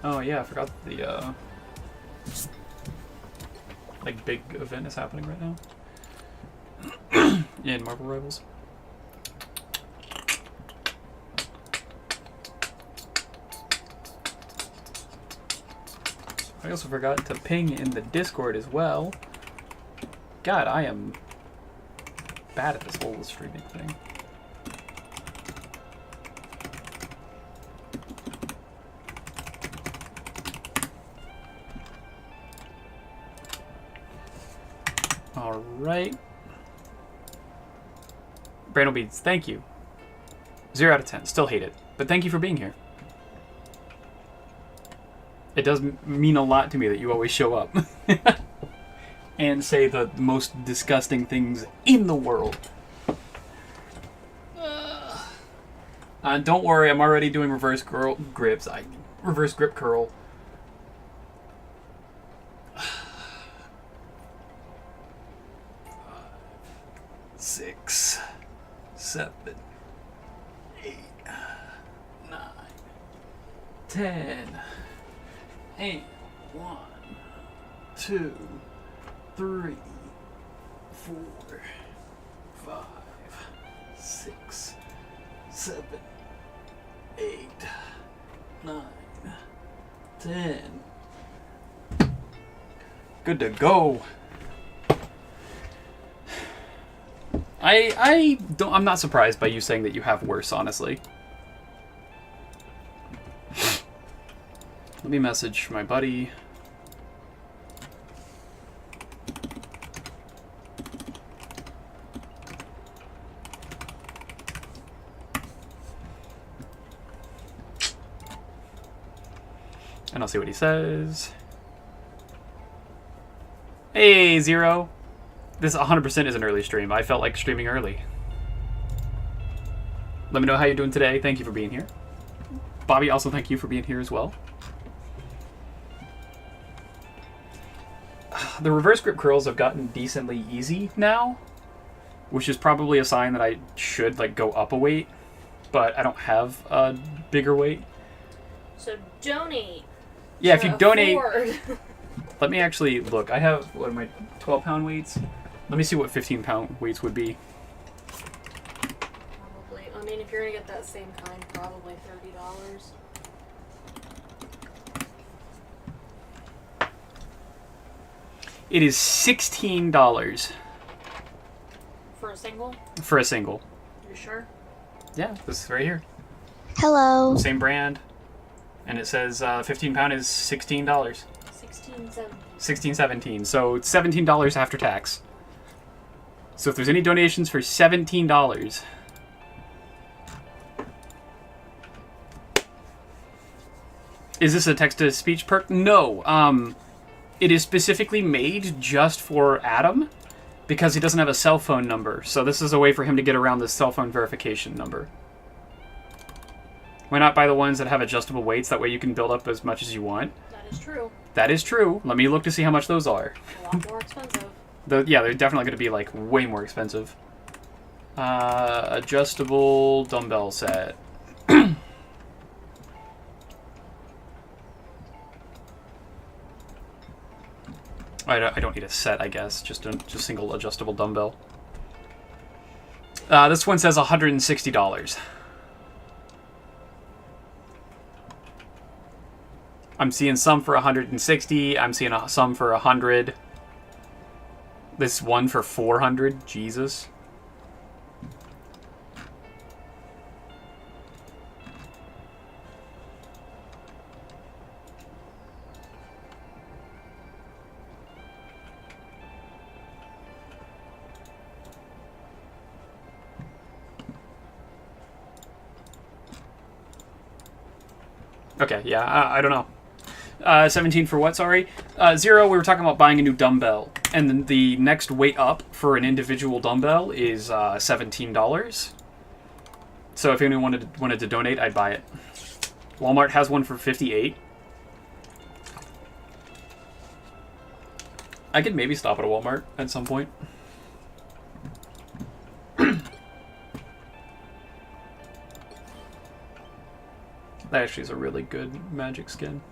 Oh yeah, I forgot the like big event is happening right now in Marvel Rivals. I also forgot to ping in the Discord as well. God, I am bad at this whole streaming thing. Alright. Brandon Beats, thank you. 0 out of 10. Still hate it. But thank you for being here. It does mean a lot to me that you always show up. And say the most disgusting things in the world. Don't worry, I'm already doing reverse grips. Reverse grip curl. 6, 7, 8, 9, 10, and 1, 2, 3, 4, 5, 6, 7, 8, 9, 10. Good to go. I'm not surprised by you saying that you have worse, honestly. Let me message my buddy. And I'll see what he says. Hey, Zero. This 100% is an early stream. I felt like streaming early. Let me know how you're doing today. Thank you for being here. Bobby, also thank you for being here as well. The reverse grip curls have gotten decently easy now, which is probably a sign that I should like go up a weight, but I don't have a bigger weight. So donate. Yeah, if you donate... Afford. Let me actually look. I have, what are my 12-pound weights? Let me see what 15-pound weights would be. Probably. I mean, if you're going to get that same kind, probably $30. It is $16. For a single? For a single. You sure? Yeah, this is right here. Hello. Same brand. And it says 15-pound is $16. 16, 17. So it's $17 after tax. So if there's any donations for $17... Is this a text-to-speech perk? No. It is specifically made just for Adam because he doesn't have a cell phone number. So this is a way for him to get around the cell phone verification number. Why not buy the ones that have adjustable weights? That way you can build up as much as you want. That is true. That is true. Let me look to see how much those are. A lot more expensive. Yeah, they're definitely going to be, like, way more expensive. Adjustable dumbbell set. I don't need a set, I guess. Just a single adjustable dumbbell. This one says $160. I'm seeing some for 160. I'm seeing some for 100. This one for 400. Jesus. Okay, yeah, I don't know. 17 for what, sorry? 0, we were talking about buying a new dumbbell. And then the next weight up for an individual dumbbell is $17. So if anyone wanted to donate, I'd buy it. Walmart has one for $58. I could maybe stop at a Walmart at some point. That actually is a really good magic skin.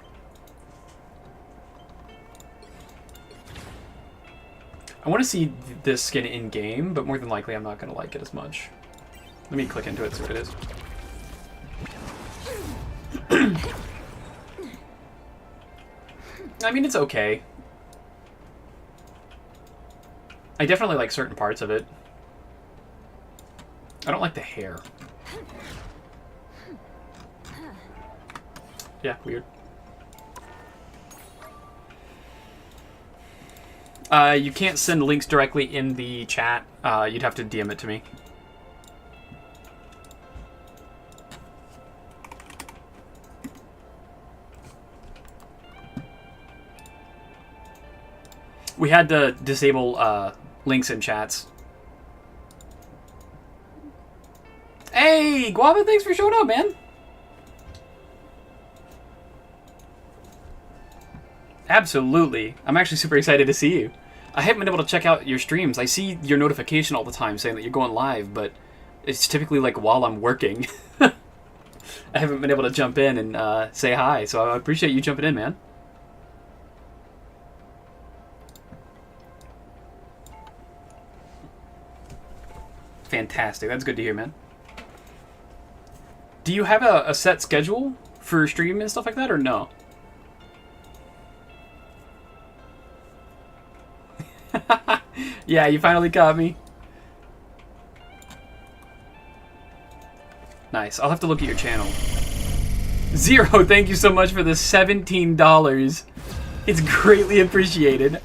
I want to see this skin in game, but more than likely I'm not going to like it as much. Let me click into it, see what it is. I mean, it's okay. I definitely like certain parts of it. I don't like the hair. Yeah, weird. You can't send links directly in the chat. You'd have to DM it to me. We had to disable links in chats. Hey, Guava, thanks for showing up, man. Absolutely. I'm actually super excited to see you. I haven't been able to check out your streams. I see your notification all the time saying that you're going live, but it's typically like while I'm working. I haven't been able to jump in and say hi, so I appreciate you jumping in, man. Fantastic. That's good to hear, man. Do you have a set schedule for stream and stuff like that, or no? Yeah, you finally caught me. Nice. I'll have to look at your channel. Zero, thank you so much for the $17. It's greatly appreciated.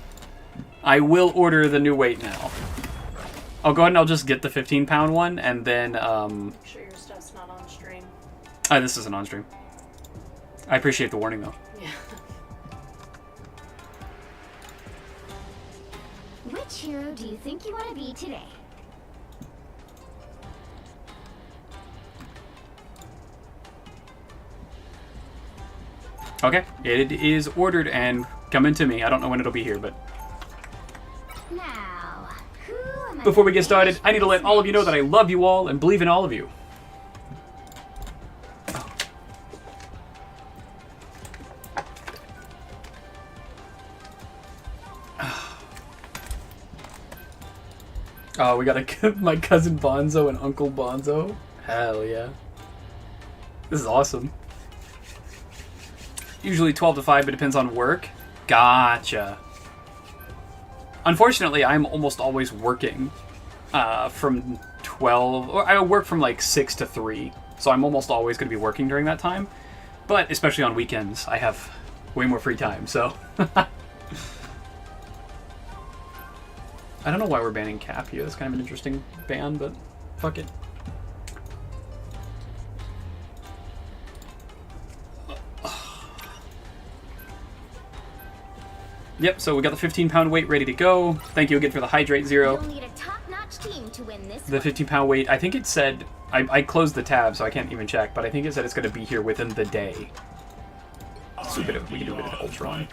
I will order the new weight now. I'll go ahead and I'll just get the 15-pound one, and then, Make sure your stuff's not on stream. This isn't on stream. I appreciate the warning, though. Yeah. Which hero do you think you want to be today? Okay, it is ordered and coming to me. I don't know when it'll be here, but... Now, who am I Before we get gonna started, I need to let all of you know that I smash? love you all and believe in all of you. Oh, we got my cousin Bonzo and Uncle Bonzo. Hell yeah. This is awesome. Usually 12 to 5, but it depends on work. Gotcha. Unfortunately, I'm almost always working from 12, or I work from like 6 to 3, so I'm almost always going to be working during that time. But especially on weekends, I have way more free time, so... I don't know why we're banning Cap here. That's kind of an interesting ban, but fuck it. Yep, so we got the 15-pound weight ready to go. Thank you again for the Hydrate Zero. You'll need a top-notch team to win this The one. 15-pound weight, I think it said... I closed the tab, so I can't even check, but I think it said it's going to be here within the day. So we can do a bit of Ultron.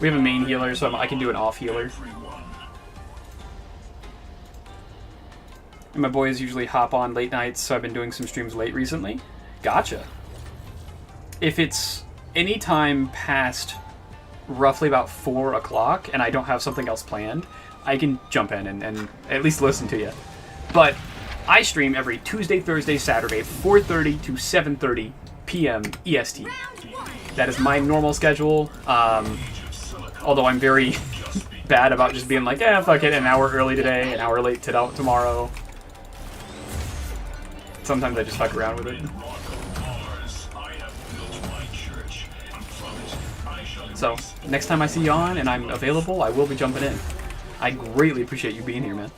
We have a main healer, so I can do an off healer. And my boys usually hop on late nights, so I've been doing some streams late recently. Gotcha. If it's any time past roughly about 4 o'clock and I don't have something else planned, I can jump in and at least listen to you. But I stream every Tuesday, Thursday, Saturday, 4:30 to 7:30 p.m. EST. That is my normal schedule. Although I'm very bad about just being like, yeah, fuck it, an hour early today, an hour late tomorrow. Sometimes I just fuck around with it. So, next time I see you on and I'm available, I will be jumping in. I greatly appreciate you being here, man.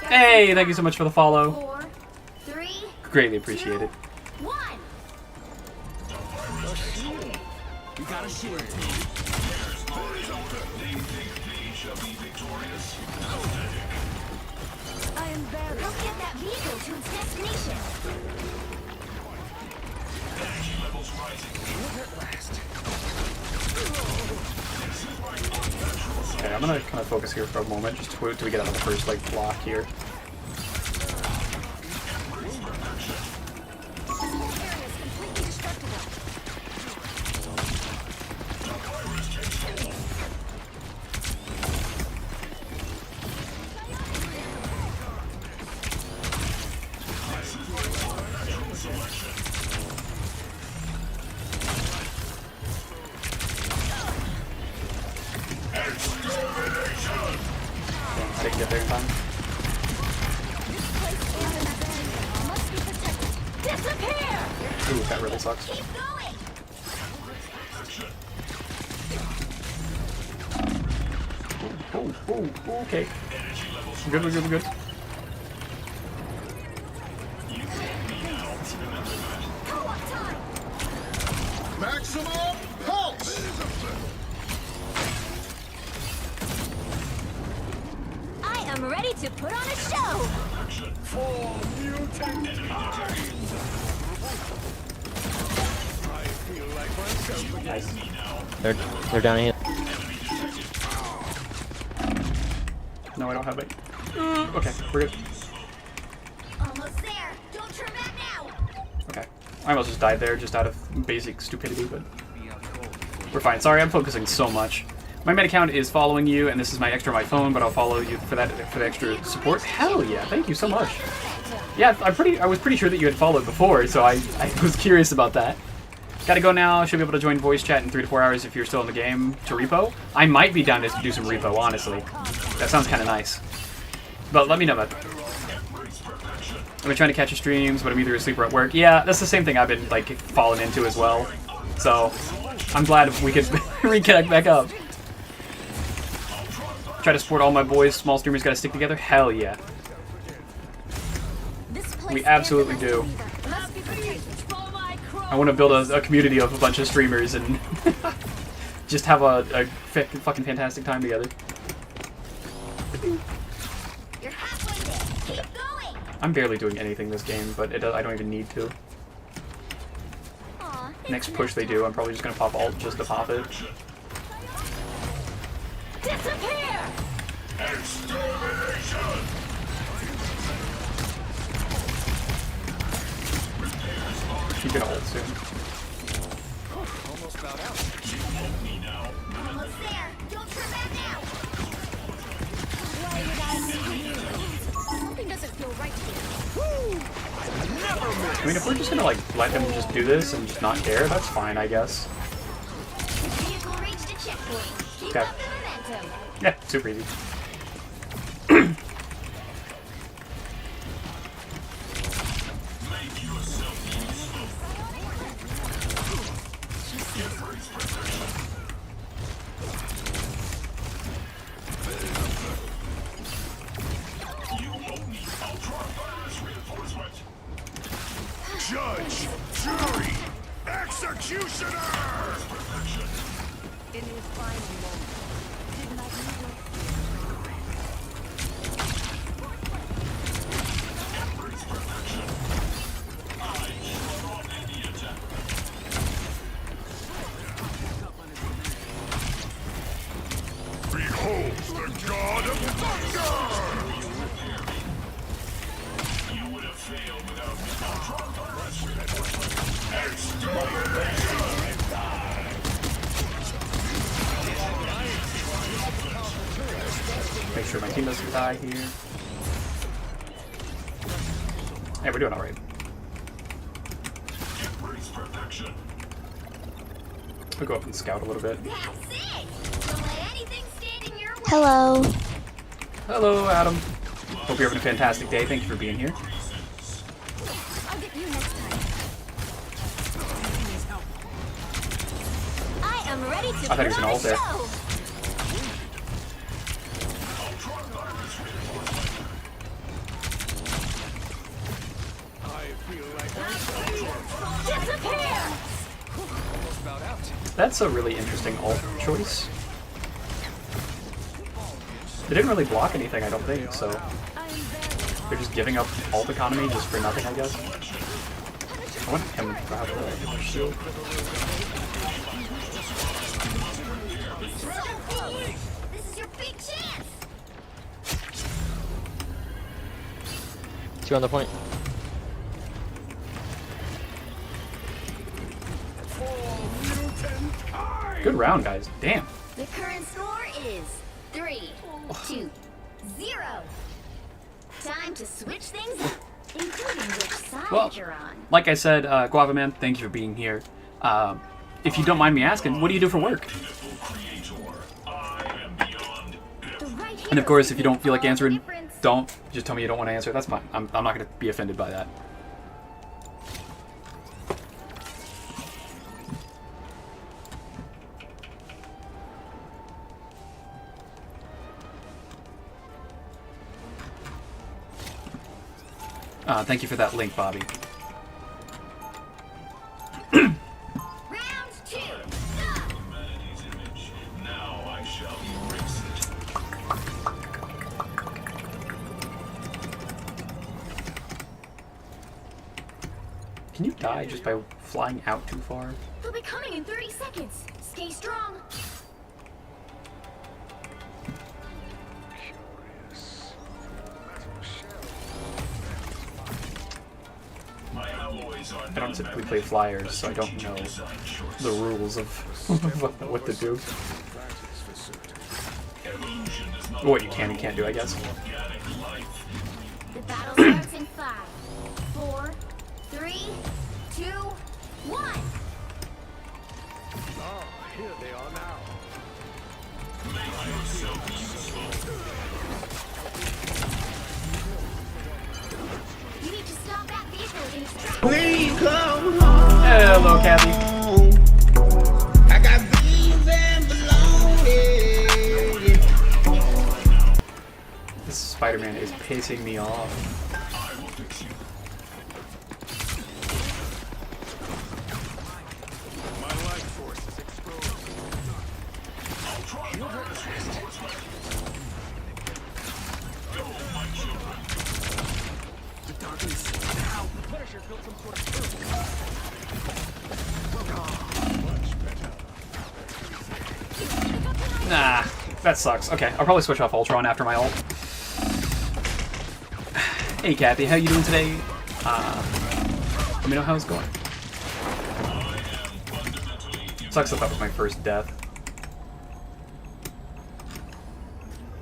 Hey, thank you so much for the follow. 4, 3, Greatly appreciate it. 1. You got a shield. I am better. Go get that vehicle to its destination. Okay, I'm gonna kind of focus here for a moment, just till we get out of the first like block here. This whole area is completely destructible. That really sucks. Keep going. Oh, okay. We're good, we're good, we're good. Co-op time. Maximum pulse! I am ready to put on a show. Nice. They're down here. No, I don't have it. Okay, we're good. Almost there. Don't turn back now. Okay. I almost just died there just out of basic stupidity, but we're fine. Sorry, I'm focusing so much. My med account is following you, and this is my extra on my phone, but I'll follow you for that for the extra support. Hell yeah, thank you so much. Yeah, I was pretty sure that you had followed before, so I was curious about that. Gotta go now. Should be able to join voice chat in 3 to 4 hours if you're still in the game to repo. I might be down to do some repo, honestly. That sounds kind of nice. But let me know about that. I've been trying to catch your streams, but I'm either asleep or at work. Yeah, that's the same thing I've been like falling into as well. So I'm glad if we could reconnect back up. Try to support all my boys. Small streamers gotta stick together. Hell yeah. This place We absolutely do. must be protected. I want to build a community of a bunch of streamers and just have a fucking fantastic time together. You're halfway there. Keep going. I'm barely doing anything this game, but I don't even need to. Aw, Next push they do, I'm probably just gonna pop alt just to pop it. disappear. She's gonna ult soon. Almost about out. Almost there. Don't turn back now. Something doesn't feel right here. I mean, if we're just gonna like let him just do this and just not care, that's fine, I guess. Vehicle reached a checkpoint. Keep Okay. up the momentum. Yeah, super easy. Judge, jury, executioner! In his final moment, did not Behold the god of thunder! Make sure my team doesn't die here. Hey, we're doing alright. We'll go up and scout a little bit. That's it! Don't let anything stand in your way. Hello. Hello, Adam. Hope you're having a fantastic day. Thank you for being here. I'll get you next time. I am ready to I thought he was put gonna on ult a there. show. Disappear! Almost about out. That's a really interesting ult choice. They didn't really block anything, I don't think, so they're just giving up ult economy just for nothing, I guess. I want him to have the shield. This is your big chance! Two on the point. Good round, guys. Damn. The current score is 3-2-0. Time to switch things up, including which side Well, you're on. like I said, Guava Man, thank you for being here. If you don't mind me asking, what do you do for work? The right And of course, if you hero don't feel like makes all the answering, difference. don't. Just tell me you don't want to answer. That's fine. I'm not going to be offended by that. Thank you for that link, Bobby. Round 2. Go. Now I shall erase it. Can you die just by flying out too far? They'll be coming in 30 seconds. Stay strong. My alloys are I don't typically play flyers, so I don't know the rules of what to do. What you can and can't do, I guess. The battle starts in 5, 4, 3, 2, 1. Ah, here they are now. You need to stop that vehicle in its tracks. Please come home. Hello, Kathy. I got beans and bologna. This Spider-Man is pissing me off. I will fix you. My life force is exposed. I'll try my best. Go, my children. The darkness. Ow! The Punisher built some sort of Nah, that sucks. Okay, I'll probably switch off Ultron after my ult. Hey, Kathy, how you doing today? Let me know how it's going. Sucks that that was my first death.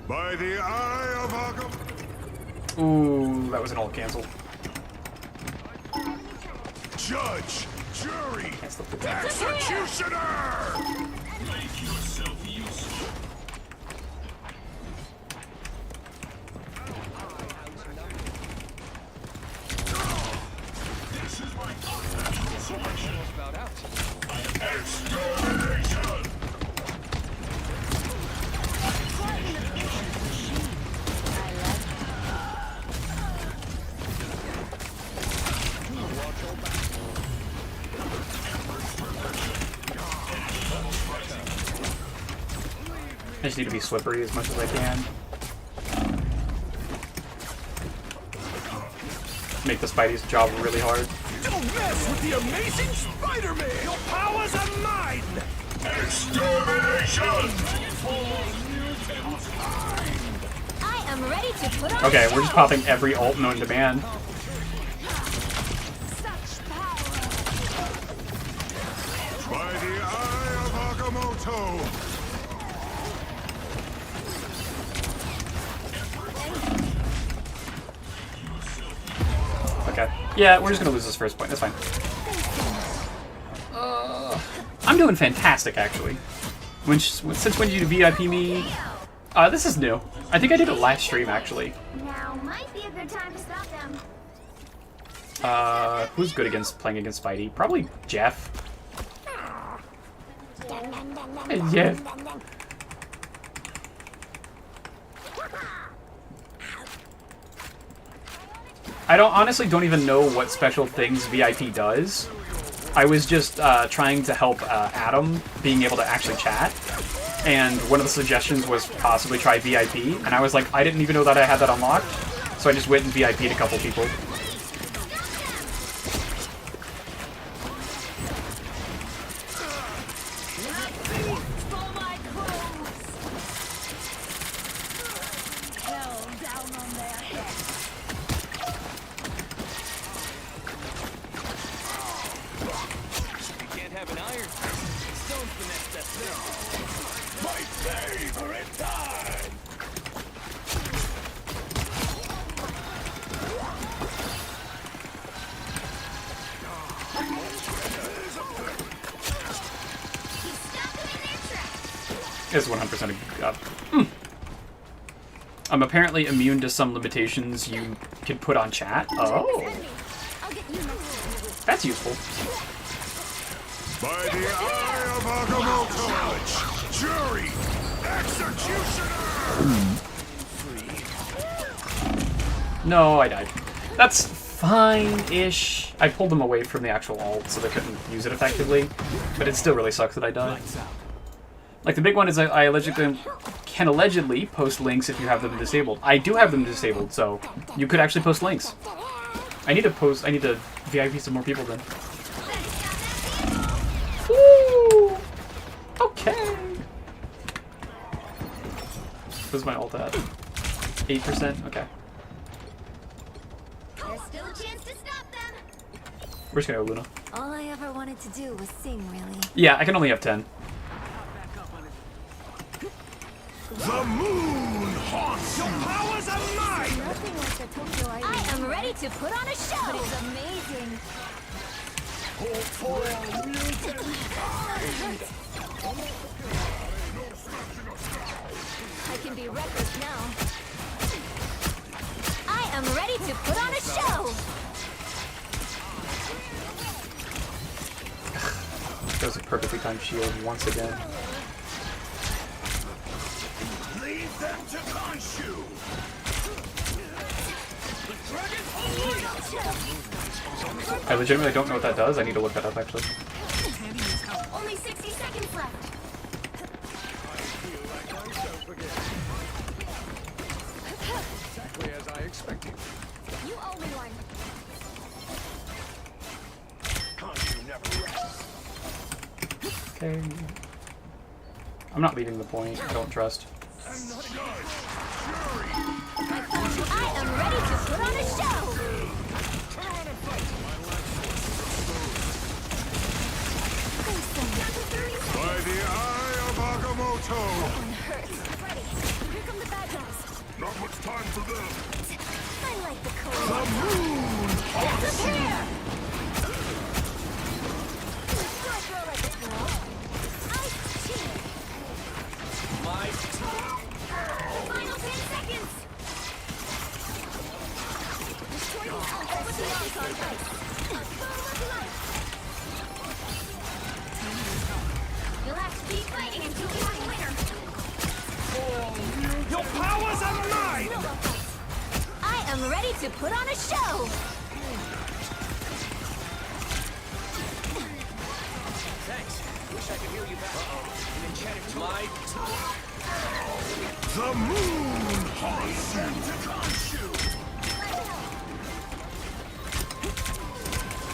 By the eye of Arkham. Ooh, that was an ult cancel. Judge, jury, Can't slip through that. executioner! Make yourself useful. This is my unnatural selection. About out. Extermination! I just need to be slippery as much as I can. Make the Spidey's job really hard. Don't mess with the amazing Spider-Man! Your powers are mine! Extermination! I am ready to put on Okay, a we're just show. popping every ult known to man. Such power. By the eye of Agamotto! Okay. Yeah, we're just gonna lose this first point. That's fine. I'm doing fantastic, actually. Since when did you VIP me? This is new. I think I did it last stream, actually. Now might be a good time to stop them. Who's good against playing against Spidey? Probably Jeff. Hey, Jeff. I honestly don't even know what special things VIP does. I was just trying to help Adam being able to actually chat, and one of the suggestions was possibly try VIP, and I was like, I didn't even know that I had that unlocked, so I just went and VIP'd a couple people. Stole my clothes. Hell down on their heads. You can't have an iron. Stone's the next step. My favorite time! You stop them in their tracks. Is 100% I'm apparently immune to some limitations you can put on chat. Oh, Enemy. I'll get you next. that's useful. By the eye of Agamotto! Jury! Executioner! No, I died. That's fine-ish. I pulled them away from the actual ult so they couldn't use it effectively, but it still really sucks that I died. Like, the big one is I can allegedly post links if you have them disabled. I do have them disabled, so you could actually post links. I need to VIP some more people then. Woo! Okay. What's my ult at? 8%? Okay. There's still a chance to stop them. We're just gonna go Luna. All I ever wanted to do was sing, really. Yeah, I can only have 10. The moon haunts your powers are mine! Nothing like the Tokyo I am ready to put on a show. But it's amazing. I can be reckless now. I am ready to put on a show. That was a perfectly timed shield once again. Leave them to Khonshu! I legitimately don't know what that does. I need to look that up, actually. Only 60 seconds left. Exactly as I expected. You owe me one. Khonshu never rests. Okay. I'm not leaving the point. I don't trust. I'm not done. I am ready to put on a show. Turn on and fight! By the eye of Agamotto! Ready. Here come the bad guys. Not much time for them! I like the color. The moon haunts you! Disappear. Do I throw like a girl? Ice cheer. Final 10 seconds. Destroy these ults with the Archon dice. A boom of light. You'll have to keep fighting until you're the winner. Your powers are mine! Snowball fight. I am ready to put on a show. Thanks. Wish I could hear you back. An enchanted light. The moon haunts them to Khonshu!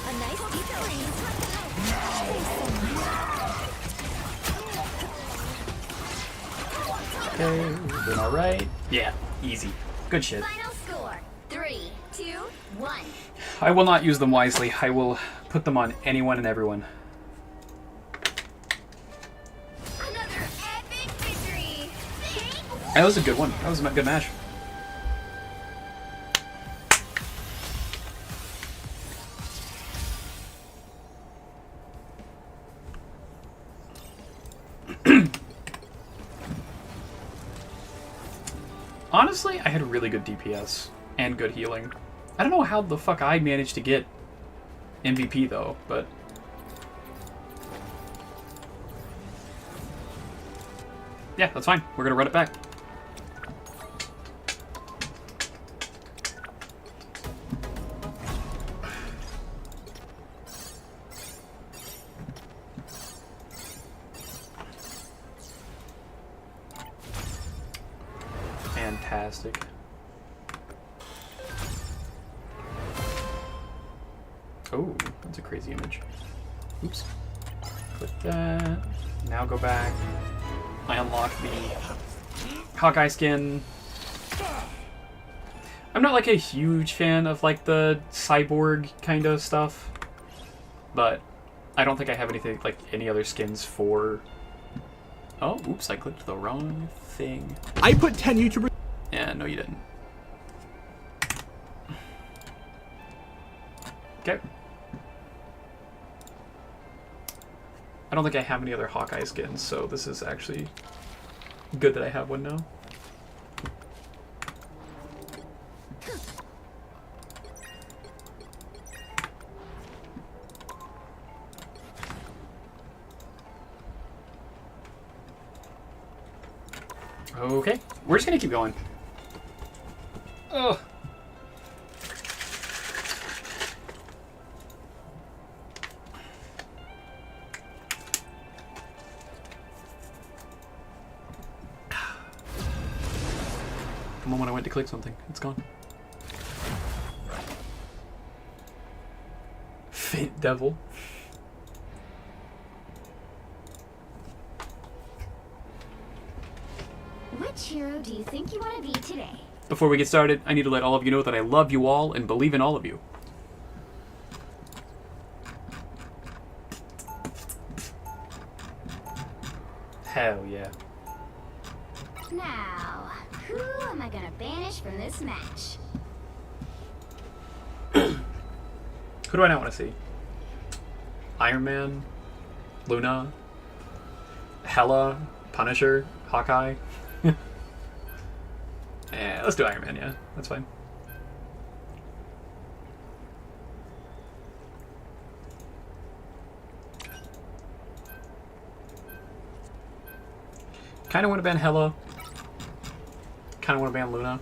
A nice deep breeze. Okay, we're doing alright. Yeah, easy. Good shit. Final score: 3, 2, 1. I will not use them wisely. I will put them on anyone and everyone. Another epic victory. That was a good one. That was a good match. Honestly, I had really good DPS and good healing. I don't know how the fuck I managed to get MVP though, but yeah, that's fine. We're gonna run it back. Fantastic. Oh, that's a crazy image. Oops. Click that. Now go back. I unlock the Hawkeye skin. I'm not like a huge fan of like the cyborg kind of stuff, but I don't think I have anything like any other skins for. Oh, oops! I clicked the wrong thing. I put 10 YouTubers. Yeah, no, you didn't. Okay. I don't think I have any other Hawkeye skins, so this is actually good that I have one now. Okay, we're just gonna keep going. Oh. The moment I went to click something, it's gone. Faint devil. Which hero do you think you want to be today? Before we get started, I need to let all of you know that I love you all and believe in all of you. Hell yeah. Now, who am I gonna banish from this match? Who do I not want to see? Iron Man? Luna? Hela? Punisher? Hawkeye? Yeah, let's do Iron Man, yeah. That's fine. Kinda want to ban Hela. Kinda want to ban Luna.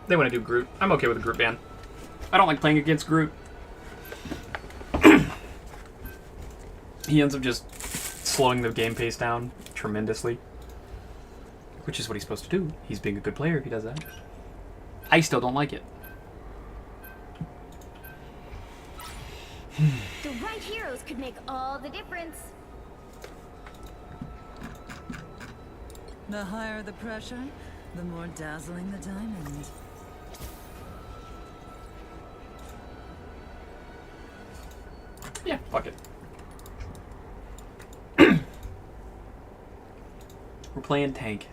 They want to do Groot. I'm okay with a Groot ban. I don't like playing against Groot. He ends up just slowing the game pace down tremendously. Which is what he's supposed to do. He's being a good player if he does that. I still don't like it. The right heroes could make all the difference. The higher the pressure, the more dazzling the diamond. Yeah, fuck it. We're playing tank.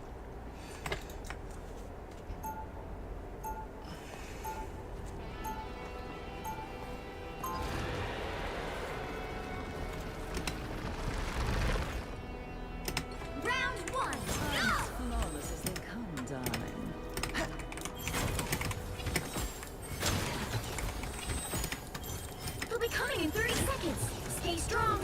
Round one. Go! Flawless as they come, darling. They'll be coming in 30 seconds. Stay strong.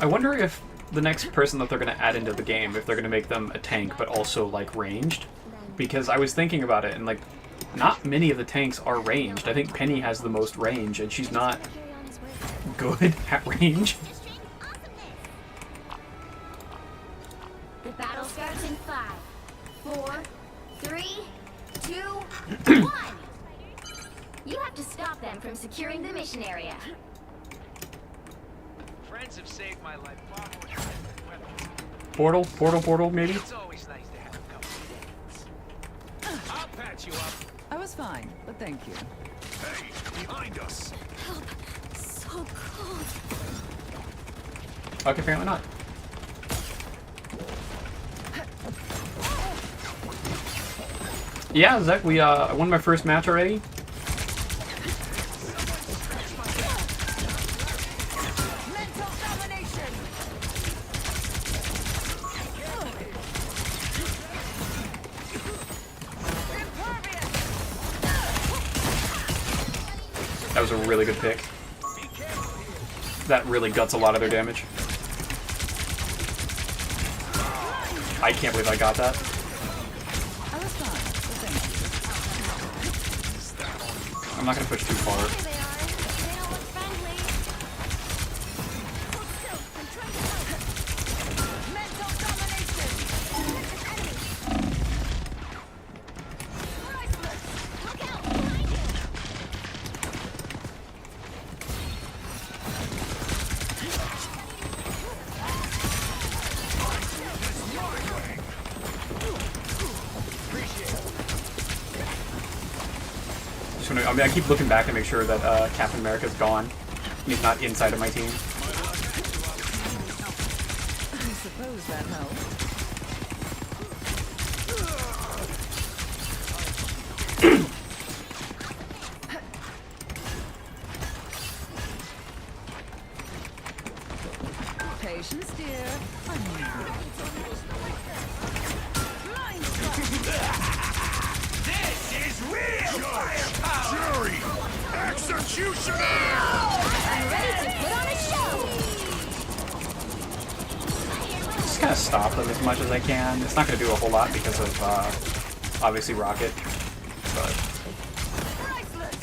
I wonder if the next person that they're going to add into the game, if they're going to make them a tank but also like ranged. Because I was thinking about it and like not many of the tanks are ranged. I think Penny has the most range and she's not Carry on his way. good at range. The battle starts in 5, 4, 3, 2, 1. You have to stop them from securing the mission area. Friends have saved my life far more times than weapons. Portal, maybe? It's always nice to have a couple of days. I'll patch you up. I was fine, but thank you. Hey, behind us. Help. So cold. Okay, apparently not. Yeah, Zach, I won my first match already. Mental domination! That was a really good pick. That really guts a lot of their damage. I can't believe I got that. I was fine, but thank you. I'm not gonna push too far. There they are. They don't look friendly. Hold still. I'm trying to help. Mental domination! Priceless. Look out. Behind you. Just wanna, I keep looking back to make sure that Captain America's gone. He's not inside of my team. I suppose that helps. Patience, dear. This is real firepower! Fury! Executioner! I'm ready to put on a show. Just kind of stop them as much as I can. It's not going to do a whole lot because of, obviously, Rocket. But Priceless.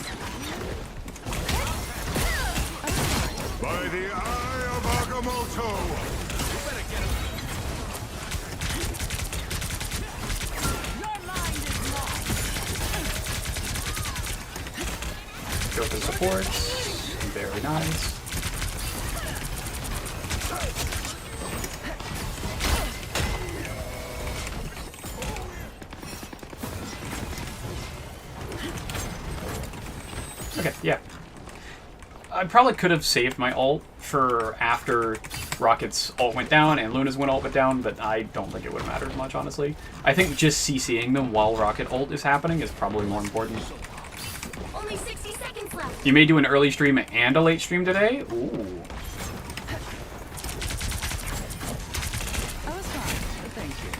By the eye of Agamotto! You better get him. Your mind is lost. Go for supports. Very nice. Okay, yeah. I probably could have saved my ult for after Rocket's ult went down and Luna's ult went down, but I don't think it would have mattered much, honestly. I think just CCing them while Rocket ult is happening is probably more important. Only 60 seconds left. You may do an early stream and a late stream today? Ooh. I was fine, but thank you.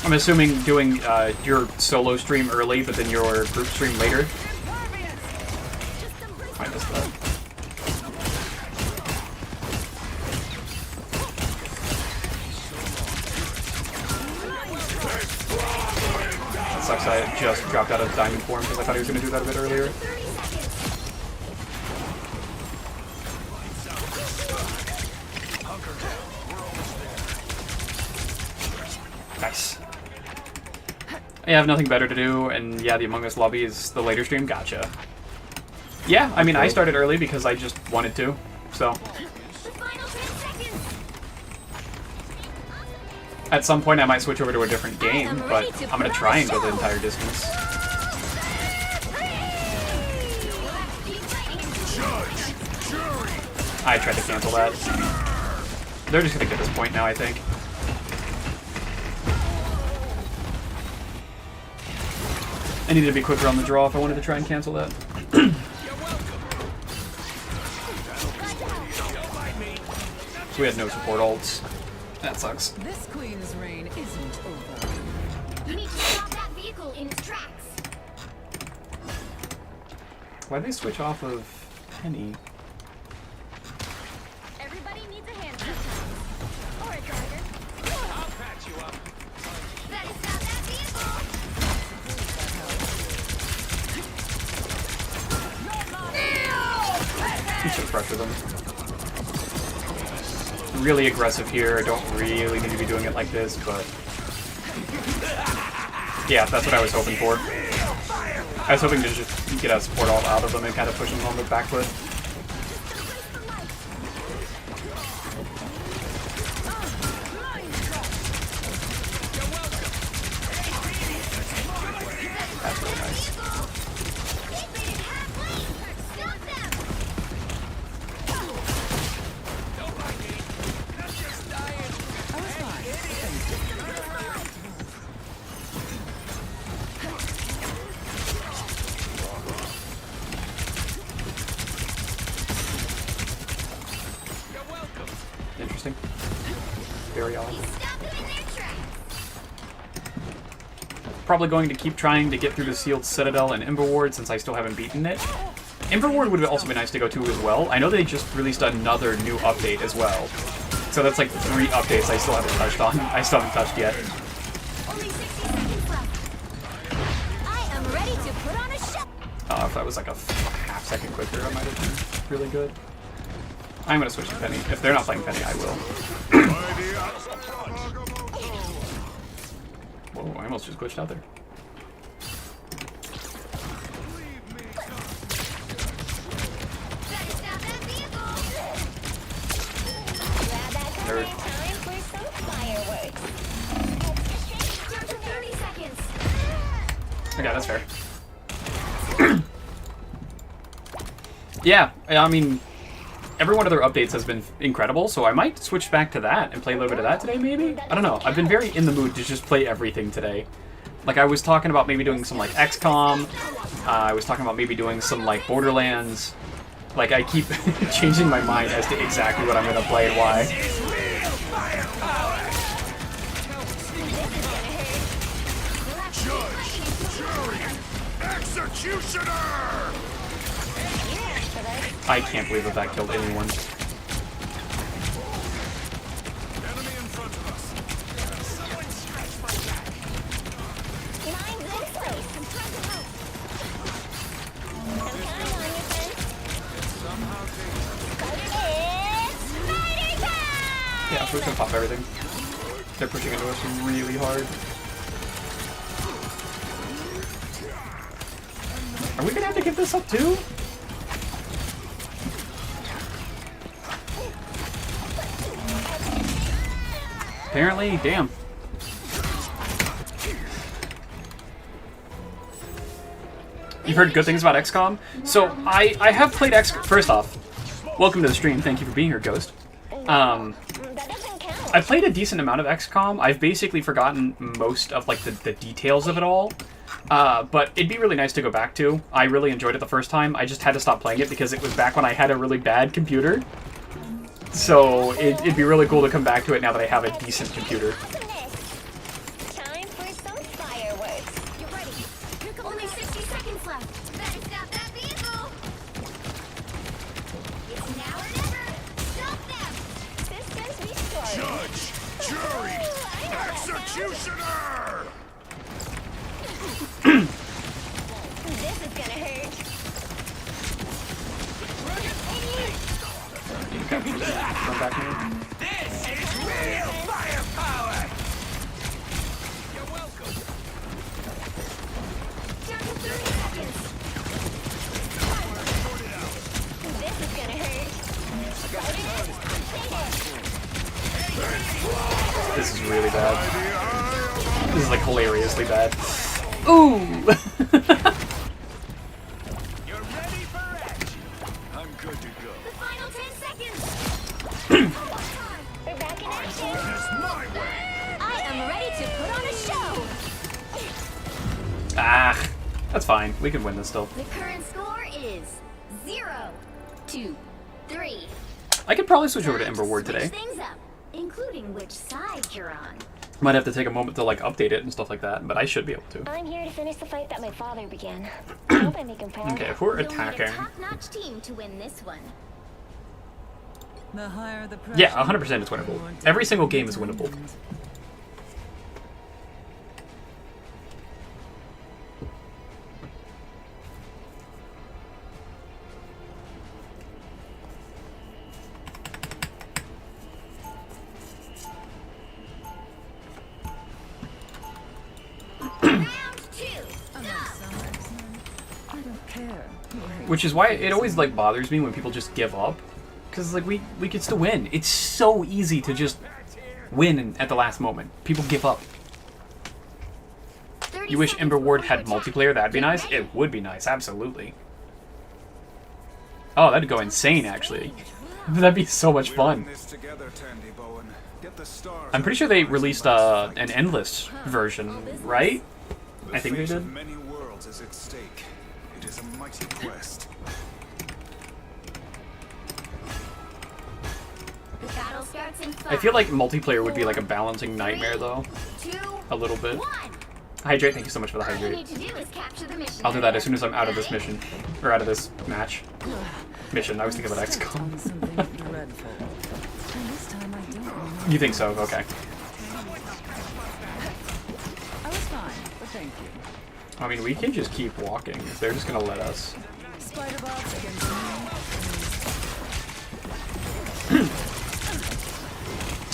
I'm assuming doing your solo stream early, but then your group stream later. I missed that. That sucks. I just dropped out of diamond form because I thought he was going to do that a bit earlier. 30 seconds. Nice. I have nothing better to do, and yeah, the Among Us lobby is the later stream. Gotcha. Yeah, I mean, I started early because I just wanted to, so. The final 10 seconds. At some point I might switch over to a different game, but I'm going to try and go the entire distance. I tried to cancel that. They're just going to get this point now, I think. I needed to be quicker on the draw if I wanted to try and cancel that. So we had no support ults. That sucks. This queen's reign isn't over. You need to stop that vehicle in its tracks. Why'd they switch off of Penny? Everybody needs a hand sometimes. Or a driver. I'll patch you up. Better stop that vehicle. You should pressure them. Really aggressive here. I don't really need to be doing it like this, but yeah, that's what I was hoping for. I was hoping to just get a support ult out of them and kind of push them on the back foot. That's really nice. Interesting. Very odd. Probably going to keep trying to get through the Sealed Citadel and Ember Ward since I still haven't beaten it. Ember Ward would have also been nice to go to as well. I know they just released another new update as well. So that's like 3 updates I still haven't touched on. I still haven't touched yet. Only 60 seconds left. I am ready to put on a show. If that was like a half second quicker, I might have been really good. I'm gonna switch to Penny. If they're not playing Penny, I will. Whoa, I almost just glitched out there. Better stop that vehicle. Grab that card in time for some fireworks. Down to 30 seconds. Okay, that's fair. Yeah, I mean, every one of their updates has been incredible, so I might switch back to that and play a little bit of that today, maybe? I don't know. I've been very in the mood to just play everything today. Like, I was talking about maybe doing some, like, XCOM. I was talking about maybe doing some, like, Borderlands. Like, I keep changing my mind as to exactly what I'm going to play and why. Executioner! I can't believe that killed anyone. Enemy in front of us. Mine's in place. I'm counting on you, friend. Somehow takes Carter We're just gonna pop everything. They're pushing into us really hard. Are we gonna have to give this up too? Apparently, damn. You've heard good things about XCOM? So, I have played XCOM. First off, welcome to the stream. Thank you for being here, Ghost. That doesn't count. I played a decent amount of XCOM. I've basically forgotten most of like the details of it all. But it'd be really nice to go back to. I really enjoyed it the first time. I just had to stop playing it because it was back when I had a really bad computer. So it'd be really cool to come back to it now that I have a decent computer. Time for some fireworks. You're ready. Here come only 60 seconds left. Better stop that vehicle. It's now or never. Stop them. Systems restored. Judge, jury, Ooh, I know that sound. executioner! This is gonna hurt. Come back here. This is real firepower! You're welcome. Down to 30 seconds. This is gonna hurt. This is really bad. This is like hilariously bad. Ooh! You're ready for action. I'm good to go. The final 10 seconds. We're back in action. It's my way! I am ready to put on a show. Ah, that's fine. We can win this still. The current score is 0-2-3. I could probably switch over to Time Ember Ward switch today. things up, including which side you're on. Might have to take a moment to like update it and stuff like that, but I should be able to. I'm here to finish the fight that my father began. I hope I make him proud. Okay, if we're You'll need a attacking, top-notch team to win this one. The higher the pressure, yeah, 100% it's winnable. Every single game is winnable. Round 2. I'm not so excellent. I don't care. Which is why it always like bothers me when people just give up, because like we could still win. It's so easy to just win at the last moment. People give up. 30 You wish seconds Ember Ward before had you attack. multiplayer? That'd be Get nice. ready. It would be nice, absolutely. Oh, that'd go insane, actually. That'd be so much fun. This together, Tandy Bowen. Get the stars. I'm pretty sure they released an endless version, right? I think they The fate did. of many worlds is at stake. It is a mighty quest. The battle starts in 5. I feel like multiplayer would be like a balancing nightmare, though. 2, A little bit. 1. Hydrate, thank you so much for the All you hydrate. need to do is capture the mission. I'll do that as soon as I'm out of this mission. Or out of this match. Mission, I was thinking about XCOM. On something dreadful. And this time I don't remember. You think so? Okay. I was fine, but thank you. I mean, we can just keep walking if they're just gonna let us. Spider bots against me.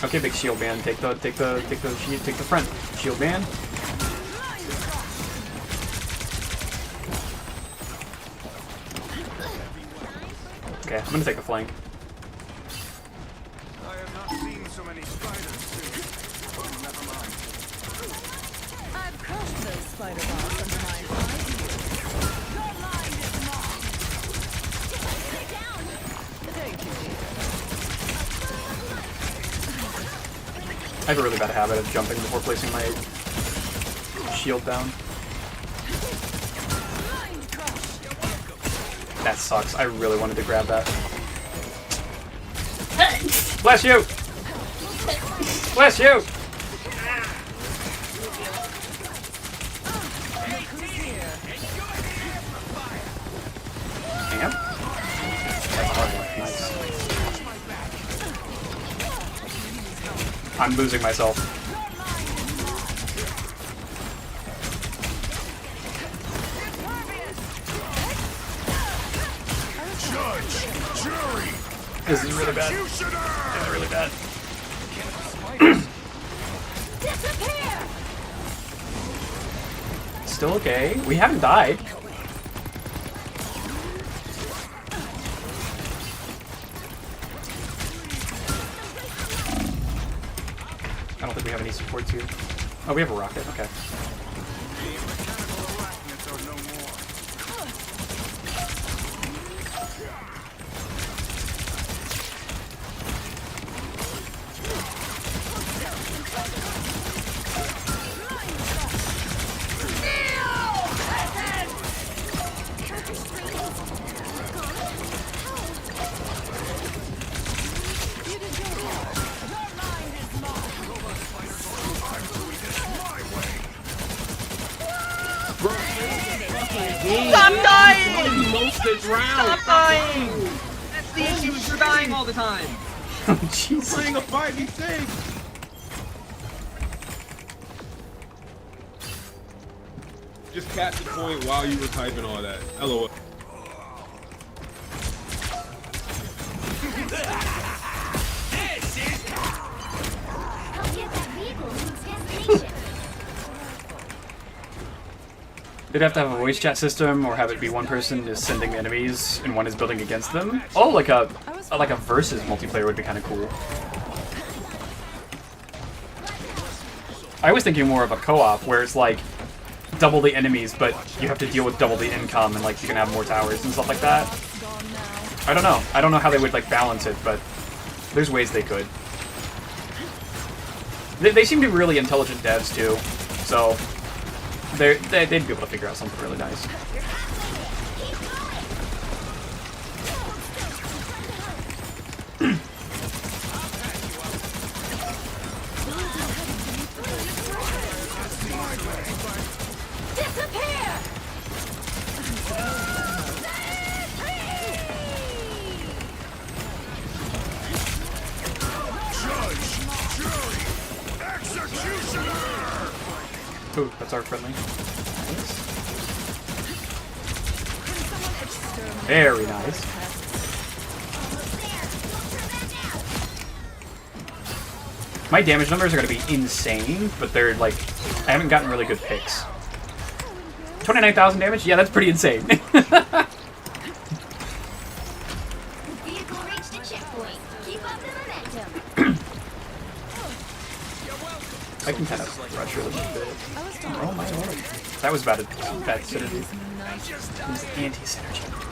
Okay, big shield man, take the shield, take the front. Shield man. Okay, I'm gonna take the flank. I have not seen so many spiders soon. But never mind. I've crushed those spider bots under my 5 years. Your line is marked. Thank you, dear. I have a really bad habit of jumping before placing my shield down. That sucks. I really wanted to grab that. Bless you! Bless you! Damn. That's a hard one. Nice. I'm losing myself. Judge, jury, This is really bad. executioner! This is really bad. still okay. We haven't died. I don't think we have any supports here. Oh, we have a rocket. Okay. Stop dying! Stop dying! That's the issue, is you're dying all the time. Oh, Jesus. Playing a 5v6. Just catch the point while you were typing all that. LOL. Help get that vehicle to its destination. They'd have to have a voice chat system, or have it be one person is sending enemies and one is building against them. Oh, like a versus multiplayer would be kind of cool. I was thinking more of a co-op where it's like double the enemies, but you have to deal with double the income, and like you can have more towers and stuff like that. I don't know. I don't know how they would like balance it, but there's ways they could. They seem to be really intelligent devs too, so they'd be able to figure out something really nice. Ooh, that's our friendly. Nice. Very nice. My damage numbers are going to be insane, but they're like, I haven't gotten really good picks. 29,000 damage? Yeah, that's pretty insane. Vehicle reached a checkpoint. Keep up the momentum. I can kind of rush really a bit. Oh my lord. That was bad synergy. It was anti-synergy.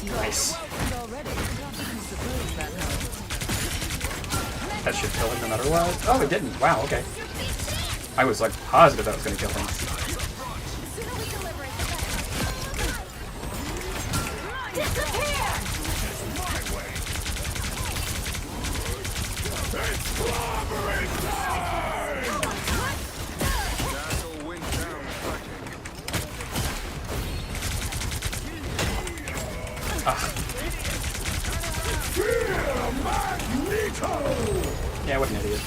Nice. That should kill him no matter what. Oh, it didn't. Wow, okay. I was like positive that was going to kill him. Yeah, what an idiot.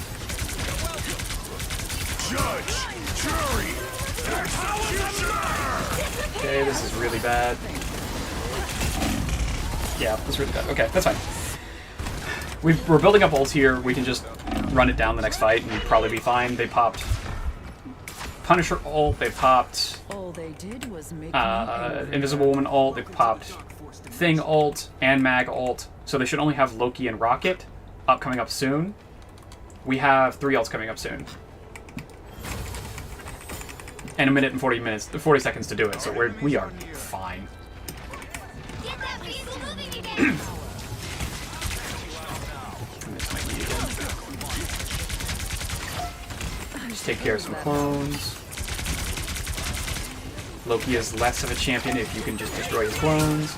Judge, jury, executioner. Okay, this is really bad. Yeah, this is really bad. Okay, that's fine. We're building up ults here. We can just run it down the next fight and probably be fine. They popped Punisher ult. They popped All they did was make Invisible Woman ult. They popped Thing ult and Mag ult. So they should only have Loki and Rocket coming up soon. We have 3 ults coming up soon. And 1 minute and 40 seconds to do it, so we are fine. Get that vehicle moving again. Miss my E again. Just take care of some clones. Loki is less of a champion if you can just destroy his clones.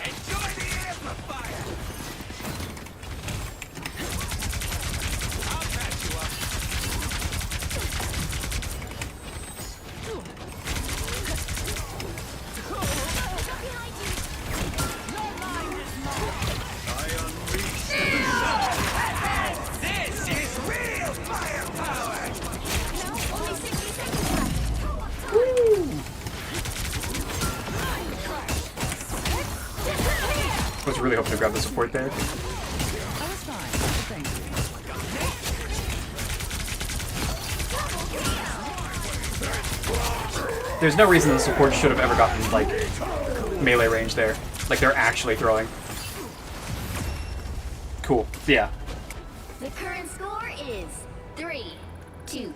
really hoping to grab the support there. I was fine. Thank you. There's no reason the support should have ever gotten, like, melee range there. Like, they're actually throwing. Cool. Yeah. The current score is 3-2-3.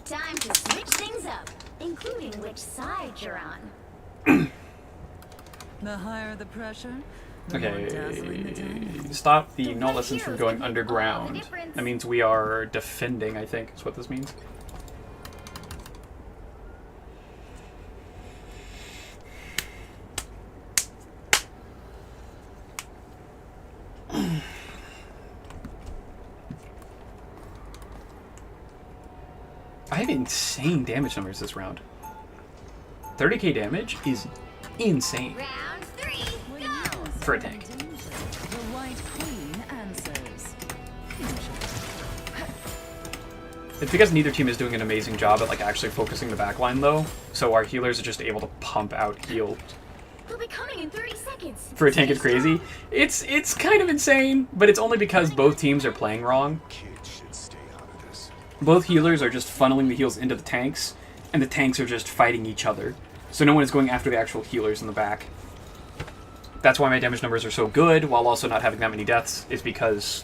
Time to switch things up, including which side you're on. The higher the pressure, the more dazzling the Okay. diamond. Stop the null lessons from going underground. That means we are defending, I think, is what this means. I have insane damage numbers this round. 30k damage is insane Round 3, go! for a tank. The White Queen answers. It's because neither team is doing an amazing job at like actually focusing the backline though, so our healers are just able to pump out heal. We'll be coming in 30 seconds. For a tank, it's crazy. It's kind of insane, but it's only because both teams are playing wrong. Kids should stay out of this. Both healers are just funneling the heals into the tanks, and the tanks are just fighting each other. So no one is going after the actual healers in the back. That's why my damage numbers are so good, while also not having that many deaths, is because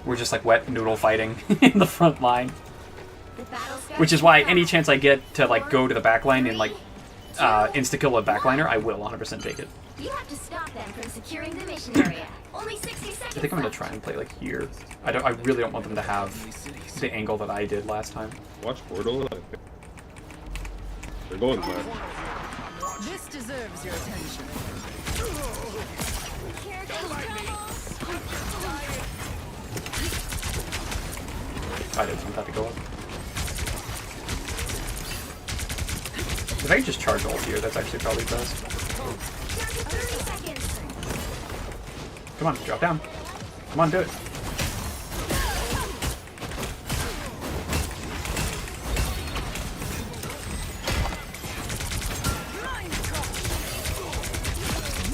we're just like wet noodle fighting in the front line. The battle starts Which is why in any 5, chance I get to like go to the backline and like insta-kill a backliner, I will 100% take it. You have to stop them from securing the mission area. Only 60 seconds I think I'm gonna left. try and play like here. I really don't want them to have the angle that I did last time. Watch Portal. They're going left. This deserves your attention. I didn't want that to go up. If I could just charge ult here, that's actually probably best. 30 seconds. Come on, drop down. Come on, do it.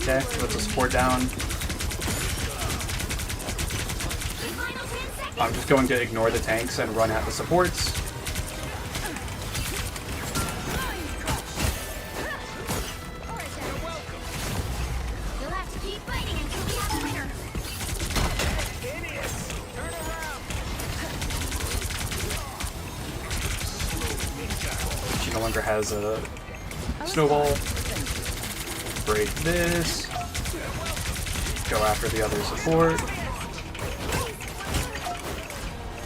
Okay, let's the support down. Final 10 seconds. I'm just going to ignore the tanks and run at the supports. You'll have to keep fighting until we have a winner. She no longer has a snowball. Break this. Go after the other support.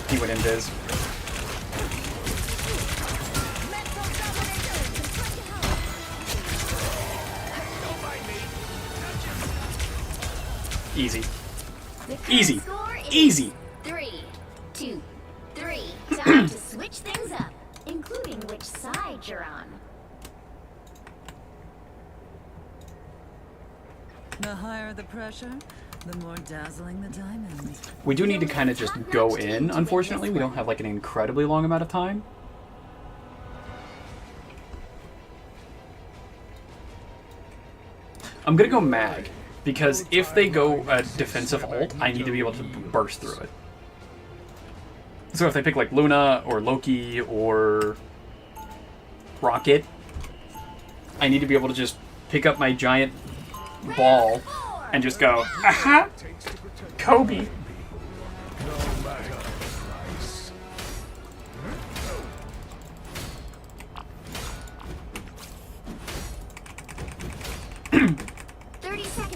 He went invis. Easy. The current Easy. score is Easy. 3-2-3. Time to switch things up, including which side you're on. The higher the pressure, the more dazzling the diamond. We do need to kind of just go in, unfortunately. We don't have like an incredibly long amount of time. I'm gonna go mag, because if they go a defensive ult, I need to be able to burst through it. So if they pick like Luna, or Loki, or Rocket, I need to be able to just pick up my giant ball and just go, aha! Kobe!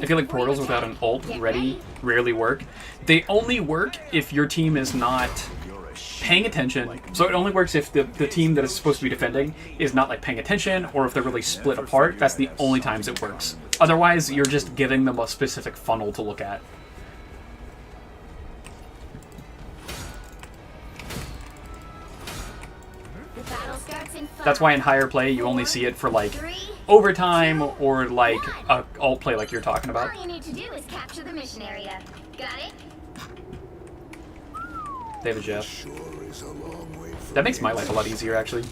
I feel like portals without an ult ready rarely work. They only work if your team is not paying attention. So it only works if the team that is supposed to be defending is not like paying attention, or if they're really split apart. That's the only times it works. Otherwise, you're just giving them a specific funnel to look at. The battle starts in 5. That's why in higher play, you only see it for like overtime or like a alt play like you're talking about. All you need to do is capture the mission area. Got it? They have a Jeff. Sure is a long way from That makes my life a lot easier, actually.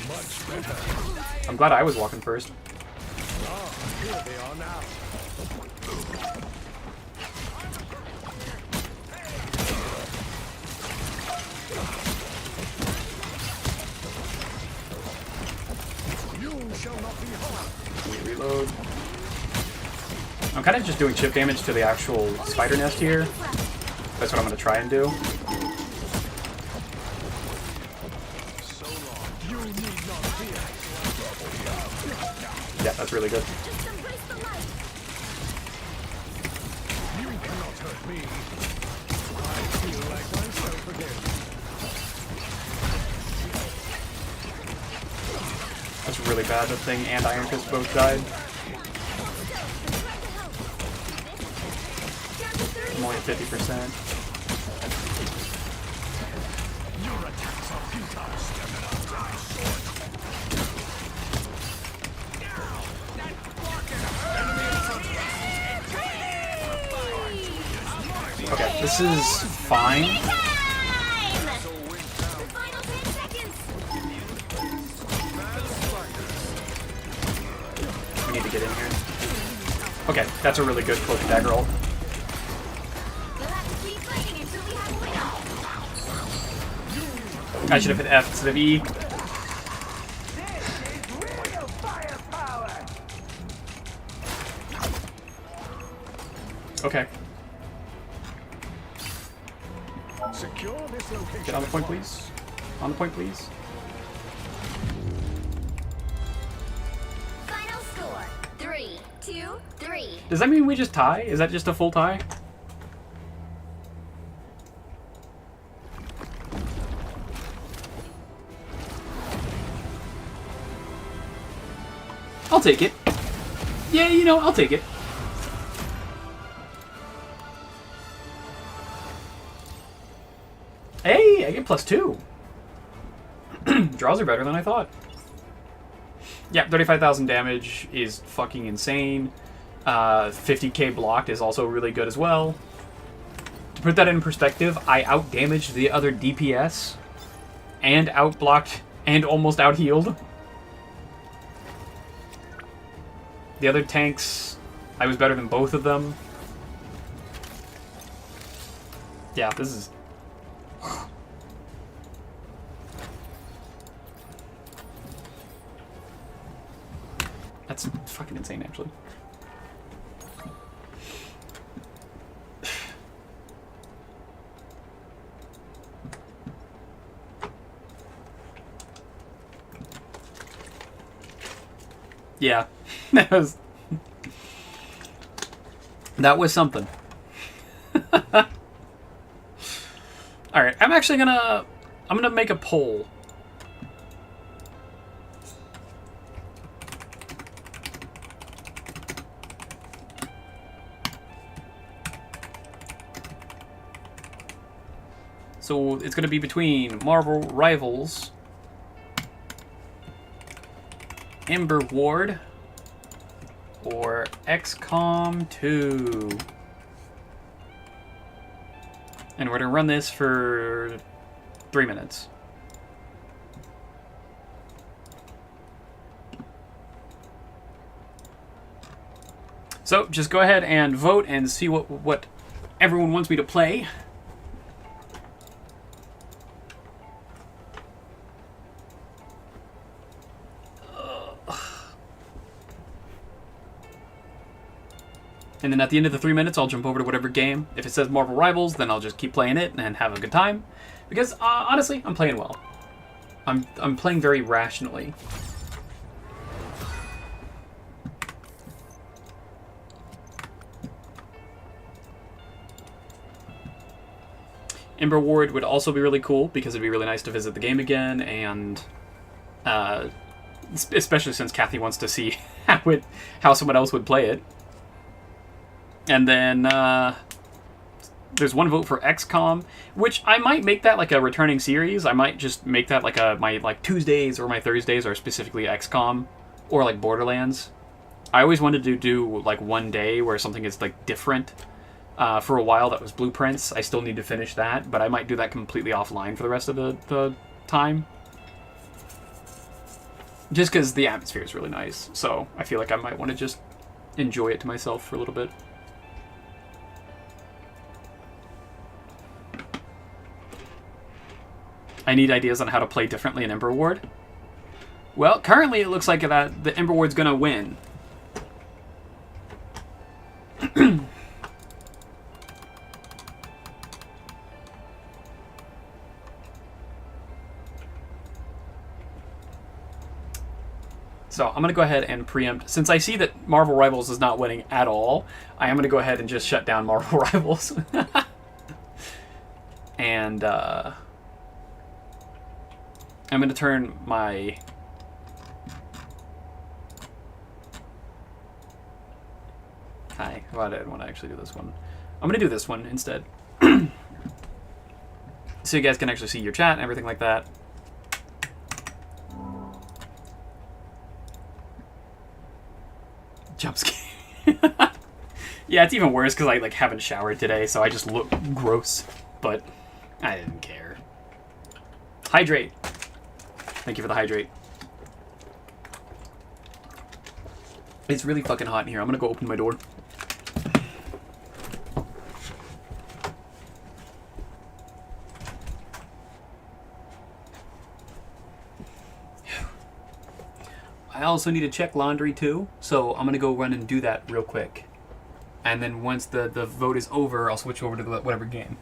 much better. I'm glad I was walking first. Here they are now. You shall not be harmed. Reload. I'm kind of just doing chip damage to the actual spider nest here. That's what I'm going to try and do. Yeah, that's really good. You cannot hurt me. I feel like myself again. That's really bad. The Thing and Iron Fist both died. I'm only at 50%. Your attacks are futile. Okay, this is fine. The final 10 seconds. We need to get in here. Okay, that's a really good cloak and dagger ult. You'll have to keep fighting until we have a winner. I should have hit F instead of E. Okay. Secure this location. Get on the point, please. On the point, please. Final score 3-2-3. Does that mean we just tie? Is that just a full tie? I'll take it. Yeah, you know, I'll take it. Hey, I get +2. Draws are better than I thought. Yeah, 35,000 damage is fucking insane. 50k blocked is also really good as well. To put that in perspective, I out-damaged the other DPS, and out-blocked, and almost out-healed. The other tanks, I was better than both of them. Yeah, this is... That's fucking insane, actually. Yeah, that was something. All right, I'm gonna make a poll. So it's going to be between Marvel Rivals, Ember Ward, or XCOM 2. And we're going to run this for 3 minutes. So just go ahead and vote and see what everyone wants me to play. And then at the end of the 3 minutes, I'll jump over to whatever game. If it says Marvel Rivals, then I'll just keep playing it and have a good time. Because, honestly, I'm playing well. I'm playing very rationally. Ember Ward would also be really cool, because it'd be really nice to visit the game again, and... especially since Kathy wants to see how someone else would play it. And then there's one vote for XCOM, which I might make that like a returning series. I might just make that like my Tuesdays or my Thursdays are specifically XCOM, or like Borderlands. I always wanted to do like one day where something is like different. For a while that was Blueprints. I still need to finish that, but I might do that completely offline for the rest of the time. Just because the atmosphere is really nice, so I feel like I might want to just enjoy it to myself for a little bit. I need ideas on how to play differently in Ember Ward. Well, currently it looks like that the Ember Ward's gonna win. So I'm going to go ahead and preempt. Since I see that Marvel Rivals is not winning at all, I am going to go ahead and just shut down Marvel Rivals. And I'm going to turn my... Hi. Well, I didn't want to actually do this one. I'm going to do this one instead. So you guys can actually see your chat and everything like that. Jump scare. Yeah, it's even worse because I like haven't showered today, so I just look gross. But I didn't care. Hydrate. Thank you for the hydrate. It's really fucking hot in here. I'm gonna go open my door. I also need to check laundry too, so I'm going to go run and do that real quick. And then once the vote is over, I'll switch over to the whatever game.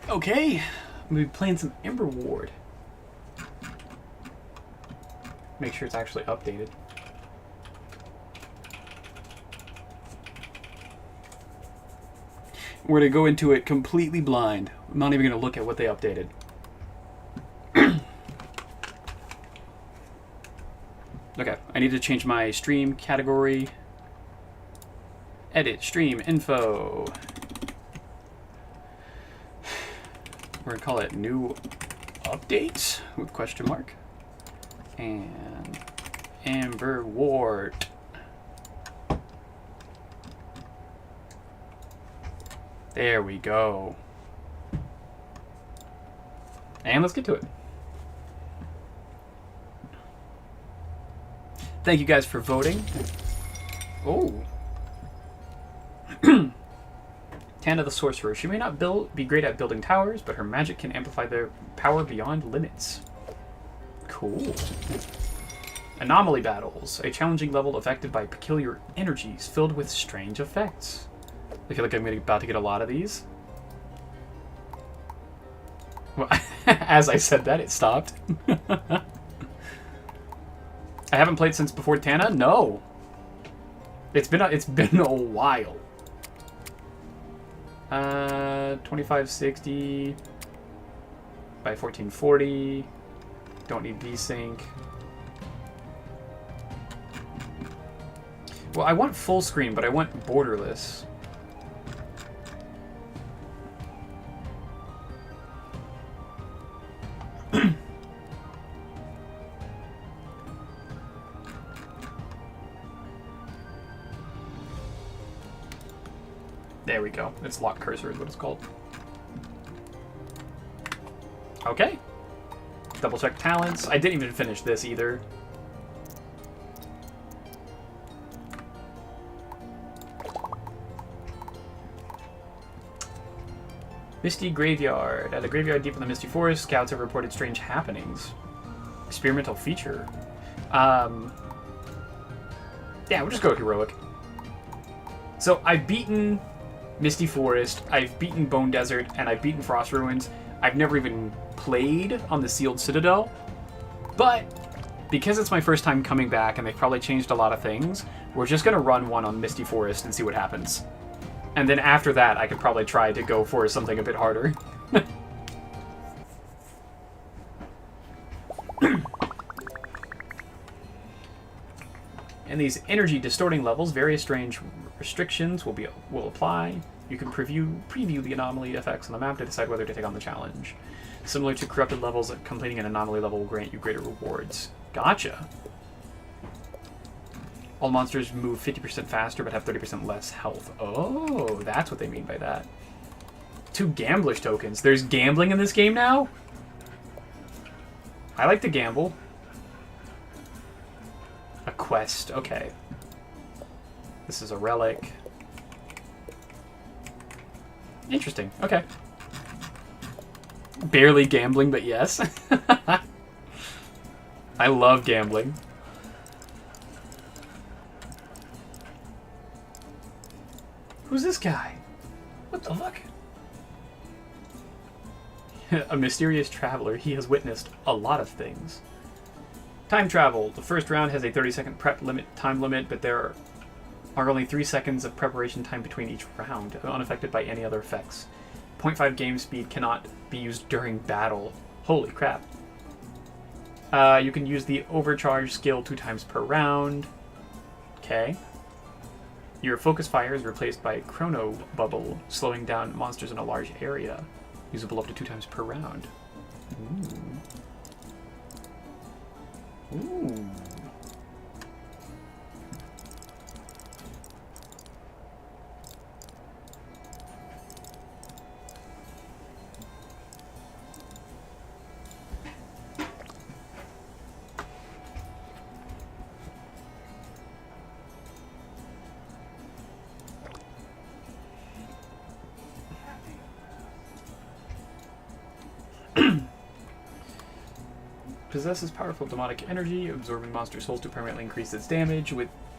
Okay, I'm going to be playing some Ember Ward. Make sure it's actually updated. We're going to go into it completely blind. I'm not even going to look at what they updated. Okay, I need to change my stream category. Edit, stream, info. We're going to call it new updates with question mark. And Ember Ward. There we go. And let's get to it. Thank you guys for voting. Oh. Tana the Sorcerer. She may not be great at building towers, but her magic can amplify their power beyond limits. Cool. Anomaly battles. A challenging level affected by peculiar energies filled with strange effects. I feel like I'm about to get a lot of these. Well, as I said that, it stopped. I haven't played since before Tana? No. It's been a while. 2560 by 1440. Don't need desync. Well, I want full screen, but I want borderless. There we go. It's lock cursor is what it's called. Okay. Double check talents. I didn't even finish this either. Misty Graveyard. At a graveyard deep in the Misty Forest, scouts have reported strange happenings. Experimental feature. Yeah, we'll just go heroic. So I've beaten Misty Forest, I've beaten Bone Desert, and I've beaten Frost Ruins. I've never even played on the Sealed Citadel, but because it's my first time coming back and they've probably changed a lot of things, we're just going to run one on Misty Forest and see what happens. And then after that, I could probably try to go for something a bit harder. In these energy distorting levels, various strange restrictions will apply. You can preview the anomaly effects on the map to decide whether to take on the challenge. Similar to corrupted levels, completing an anomaly level will grant you greater rewards. Gotcha. All monsters move 50% faster but have 30% less health. Oh, that's what they mean by that. 2 gamblers tokens. There's gambling in this game now? I like to gamble. A quest, okay. This is a relic. Interesting, okay. Barely gambling, but yes. I love gambling. Who's this guy? What the fuck? A mysterious traveler. He has witnessed a lot of things. Time travel. The first round has a 30-second prep time limit, but there are only 3 seconds of preparation time between each round, unaffected by any other effects. 0.5 game speed cannot be used during battle. Holy crap. You can use the overcharge skill 2 times per round. Okay. Your focus fire is replaced by chrono bubble, slowing down monsters in a large area. Usable up to 2 times per round. Ooh. Ooh. Possesses powerful demonic energy, absorbing monster souls to permanently increase its damage.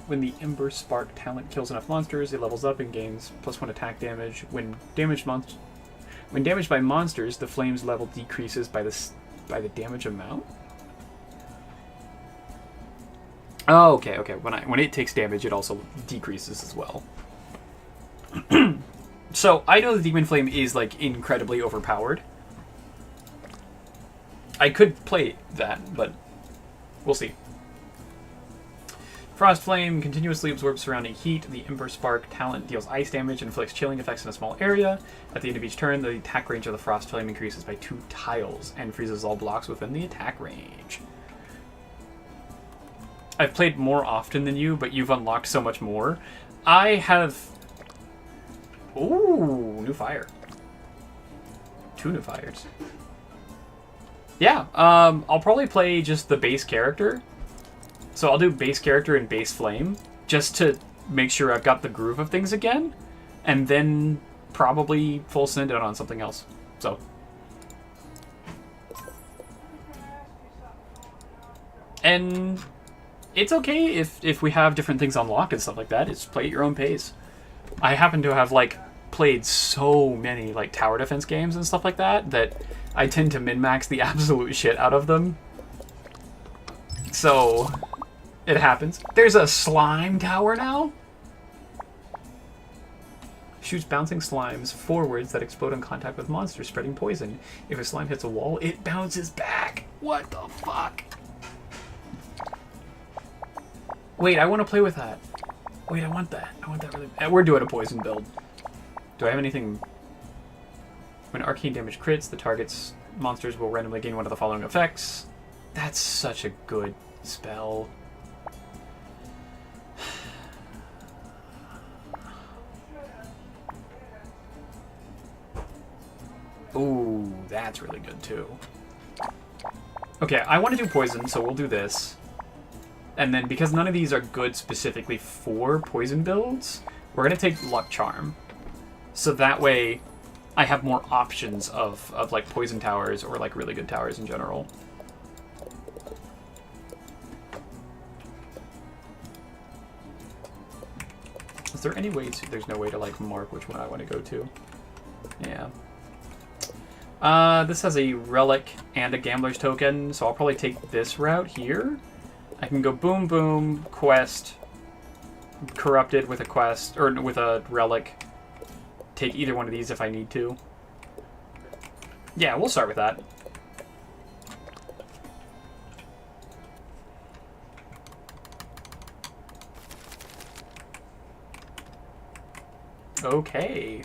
When the Ember Spark talent kills enough monsters, it levels up and gains +1 attack damage. When damaged by monsters, the flames level decreases by the damage amount. Oh, okay. When it takes damage, it also decreases as well. So I know the Demon Flame is like incredibly overpowered. I could play that, but we'll see. Frost Flame continuously absorbs surrounding heat. The Ember Spark talent deals ice damage and inflicts chilling effects in a small area. At the end of each turn, the attack range of the Frost Flame increases by 2 tiles and freezes all blocks within the attack range. I've played more often than you, but you've unlocked so much more. I have... Ooh, new fire. 2 new fires. Yeah, I'll probably play just the base character. So I'll do base character and base flame, just to make sure I've got the groove of things again, and then probably full send it on something else. So. And it's okay if we have different things unlocked and stuff like that. It's play at your own pace. I happen to have, like, played so many, like, tower defense games and stuff like that, that I tend to min-max the absolute shit out of them. So, it happens. There's a slime tower now? Shoots bouncing slimes forwards that explode in contact with monsters, spreading poison. If a slime hits a wall, it bounces back. What the fuck? Wait, I want to play with that. Wait, I want that. I want that really... We're doing a poison build. Do I have anything... When arcane damage crits, the target's monsters will randomly gain one of the following effects. That's such a good spell. Ooh, that's really good too. Okay, I want to do poison, so we'll do this. And then, because none of these are good specifically for poison builds, we're going to take Luck Charm. So that way, I have more options of like, poison towers or, like, really good towers in general. Is there any way to... There's no way to, like, mark which one I want to go to. Yeah. This has a relic and a gambler's token, so I'll probably take this route here. I can go boom boom, quest, corrupted with a quest, or with a relic. Take either one of these if I need to. Yeah, we'll start with that. Okay.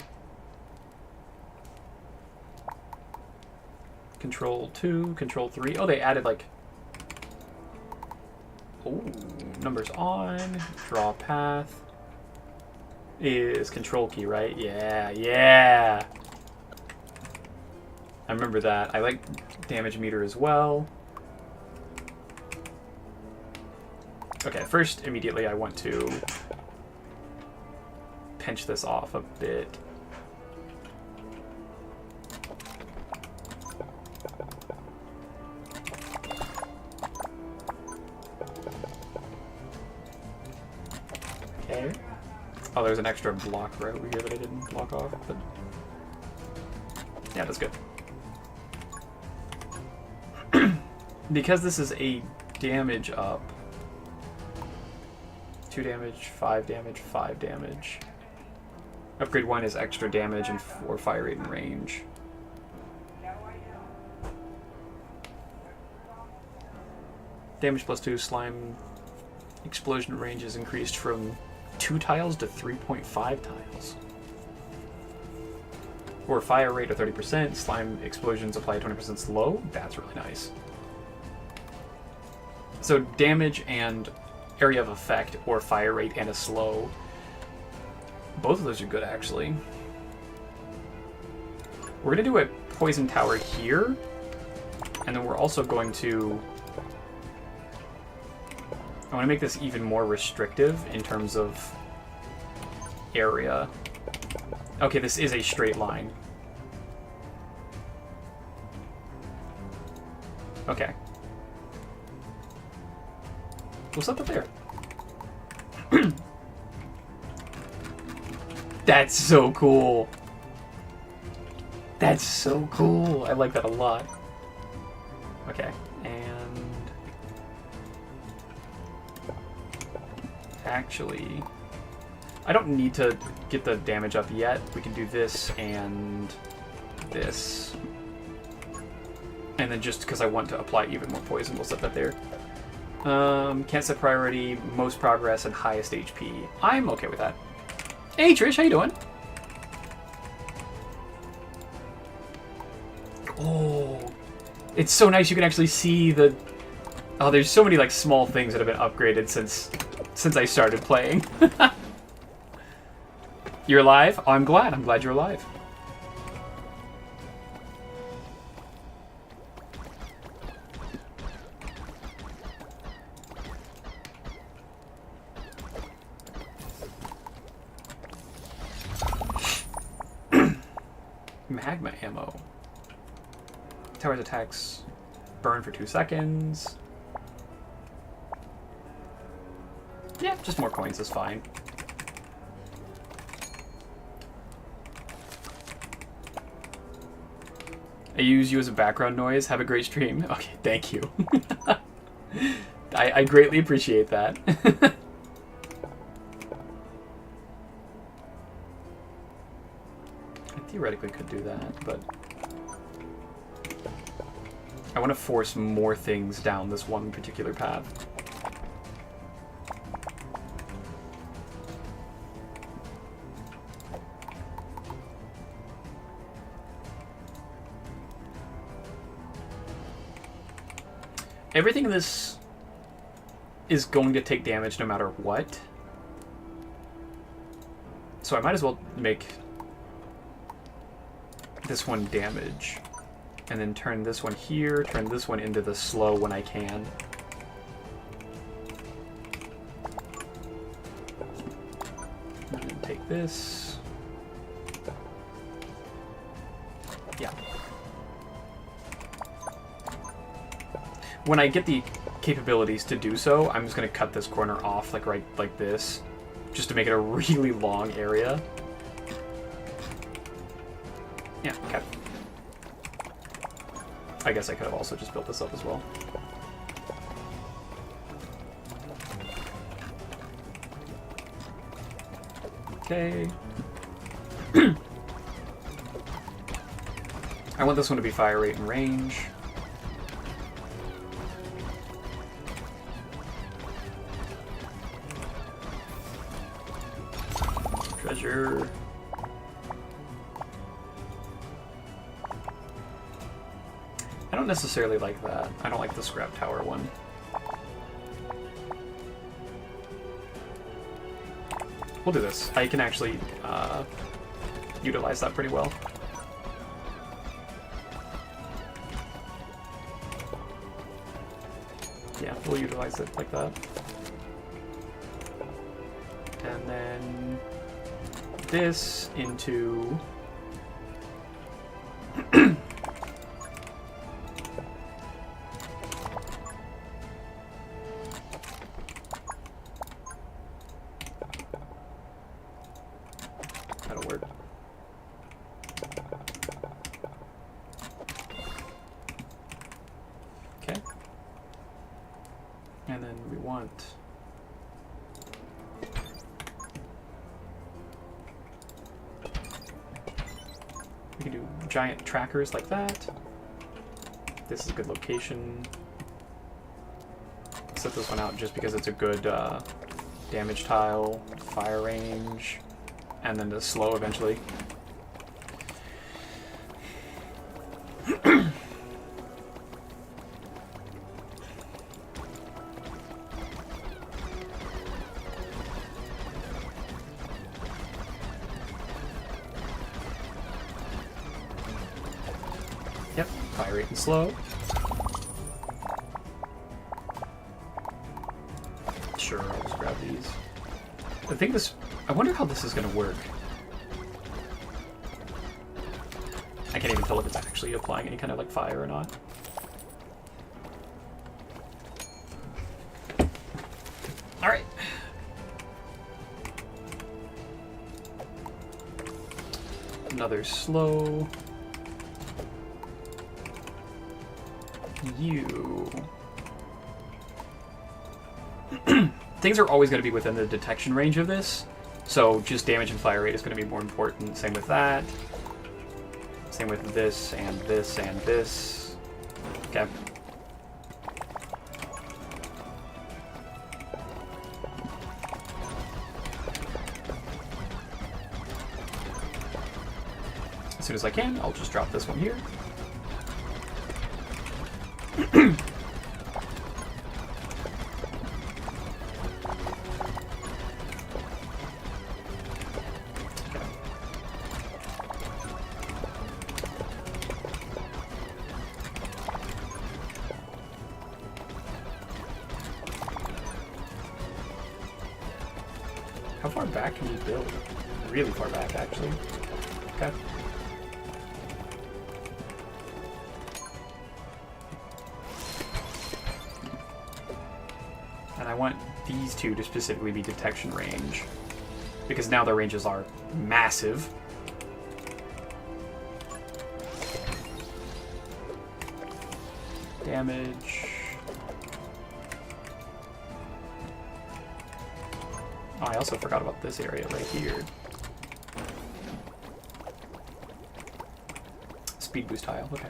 Control 2, Control 3. Oh, they added like... Oh, numbers on. Draw path. Is control key, right? Yeah, yeah. I remember that. I like damage meter as well. Okay, first, immediately I want to pinch this off a bit. Okay. Oh, there's an extra block right over here that I didn't block off, but yeah, that's good. Because this is a damage up. 2 damage, 5 damage, 5 damage. Upgrade 1 is extra damage and 4 fire rate and range. Damage plus 2, slime explosion range is increased from 2 tiles to 3.5 tiles. Or fire rate of 30%, slime explosions apply 20% slow. That's really nice. So damage and area of effect, or fire rate and a slow. Both of those are good, actually. We're going to do a poison tower here, and then we're also going to... I want to make this even more restrictive in terms of area. Okay, this is a straight line. Okay. We'll set that there. That's so cool. That's so cool. I like that a lot. Okay, and... Actually, I don't need to get the damage up yet. We can do this and this. And then just because I want to apply even more poison, we'll set that there. Can't set priority, most progress, and highest HP. I'm okay with that. Hey Trish, how you doing? Oh, it's so nice you can actually see the... Oh, there's so many like small things that have been upgraded since I started playing. You're alive? Oh, I'm glad. I'm glad you're alive. Magma ammo. Tower's attacks burn for 2 seconds. Yeah, just more coins is fine. I use you as a background noise. Have a great stream. Okay, thank you. I greatly appreciate that. I theoretically could do that, but I want to force more things down this one particular path. Everything in this is going to take damage no matter what. So I might as well make this one damage. And then turn this one here, turn this one into the slow when I can. And then take this. Yeah. When I get the capabilities to do so, I'm just going to cut this corner off right like this, just to make it a really long area. Yeah, okay. I guess I could have also just built this up as well. Okay. I want this one to be fire rate and range. Treasure. I don't necessarily like that. I don't like the scrap tower one. We'll do this. I can actually utilize that pretty well. Yeah, we'll utilize it like that. And then this into... That'll work. Okay. And then we want... We can do giant trackers like that. This is a good location. Set this one out just because it's a good damage tile, fire range, and then the slow eventually. Yep, fire rate and slow. Sure, I'll just grab these. I think this... I wonder how this is going to work. I can't even tell if it's actually applying any kind of like fire or not. Alright. Another slow. You. Things are always going to be within the detection range of this, so just damage and fire rate is going to be more important. Same with that. Same with this and this and this. Okay. As soon as I can, I'll just drop this one here. How far back can you build? Really far back, actually. Okay. And I want these two to specifically be detection range, because now their ranges are massive. Damage. Oh, I also forgot about this area right here. Speed boost tile, okay.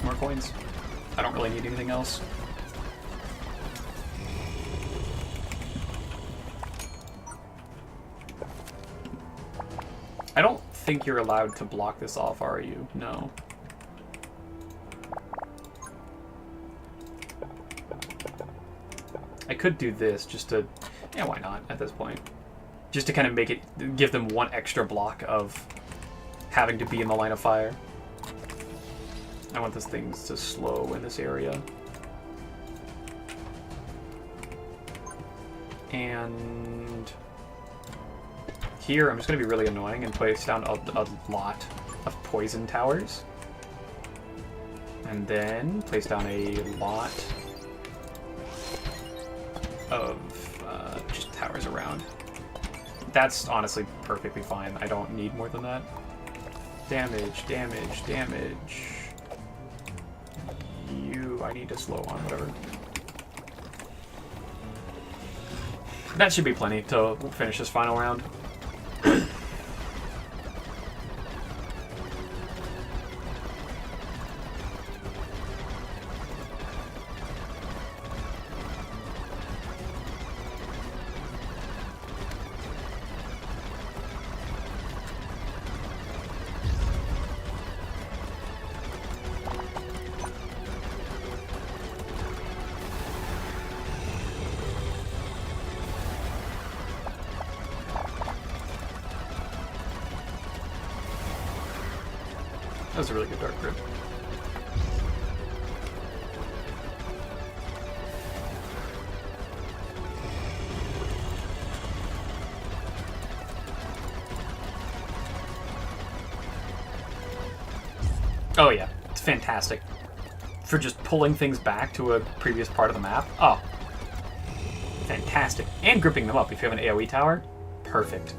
More coins. I don't really need anything else. I don't think you're allowed to block this off, are you? No. I could do this just to... Yeah, why not at this point? Just to kind of make it... give them one extra block of having to be in the line of fire. I want these things to slow in this area. And here, I'm just going to be really annoying and place down a lot of poison towers. And then place down a lot of just towers around. That's honestly perfectly fine. I don't need more than that. Damage, damage, damage. I need to slow on, whatever. That should be plenty to finish this final round. That was a really good dark grip. Oh yeah, it's fantastic. For just pulling things back to a previous part of the map. Oh. Fantastic. And gripping them up if you have an AoE tower. Perfect.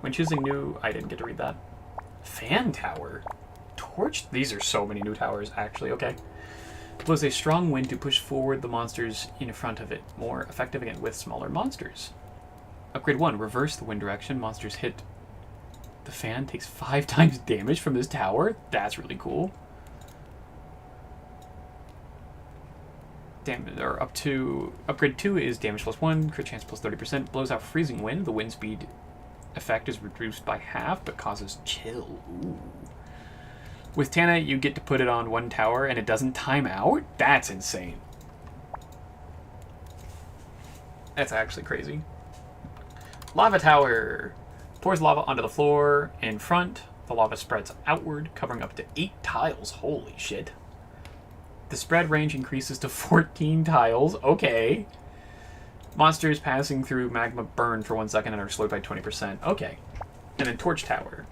When choosing new... I didn't get to read that. Fan tower. Torch? These are so many new towers, actually. Okay. Blows a strong wind to push forward the monsters in front of it. More effective again with smaller monsters. Upgrade 1. Reverse the wind direction. Monsters hit the fan. Takes 5 times damage from this tower. That's really cool. Or up to... Upgrade 2 is damage plus 1. Crit chance plus 30%. Blows out freezing wind. The wind speed effect is reduced by half, but causes chill. Ooh. With Tana, you get to put it on one tower, and it doesn't time out? That's insane. That's actually crazy. Lava tower. Pours lava onto the floor in front. The lava spreads outward, covering up to 8 tiles. Holy shit. The spread range increases to 14 tiles. Okay. Monsters passing through magma burn for 1 second and are slowed by 20%. Okay. And then Torch Tower.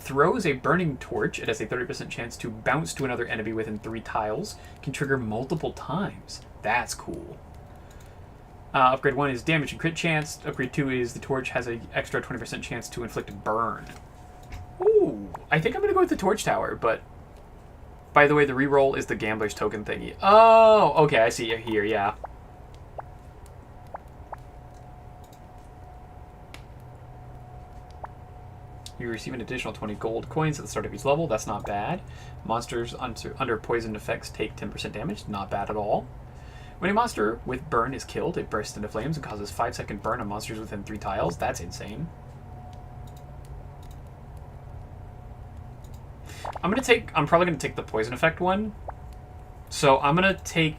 Throws a burning torch. It has a 30% chance to bounce to another enemy within 3 tiles. Can trigger multiple times. That's cool. Upgrade 1 is damage and crit chance. Upgrade 2 is the torch has an extra 20% chance to inflict burn. Ooh. I think I'm going to go with the Torch Tower, but... By the way, the reroll is the Gambler's Token thingy. Oh, okay, I see it here, yeah. You receive an additional 20 gold coins at the start of each level. That's not bad. Monsters under poison effects take 10% damage. Not bad at all. When a monster with burn is killed, it bursts into flames and causes 5-second burn on monsters within 3 tiles. That's insane. I'm probably gonna take the poison effect one. So I'm gonna take,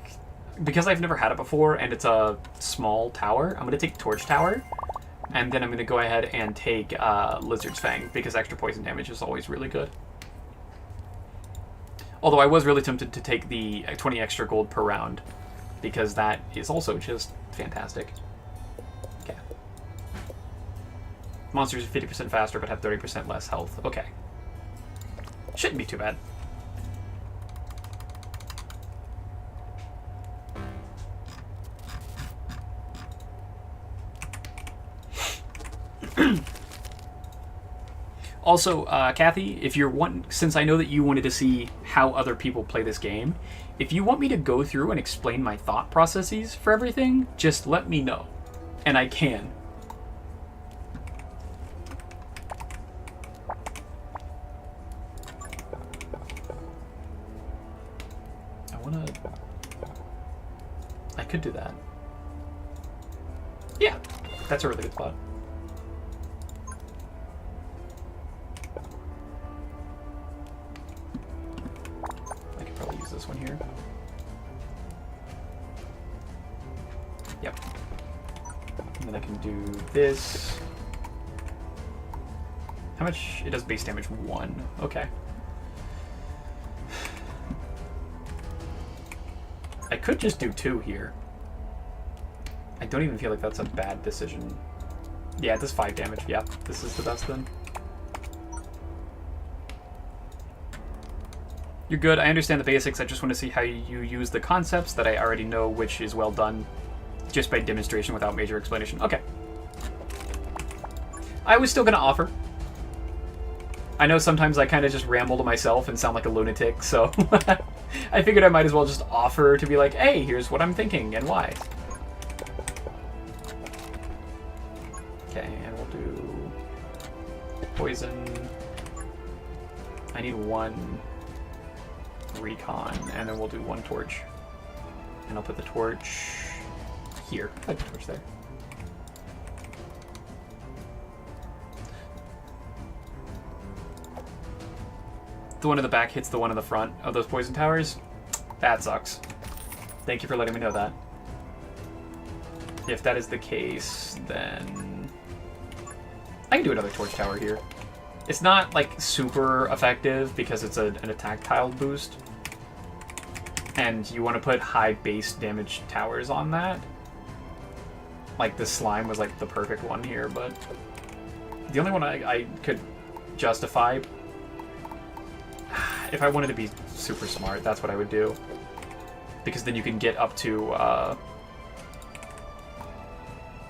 because I've never had it before and it's a small tower, I'm gonna take Torch Tower. And then I'm going to go ahead and take Lizard's Fang, because extra poison damage is always really good. Although I was really tempted to take the 20 extra gold per round, because that is also just fantastic. Okay. Monsters are 50% faster, but have 30% less health. Okay. Shouldn't be too bad. Also, Kathy, if you're since I know that you wanted to see how other people play this game, if you want me to go through and explain my thought processes for everything, just let me know, and I can. I could do that. Yeah, that's a really good spot. This one here. Yep. then I can do this. How much? It does base damage 1. Okay. I could just do 2 here. I don't even feel like that's a bad decision. Yeah, it does 5 damage. Yeah, this is the best then. You're good. I understand the basics. I just want to see how you use the concepts that I already know, which is well done, just by demonstration without major explanation. Okay. I was still going to offer. I know sometimes I kind of just ramble to myself and sound like a lunatic, so I figured I might as well just offer to be like, hey, here's what I'm thinking and why. Okay, and we'll do poison. I need 1 recon, and then we'll do 1 torch. And I'll put the torch here. I put the torch there. The one in the back hits the one in the front of those poison towers. That sucks. Thank you for letting me know that. If that is the case, then I can do another torch tower here. It's not like super effective because it's an attack tile boost. And you want to put high base damage towers on that. Like the slime was like the perfect one here, but the only one I could justify, if I wanted to be super smart, that's what I would do. Because then you can get up to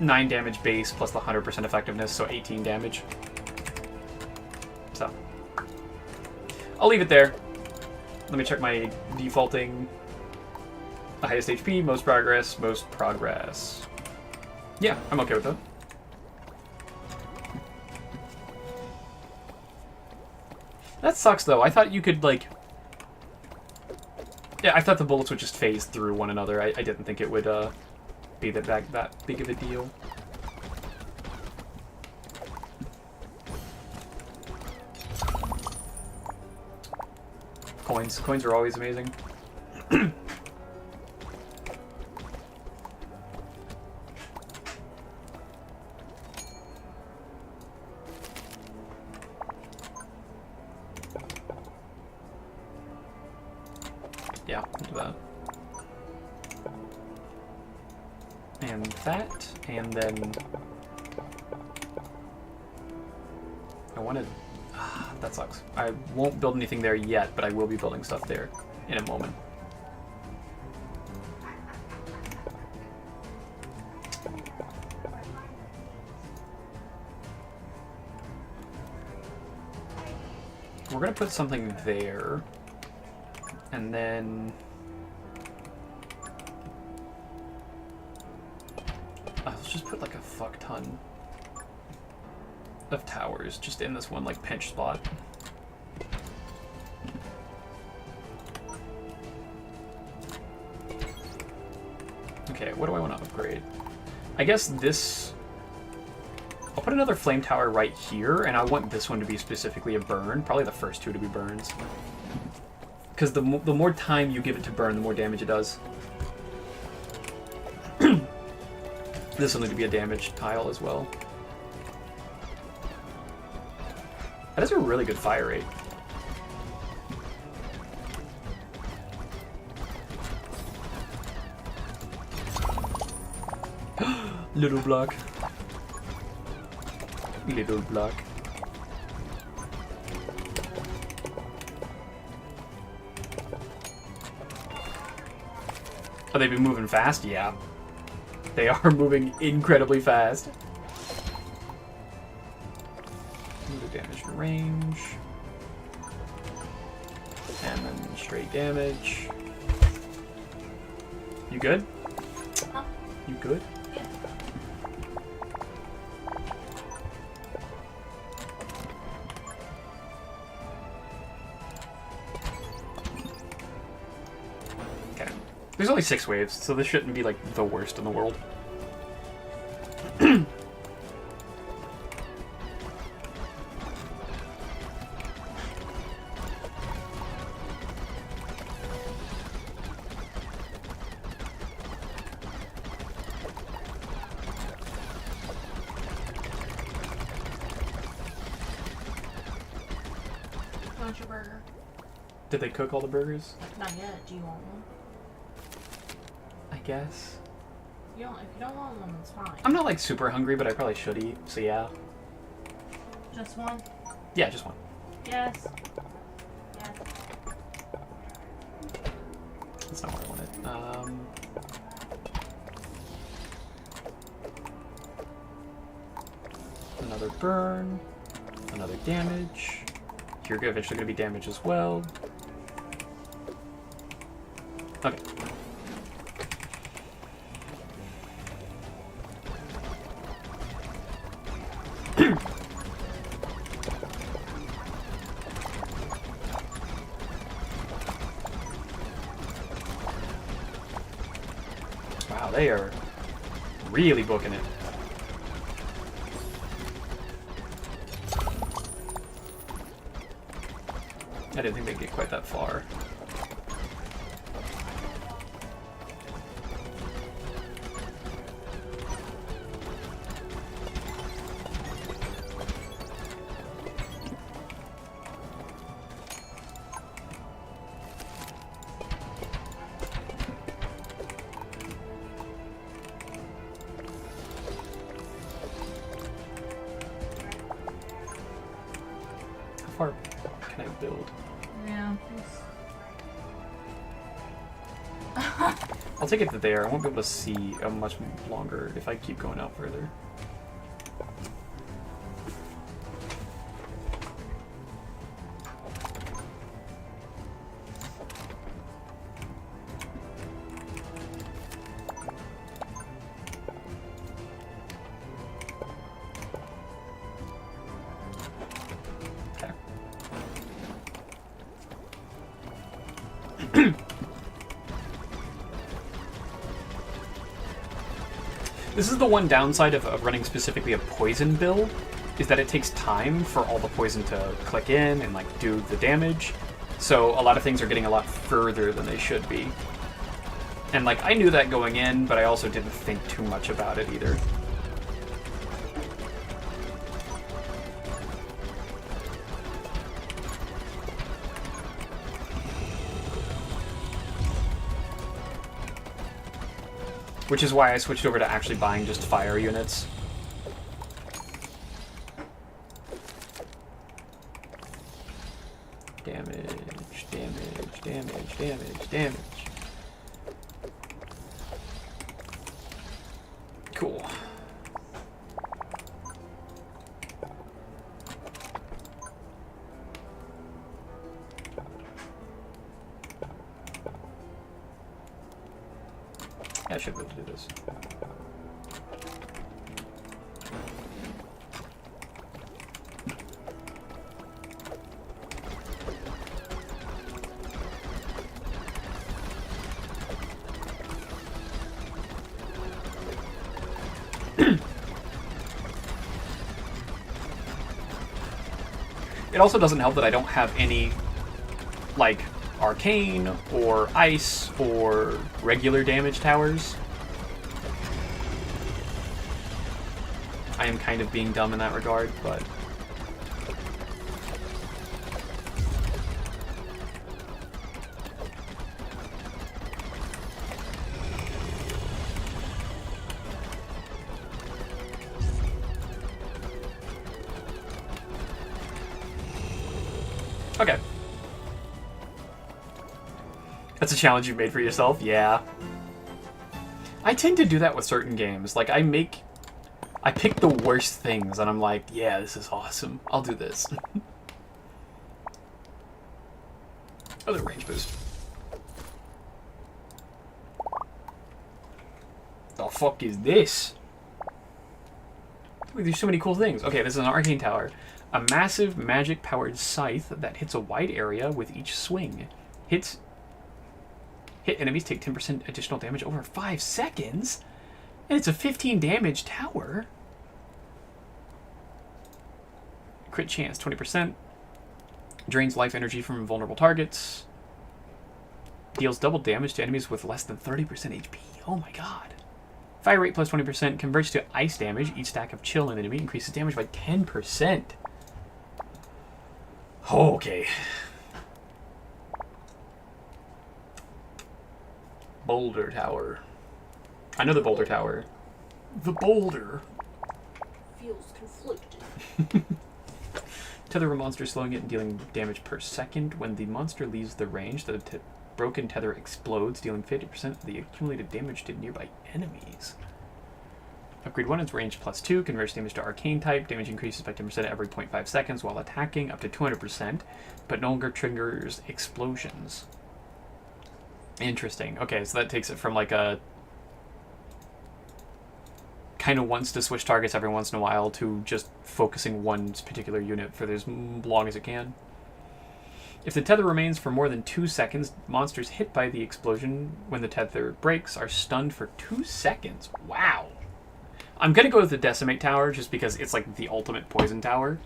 9 damage base plus the 100% effectiveness, so 18 damage. So, I'll leave it there. Let me check my defaulting. The highest HP, most progress, most progress. Yeah, I'm okay with that. That sucks, though. I thought you could, like... Yeah, I thought the bullets would just phase through one another. I didn't think it would be that big of a deal. Coins. Coins are always amazing. Yeah, we'll do that. And that, and then I wanted... that sucks. I won't build anything there yet, but I will be building stuff there in a moment. We're gonna put something there, and then let's just put like a fuck ton of towers just in this one like pinch spot. Okay, what do I want to upgrade? I guess this... I'll put another flame tower right here, and I want this one to be specifically a burn. Probably the first 2 to be burns. Because the more time you give it to burn, the more damage it does. This will need to be a damage tile as well. That has a really good fire rate. Little block. Little block. Oh, they've been moving fast? Yeah. They are moving incredibly fast. Damage from range. And then straight damage. You good? Huh? You good? Yeah. Okay. There's only 6 waves, so this shouldn't be like the worst in the world. Did they cook all the burgers? Not yet. Do you want one? I guess. If you don't want one, it's fine. I'm not like super hungry, but I probably should eat. So yeah. Just one? Yeah, just one. Yes. Yes. That's not what I wanted. Another burn. Another damage. You're eventually going to be damaged as well. Okay. Wow, they are really booking it. I didn't think they'd get quite that far. How far can I build? Yeah. I'll take it to there. I won't be able to see much longer if I keep going out further. Okay. This is the one downside of running specifically a poison build, is that it takes time for all the poison to click in and like do the damage. So a lot of things are getting a lot further than they should be. And like I knew that going in, but I also didn't think too much about it either. Which is why I switched over to actually buying just fire units. Damage, damage, damage, damage, damage. Cool. I should be able to do this. It also doesn't help that I don't have any, like, arcane or ice or regular damage towers. I am kind of being dumb in that regard, but okay. That's a challenge you've made for yourself? Yeah. I tend to do that with certain games. Like, I pick the worst things, and I'm like, yeah, this is awesome. I'll do this. Other range boost. The fuck is this? Look, there's so many cool things. Okay, this is an arcane tower. A massive magic-powered scythe that hits a wide area with each swing. Hit enemies take 10% additional damage over 5 seconds? And it's a 15 damage tower. Crit chance, 20%. Drains life energy from vulnerable targets. Deals double damage to enemies with less than 30% HP. Oh my god. Fire rate plus 20%. Converts to ice damage. Each stack of chill an enemy increases damage by 10%. Okay. Boulder Tower. I know the Boulder Tower. The Boulder. Feels conflicted. Tether a monster, slowing it and dealing damage per second. When the monster leaves the range, the broken tether explodes, dealing 50% of the accumulated damage to nearby enemies. Upgrade 1 is range +2, converts damage to arcane type. Damage increases by 10% every 0.5 seconds while attacking, up to 200%, but no longer triggers explosions. Interesting. Okay, so that takes it from like a kind of wants to switch targets every once in a while to just focusing one particular unit for as long as it can. If the tether remains for more than 2 seconds, monsters hit by the explosion when the tether breaks are stunned for 2 seconds. Wow. I'm going to go with the Decimate Tower just because it's like the ultimate poison tower,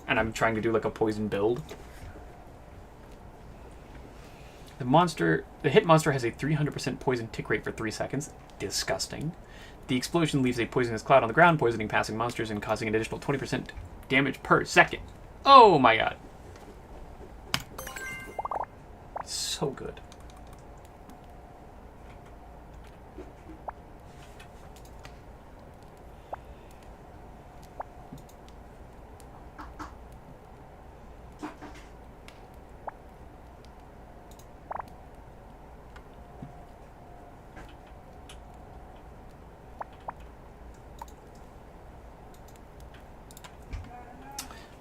and I'm trying to do like a poison build. The hit monster has a 300% poison tick rate for 3 seconds. Disgusting. The explosion leaves a poisonous cloud on the ground, poisoning passing monsters and causing an additional 20% damage per second. Oh my god. So good.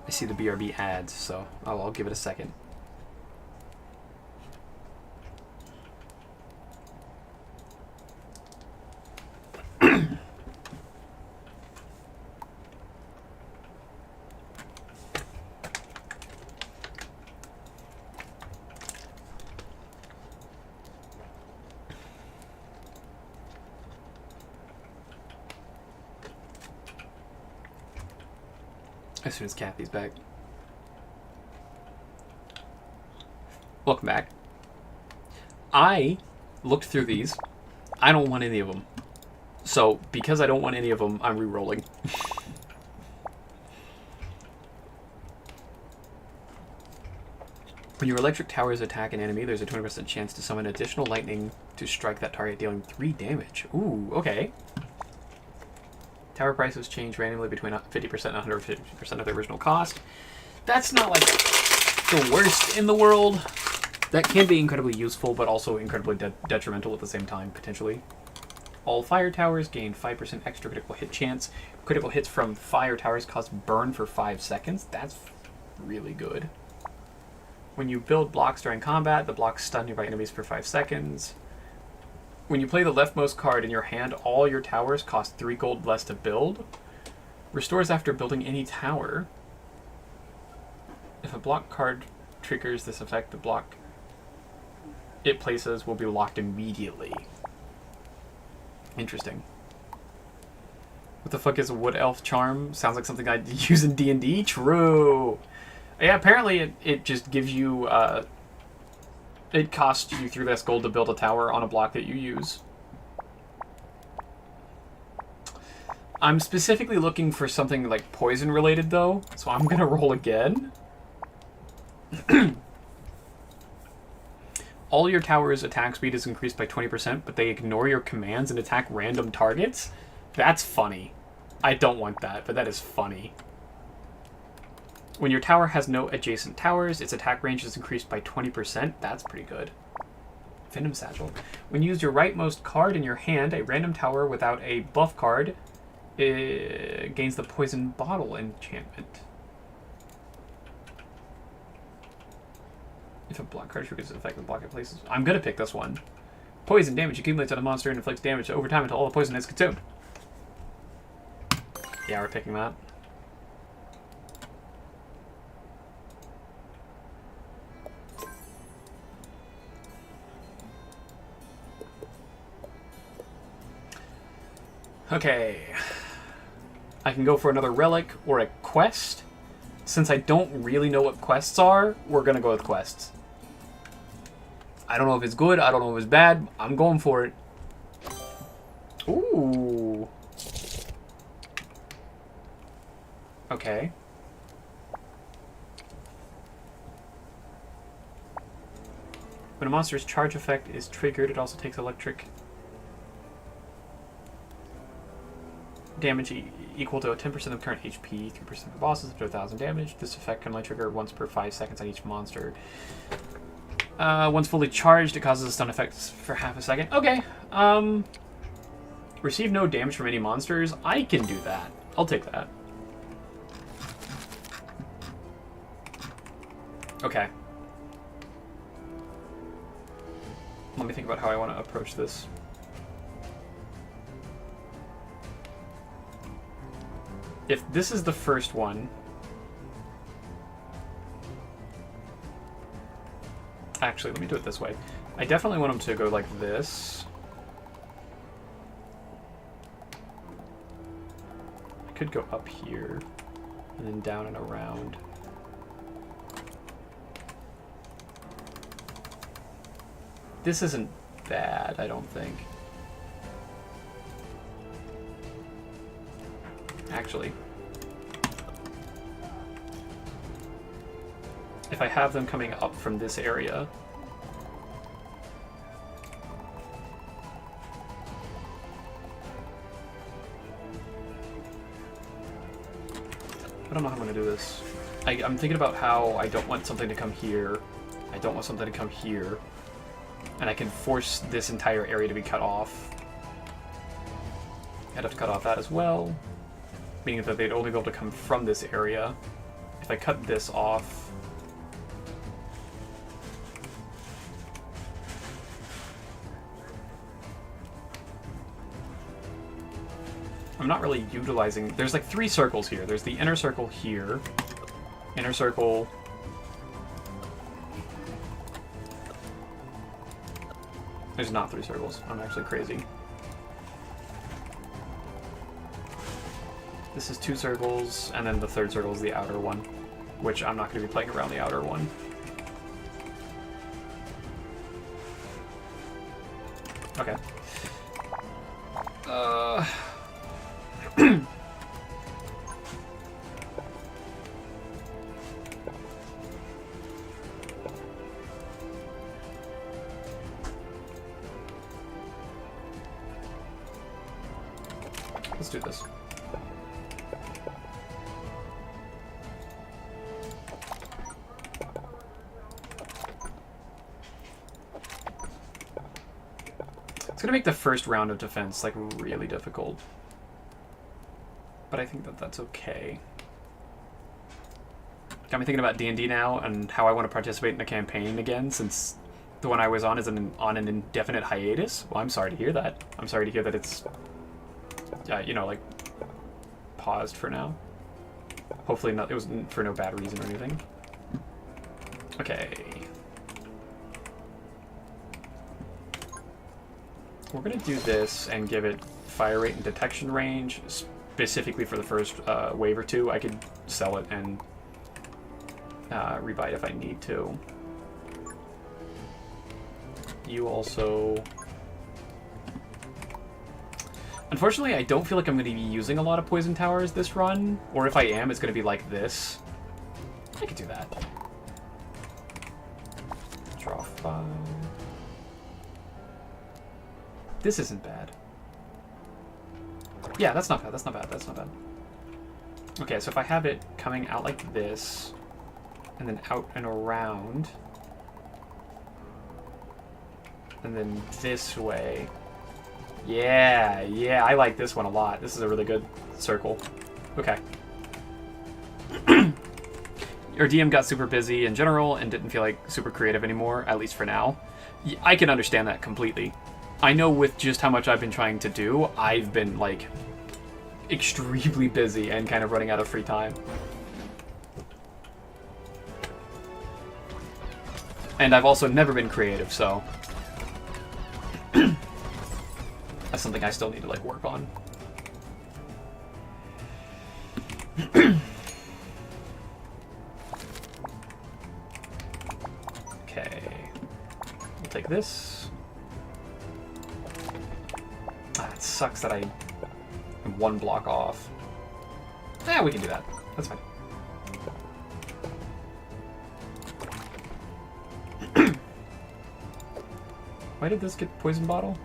I see the BRB ads, so I'll give it a second. As soon as Kathy's back. Welcome back. I looked through these. I don't want any of them. So, because I don't want any of them, I'm re-rolling. When your electric towers attack an enemy, there's a 20% chance to summon additional lightning to strike that target, dealing 3 damage. Ooh, okay. Tower prices change randomly between 50% and 150% of the original cost. That's not like the worst in the world. That can be incredibly useful, but also incredibly detrimental at the same time, potentially. All fire towers gain 5% extra critical hit chance. Critical hits from fire towers cause burn for 5 seconds. That's really good. When you build blocks during combat, the blocks stun nearby enemies for 5 seconds. When you play the leftmost card in your hand, all your towers cost 3 gold less to build. Restores after building any tower. If a block card triggers this effect, the block it places will be locked immediately. Interesting. What the fuck is a Wood Elf Charm? Sounds like something I'd use in D&D? True! Yeah, apparently it just gives you... it costs you 3 less gold to build a tower on a block that you use. I'm specifically looking for something like poison related though, so I'm gonna roll again. All your towers' attack speed is increased by 20%, but they ignore your commands and attack random targets? That's funny. I don't want that, but that is funny. When your tower has no adjacent towers, its attack range is increased by 20%. That's pretty good. Venom Satchel. When you use your rightmost card in your hand, a random tower without a buff card gains the Poison Bottle enchantment. If a block card triggers an effect with block it places... I'm gonna pick this one. Poison damage accumulates on a monster and inflicts damage over time until all the poison is consumed. Yeah, we're picking that. Okay. I can go for another relic or a quest. Since I don't really know what quests are, we're gonna go with quests. I don't know if it's good, I don't know if it's bad. I'm going for it. Ooh. Okay. When a monster's charge effect is triggered, it also takes electric damage equal to 10% of current HP, 3% for bosses, up to 1,000 damage. This effect can only trigger once per 5 seconds on each monster. Once fully charged, it causes a stun effect for half a second. Okay. Receive no damage from any monsters. I can do that. I'll take that. Okay. Let me think about how I want to approach this. If this is the first one... Actually, let me do it this way. I definitely want him to go like this. I could go up here, and then down and around. This isn't bad, I don't think. Actually, if I have them coming up from this area, I don't know how I'm going to do this. I'm thinking about how I don't want something to come here, I don't want something to come here, and I can force this entire area to be cut off. I'd have to cut off that as well, meaning that they'd only be able to come from this area. If I cut this off, I'm not really utilizing... There's like 3 circles here. There's the inner circle here, inner circle... There's not 3 circles. I'm actually crazy. This is 2 circles, and then the 3rd circle is the outer one, which I'm not going to be playing around the outer one. Okay. Let's do this. It's gonna make the first round of defense like really difficult, but I think that that's okay. Got me thinking about D&D now and how I want to participate in a campaign again, since the one I was on is on an indefinite hiatus. Well, I'm sorry to hear that. I'm sorry to hear that it's, you know, like, paused for now. Hopefully not. It was for no bad reason or anything. Okay. We're gonna do this and give it fire rate and detection range, specifically for the first wave or 2. I could sell it and rebuy it if I need to. You also... Unfortunately, I don't feel like I'm going to be using a lot of poison towers this run, or if I am, it's going to be like this. I could do that. Draw 5. This isn't bad. Yeah, that's not bad, that's not bad, that's not bad. Okay, so if I have it coming out like this, and then out and around, and then this way. Yeah, I like this one a lot. This is a really good circle. Okay. Your DM got super busy in general and didn't feel like super creative anymore, at least for now. I can understand that completely. I know with just how much I've been trying to do, I've been, like, extremely busy and kind of running out of free time. And I've also never been creative, so... that's something I still need to, like, work on. Okay. We'll take this. Ah, it sucks that I'm 1 block off. Yeah, we can do that. That's fine. Why did this get poison bottle?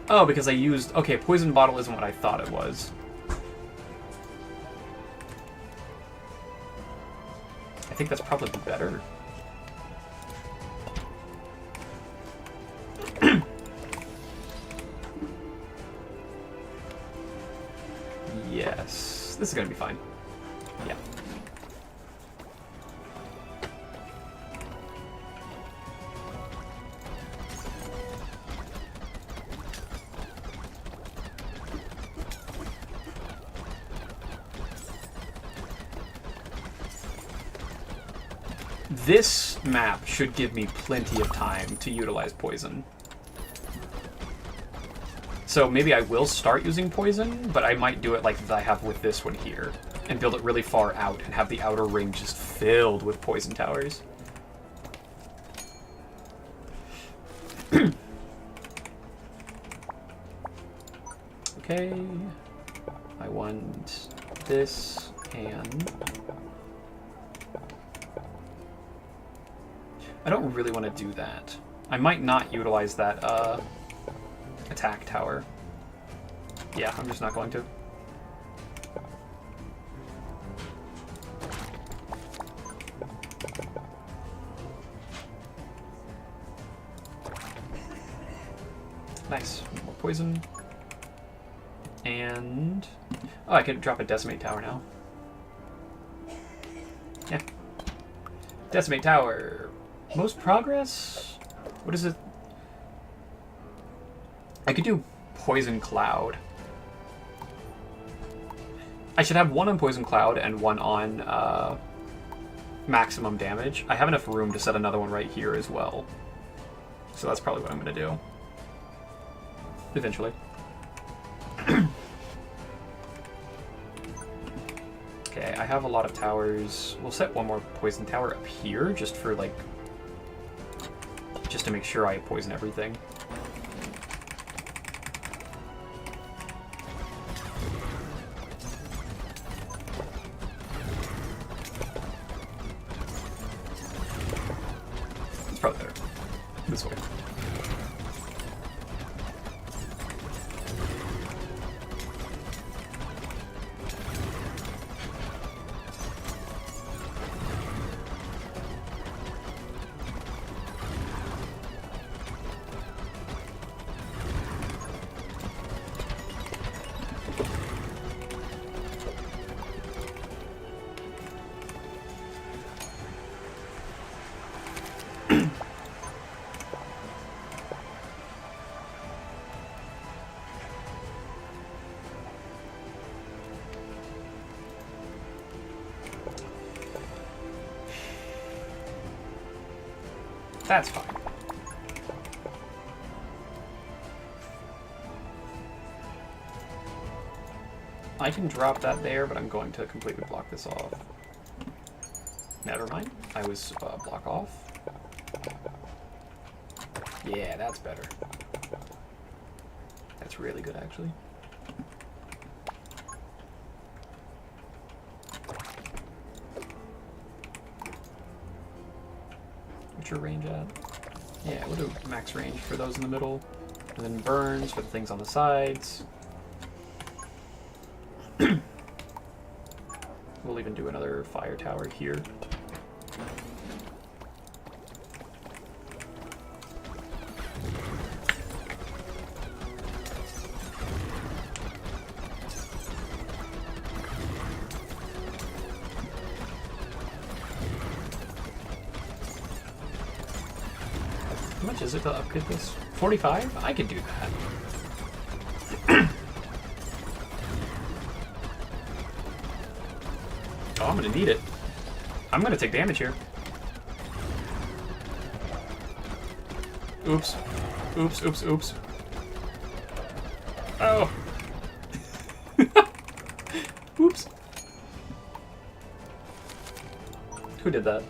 Oh, because I used... Okay, poison bottle isn't what I thought it was. I think that's probably better. Yes. This is gonna be fine. Yeah. This map should give me plenty of time to utilize poison. So maybe I will start using poison, but I might do it like I have with this one here, and build it really far out and have the outer ring just filled with poison towers. Okay, I want this and... I don't really want to do that. I might not utilize that attack tower. Yeah, I'm just not going to. Nice. More poison. And... Oh, I could drop a Decimate Tower now. Yeah. Decimate Tower. Most progress? What is it? I could do Poison Cloud. I should have one on Poison Cloud and one on maximum damage. I have enough room to set another one right here as well. So that's probably what I'm going to do. Eventually. Okay, I have a lot of towers. We'll set one more Poison Tower up here just for like... just to make sure I poison everything. It's probably better. This way. That's fine. I can drop that there, but I'm going to completely block this off. Never mind. I was block off. Yeah, that's better. That's really good, actually. What's your range at? Yeah, we'll do max range for those in the middle. And then burns for the things on the sides. We'll even do another fire tower here. How much is it to upgrade this? 45? I could do that. Oh, I'm gonna need it. I'm gonna take damage here. Oops. Oops, oops, oops. Oh. Oops. Who did that?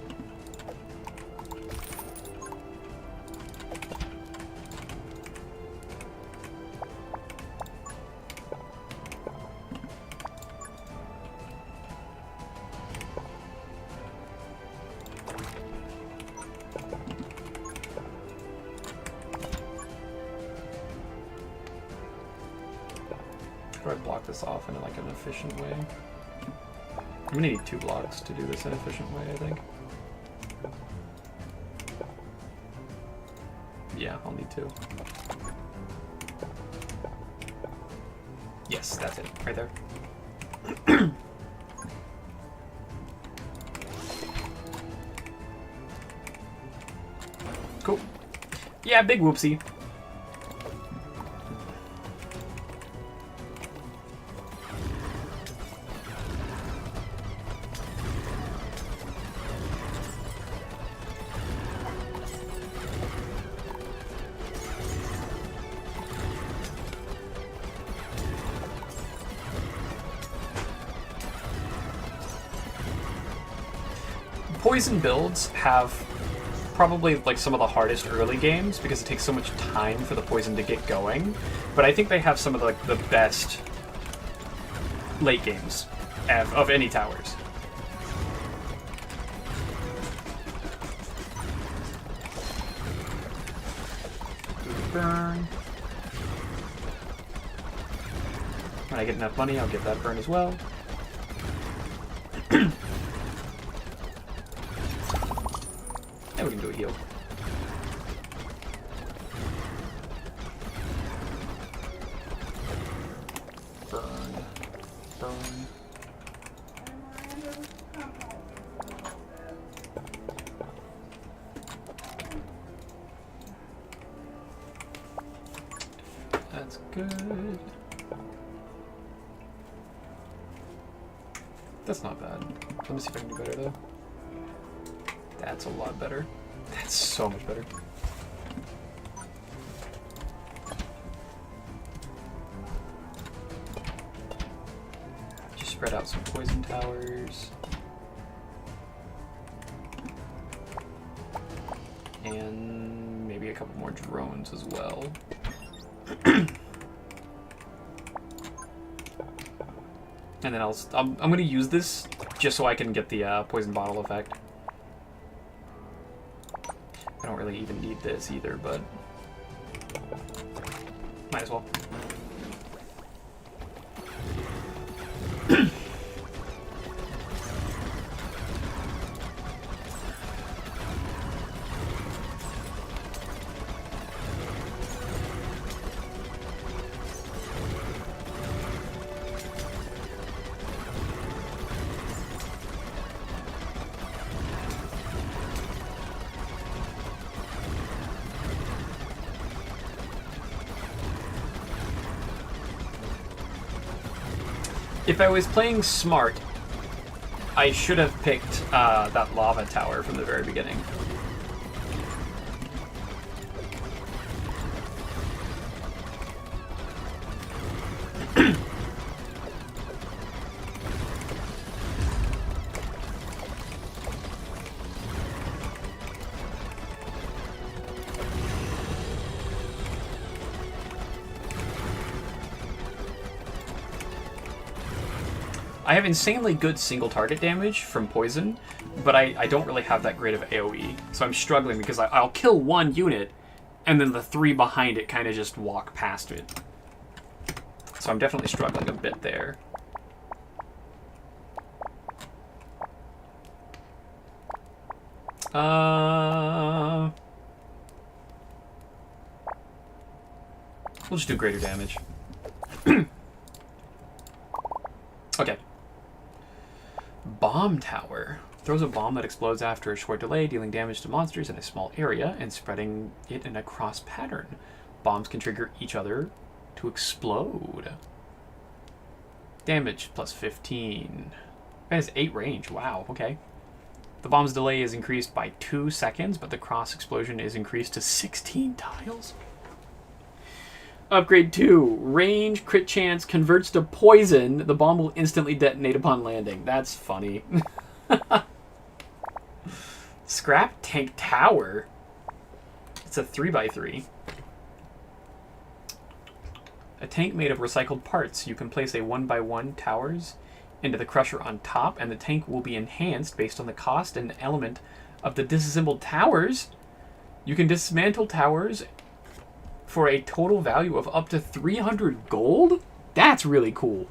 How do I block this off in like an efficient way? I'm gonna need 2 blocks to do this in an efficient way, I think. Yeah, I'll need 2. Yes, that's it. Right there. Cool. Yeah, big whoopsie. Poison builds have probably like some of the hardest early games because it takes so much time for the poison to get going, but I think they have some of the best late games of any towers. Burn. When I get enough money, I'll get that burn as well. Yeah, we can do a heal. Burn. Burn. That's good. That's not bad. Let me see if I can do better though. That's a lot better. That's so much better. Just spread out some poison towers. And maybe a couple more drones as well. And then I'm going to use this just so I can get the poison bottle effect. I don't really even need this either, but might as well. If I was playing smart, I should have picked that lava tower from the very beginning. I have insanely good single target damage from poison, but I don't really have that great of AoE. So I'm struggling because I'll kill one unit, and then the 3 behind it kind of just walk past it. So I'm definitely struggling a bit there. We'll just do greater damage. Okay. Bomb Tower. Throws a bomb that explodes after a short delay, dealing damage to monsters in a small area and spreading it in a cross pattern. Bombs can trigger each other to explode. Damage plus 15. It has 8 range. Wow, okay. The bomb's delay is increased by 2 seconds, but the cross explosion is increased to 16 tiles. Upgrade 2. Range, crit chance, converts to poison. The bomb will instantly detonate upon landing. That's funny. Scrap Tank Tower. It's a 3x3. A tank made of recycled parts. You can place a 1x1 towers into the crusher on top, and the tank will be enhanced based on the cost and element of the disassembled towers. You can dismantle towers for a total value of up to 300 gold? That's really cool.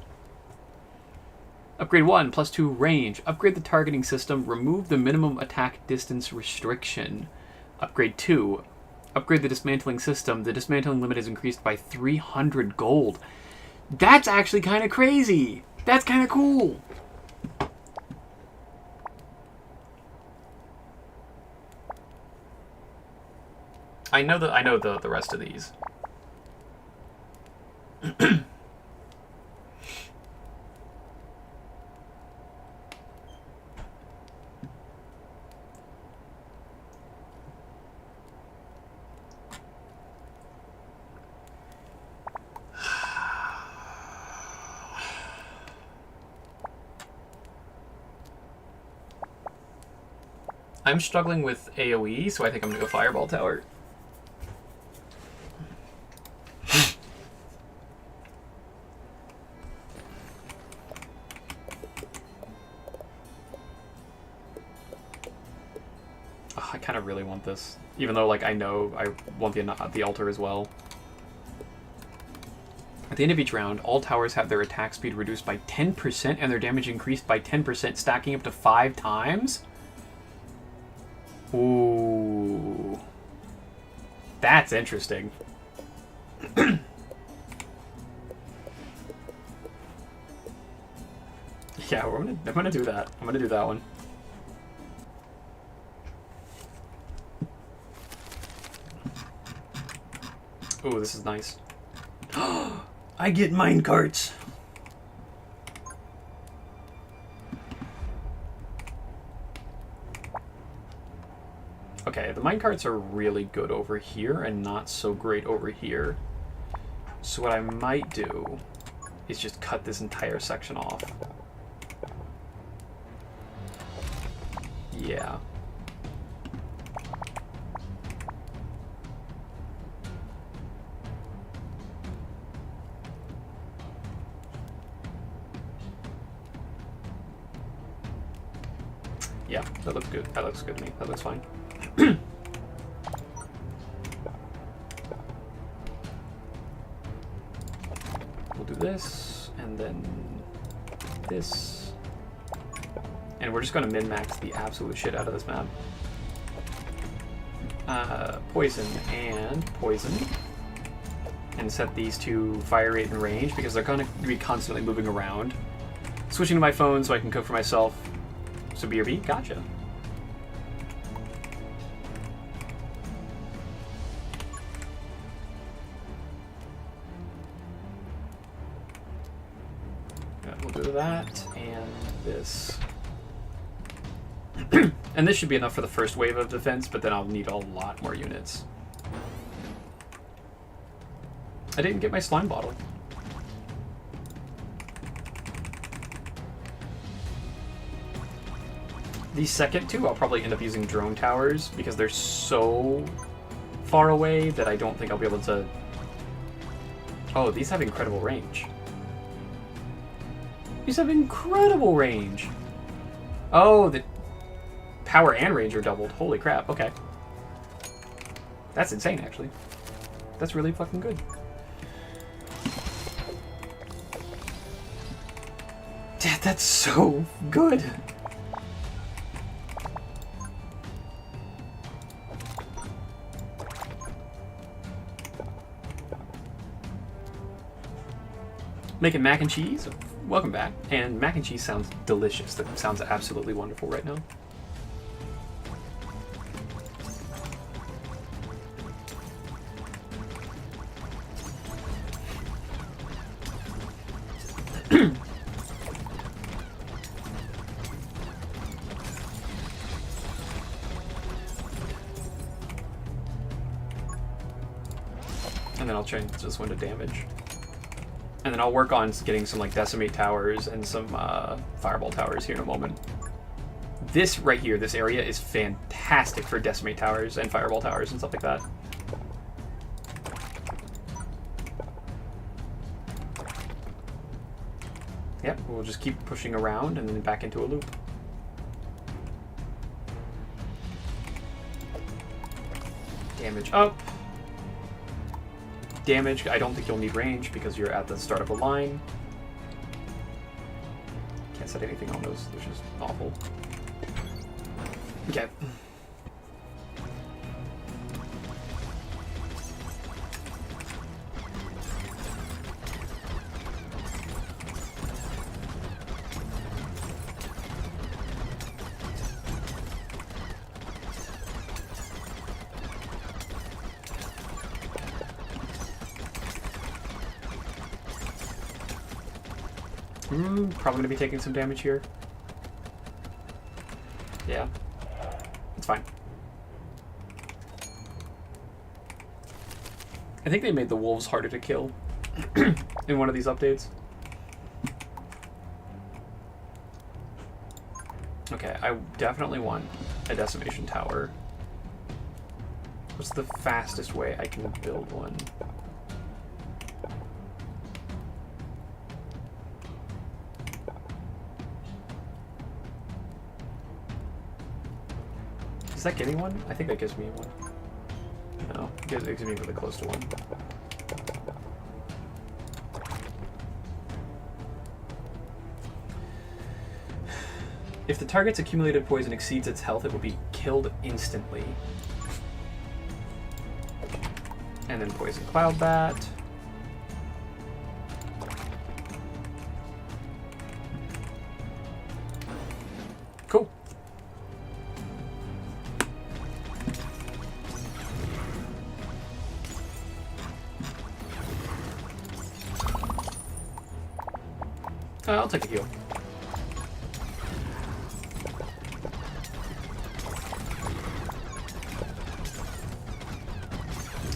Upgrade 1, +2 range. Upgrade the targeting system. Remove the minimum attack distance restriction. Upgrade 2. Upgrade the dismantling system. The dismantling limit is increased by 300 gold. That's actually kind of crazy. That's kind of cool. I know the rest of these. I'm struggling with AoE, so I think I'm gonna go Fireball Tower. I kind of really want this, even though like I know I want the altar as well. At the end of each round, all towers have their attack speed reduced by 10% and their damage increased by 10%, stacking up to 5 times. Ooh, that's interesting. Yeah, I'm gonna do that. I'm gonna do that one. Ooh, this is nice. I get mine carts. Okay, the minecarts are really good over here and not so great over here. So what I might do is just cut this entire section off. Yeah. Yeah, that looks good. That looks good to me. That looks fine. We'll do this, and then this. And we're just going to min-max the absolute shit out of this map. Poison and poison. And set these to fire rate and range, because they're going to be constantly moving around. Switching to my phone so I can cook for myself. So BRB, gotcha. Yeah, we'll do that and this. And this should be enough for the first wave of defense, but then I'll need a lot more units. I didn't get my slime bottle. The second two, I'll probably end up using drone towers because they're so far away that I don't think I'll be able to... Oh, these have incredible range. These have incredible range! Oh, the power and range are doubled. Holy crap, okay. That's insane, actually. That's really fucking good. That's so good! Making mac and cheese? Welcome back. And mac and cheese sounds delicious. That sounds absolutely wonderful right now. And then I'll change this one to damage. And then I'll work on getting some like decimate towers and some fireball towers here in a moment. This right here, this area is fantastic for decimate towers and fireball towers and stuff like that. Yep, we'll just keep pushing around and then back into a loop. Damage up. damage. I don't think you'll need range because you're at the start of a line. Can't set anything on those, which is awful. Okay. Probably going to be taking some damage here. Yeah. It's fine. I think they made the wolves harder to kill in one of these updates. Okay, I definitely want a decimation tower. What's the fastest way I can build one? Does that give me one? I think that gives me one. No, it gives me really close to one. If the target's accumulated poison exceeds its health, it will be killed instantly. And then poison cloud that. Cool. I'll take a heal.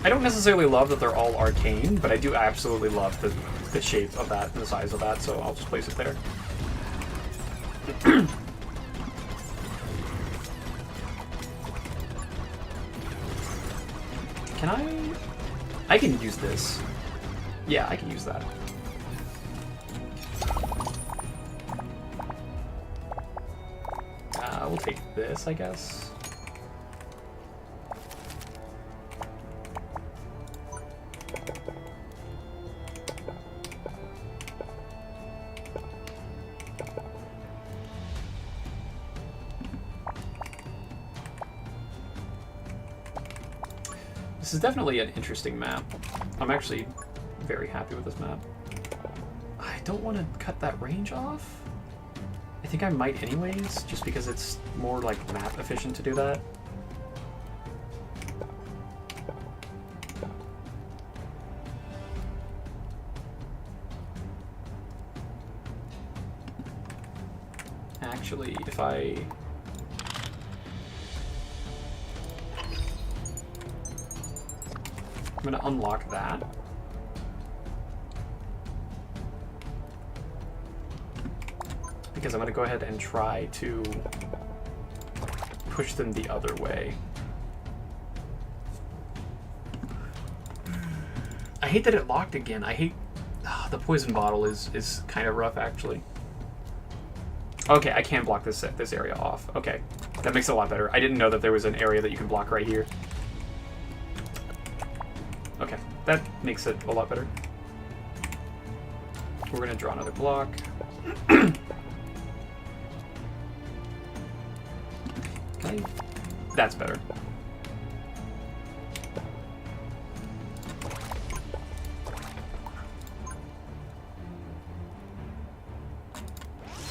I don't necessarily love that they're all arcane, but I do absolutely love the shape of that and the size of that, so I'll just place it there. Can I can use this. Yeah, I can use that. We'll take this, I guess. This is definitely an interesting map. I'm actually very happy with this map. I don't want to cut that range off. I think I might anyways, just because it's more like map efficient to do that. Actually, if I'm gonna unlock that. Because I'm going to go ahead and try to push them the other way. I hate that it locked again. I hate... the poison bottle is kind of rough, actually. Okay, I can block this area off. Okay, that makes it a lot better. I didn't know that there was an area that you can block right here. Okay, that makes it a lot better. We're going to draw another block. That's better.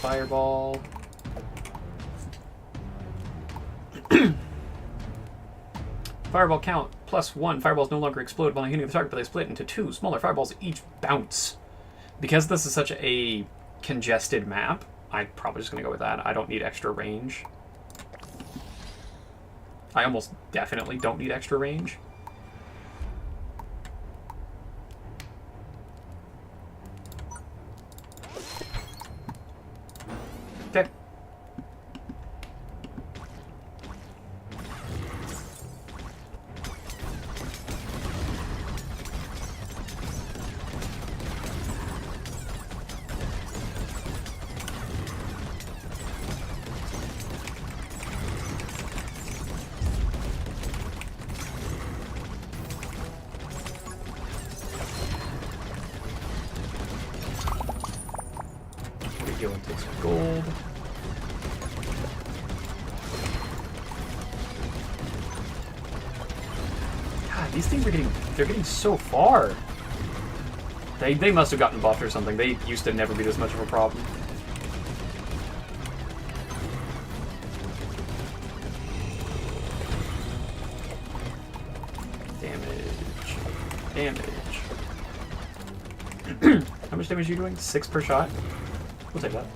Fireball. Fireball count +1. Fireballs no longer explode while hitting the target, but they split into 2 smaller fireballs each bounce. Because this is such a congested map, I'm probably just going to go with that. I don't need extra range. I almost definitely don't need extra range. Okay. These things are they're getting so far. They must have gotten buffed or something. They used to never be this much of a problem. Damage. How much damage are you doing? 6 per shot? We'll take that.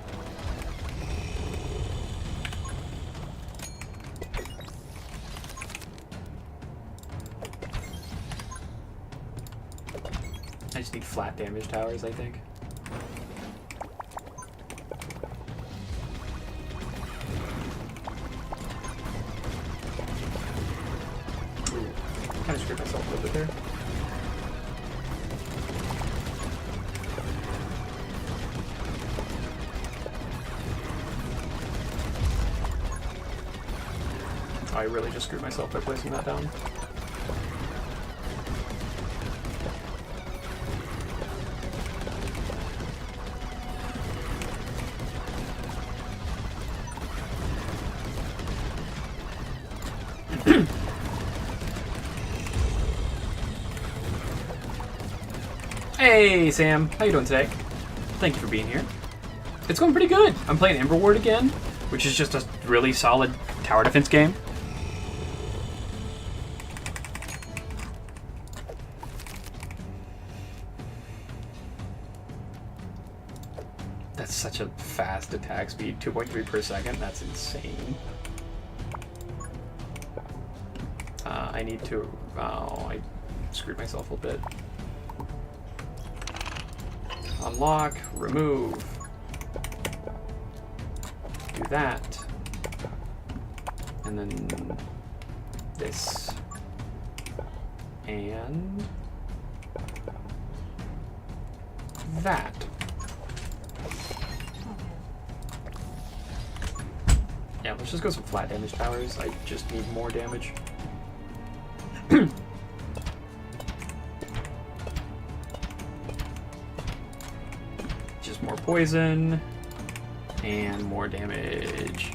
I just need flat damage towers, I think. Ooh, kind of screwed myself a little bit there. I really just screwed myself by placing that down. Hey Sam, how you doing today? Thank you for being here. It's going pretty good. I'm playing Ember Ward again, which is just a really solid tower defense game. That's such a fast attack speed, 2.3 per second. That's insane. I need to... Oh, I screwed myself a little bit. Unlock, remove. Do that. And then this. And that. Yeah, let's just go some flat damage towers. I just need more damage. Just more poison and more damage.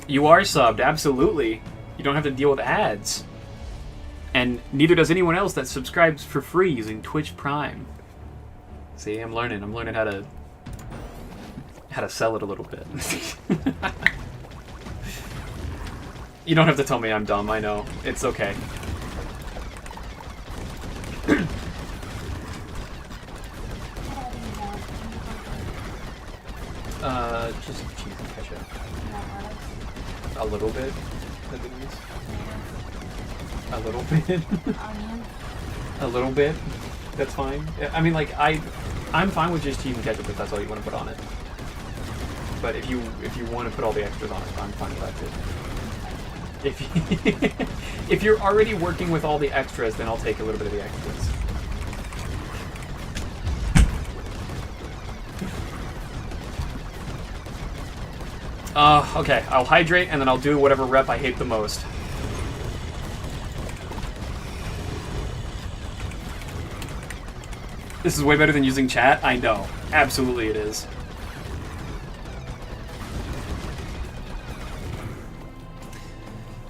You are subbed, absolutely. You don't have to deal with ads. And neither does anyone else that subscribes for free using Twitch Prime. See, I'm learning how to sell it a little bit. You don't have to tell me I'm dumb, I know. It's okay. Just cheese and ketchup. A little bit, at least. A little bit. A little bit. That's fine. I mean, like, I'm fine with just cheese and ketchup if that's all you want to put on it. But if you want to put all the extras on it, I'm fine with that too. If you're already working with all the extras, then I'll take a little bit of the extras. Okay, I'll hydrate and then I'll do whatever rep I hate the most. This is way better than using chat? I know. Absolutely it is.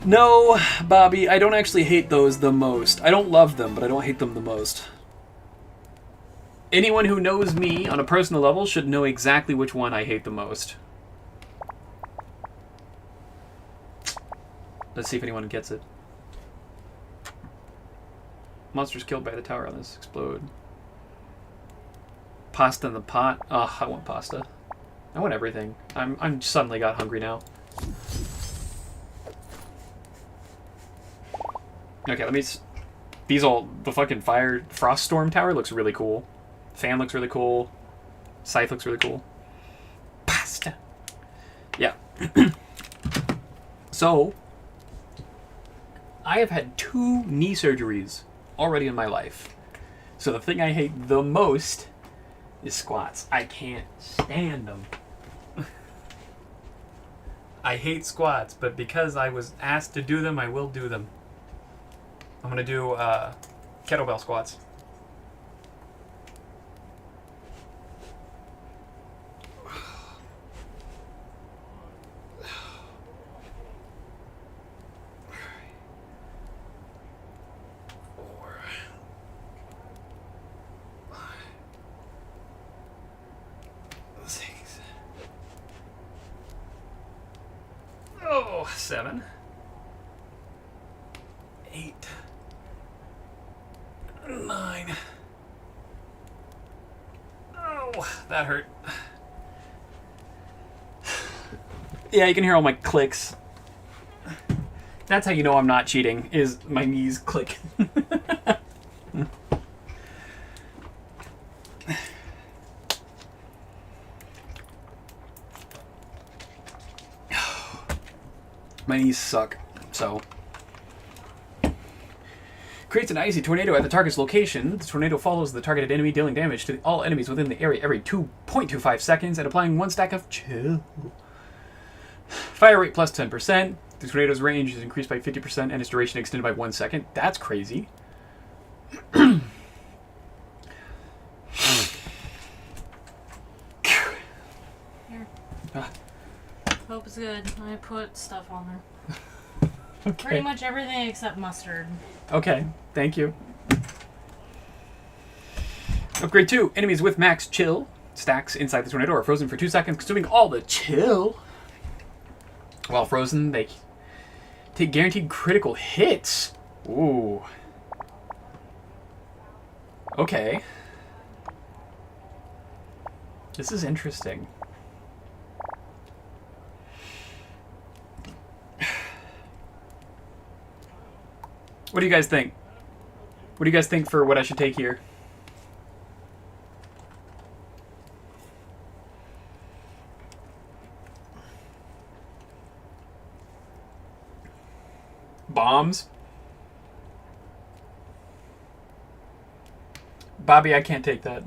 No, Bobby, I don't actually hate those the most. I don't love them, but I don't hate them the most. Anyone who knows me on a personal level should know exactly which one I hate the most. Let's see if anyone gets it. Monsters killed by the tower on this explode. Pasta in the pot. Ugh, I want pasta. I want everything. I'm suddenly got hungry now. Okay, let me... the fucking Frost Storm Tower looks really cool. Fan looks really cool. Scythe looks really cool. Pasta! Yeah. So, I have had 2 knee surgeries already in my life. So the thing I hate the most is squats. I can't stand them. I hate squats, but because I was asked to do them, I will do them. I'm gonna do kettlebell squats. Oh, 7. 8. 9. Oh, that hurt. Yeah, you can hear all my clicks. That's how you know I'm not cheating, is my knees click. My knees suck, so. Creates an icy tornado at the target's location. The tornado follows the targeted enemy, dealing damage to all enemies within the area every 2.25 seconds and applying 1 stack of chill. Fire rate plus 10%. The tornado's range is increased by 50% and its duration extended by 1 second. That's crazy. Hope is good. I put stuff on there. Okay. Pretty much everything except mustard. Okay, thank you. Upgrade 2. Enemies with max chill stacks inside the tornado are frozen for 2 seconds, consuming all the chill. While frozen, they take guaranteed critical hits. Ooh. Okay. This is interesting. What do you guys think? What do you guys think for what I should take here? Bombs? Bobby, I can't take that.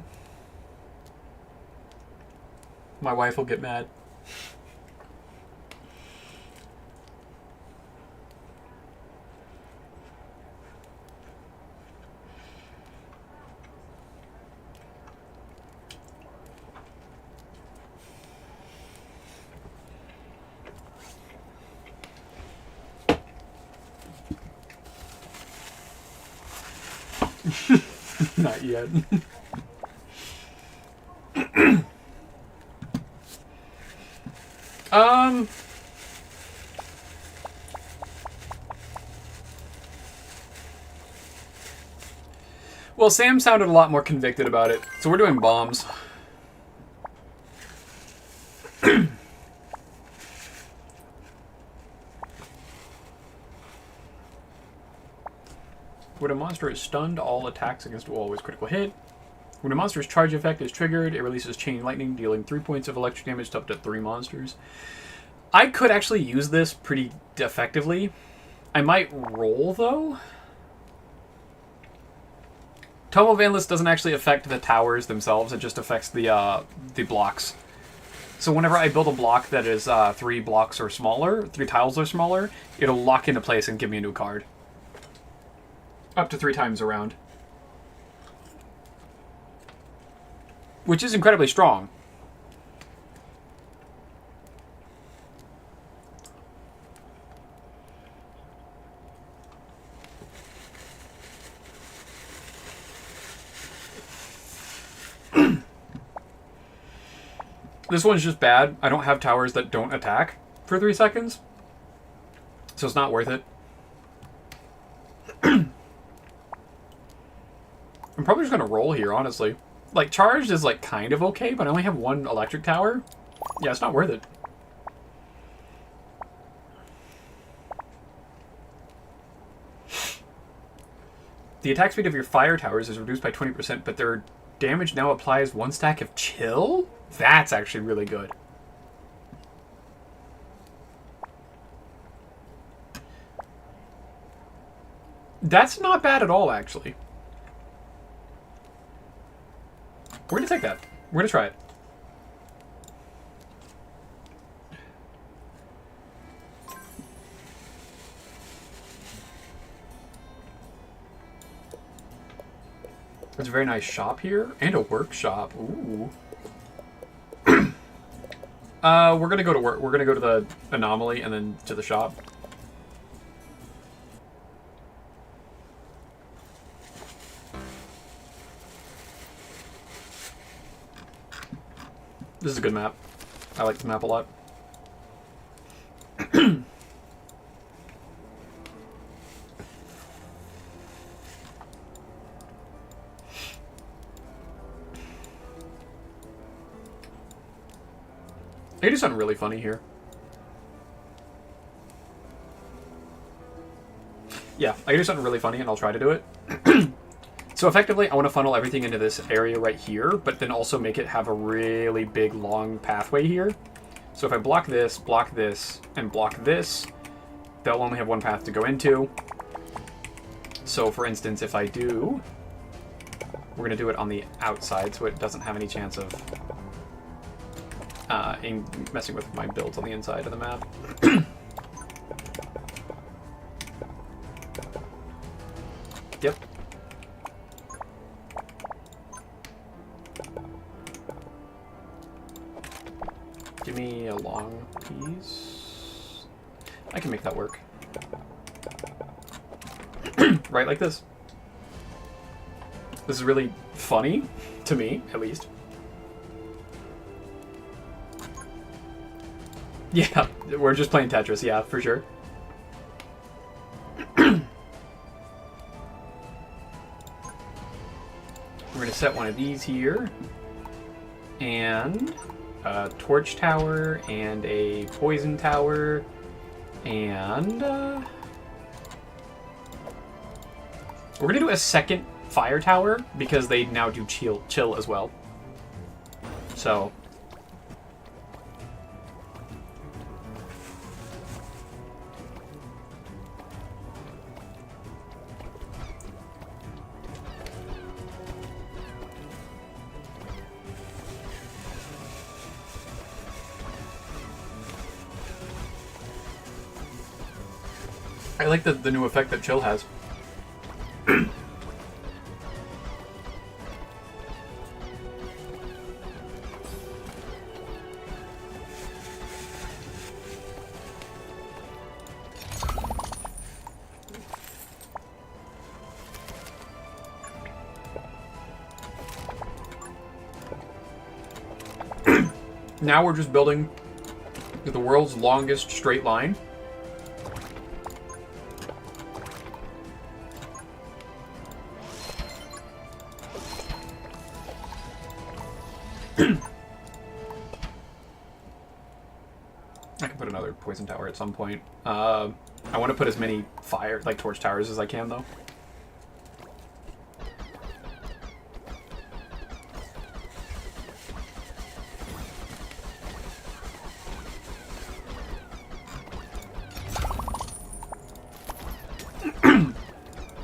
My wife will get mad. Not yet. Well, Sam sounded a lot more convicted about it, so we're doing bombs. When a monster is stunned, all attacks against a wall with critical hit. When a monster's charge effect is triggered, it releases chain lightning, dealing 3 points of electric damage to up to 3 monsters. I could actually use this pretty effectively. I might roll, though. Tome of Endless doesn't actually affect the towers themselves, it just affects the blocks. So whenever I build a block that is 3 blocks or smaller, 3 tiles or smaller, it'll lock into place and give me a new card. Up to 3 times around. Which is incredibly strong. This one's just bad. I don't have towers that don't attack for 3 seconds. So it's not worth it. I'm probably just going to roll here, honestly. Like, charged is, like, kind of okay, but I only have 1 electric tower. Yeah, it's not worth it. The attack speed of your fire towers is reduced by 20%, but their damage now applies 1 stack of chill? That's actually really good. That's not bad at all, actually. We're gonna take that. We're gonna try it. There's a very nice shop here and a workshop. Ooh. We're gonna go to work. We're gonna go to the anomaly and then to the shop. This is a good map. I like the map a lot. I can do something really funny here. Yeah, I can do something really funny, and I'll try to do it. So effectively, I want to funnel everything into this area right here, but then also make it have a really big, long pathway here. So if I block this, and block this, they'll only have one path to go into. So for instance, if I do... We're going to do it on the outside, so it doesn't have any chance of messing with my builds on the inside of the map. Yep. Give me a long piece. I can make that work. Right like this. This is really funny, to me, at least. Yeah, we're just playing Tetris, yeah, for sure. We're going to set one of these here. And a torch tower, and a poison tower, and... we're going to do a second fire tower, because they now do chill as well. So... I like the new effect that chill has. Now we're just building the world's longest straight line. I can put another poison tower at some point. I want to put as many fire, like torch towers as I can, though.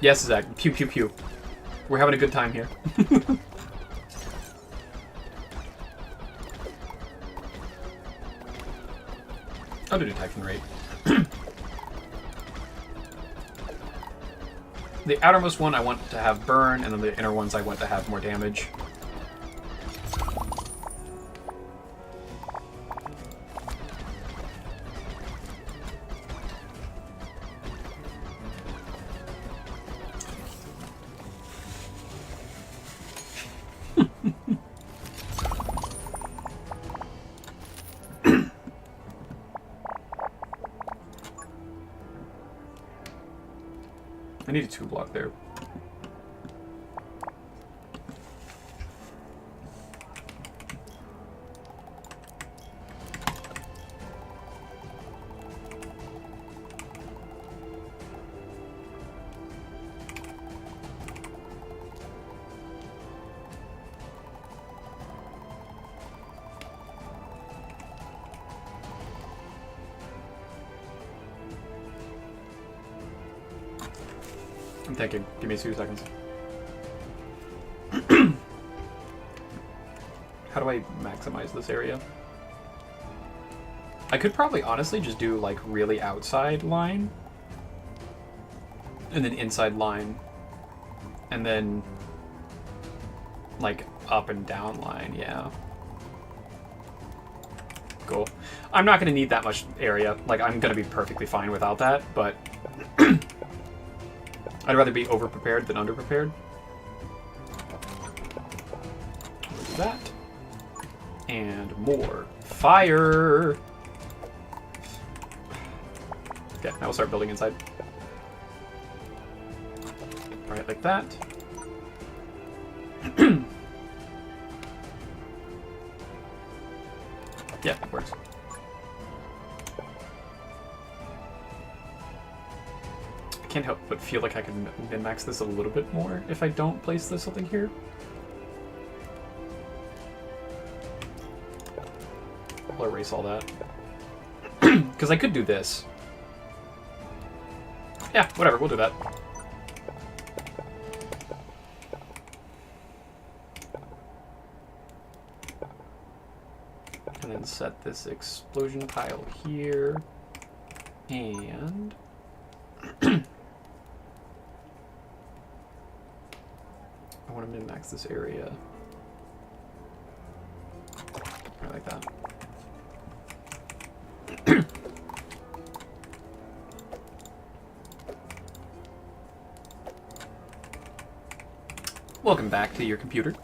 Yes, Zach. Pew, pew, pew. We're having a good time here. I'll do detection rate. The outermost one I want to have burn, and then the inner ones I want to have more damage. I need a 2-block there. I'm thinking. Give me 2 seconds. How do I maximize this area? I could probably honestly just do like really outside line. And then inside line. And then like up and down line, yeah. Cool. I'm not going to need that much area. Like, I'm going to be perfectly fine without that, but... I'd rather be over-prepared than under-prepared. Do that. And more fire! Okay, now we'll start building inside. Right, like that. Yeah, it works. can't help but feel like I can min-max this a little bit more if I don't place this something here. I'll erase all that. Because I could do this. Yeah, whatever, we'll do that. And then set this explosion tile here. And... I want to min-max this area. I like that. Welcome back to your computer.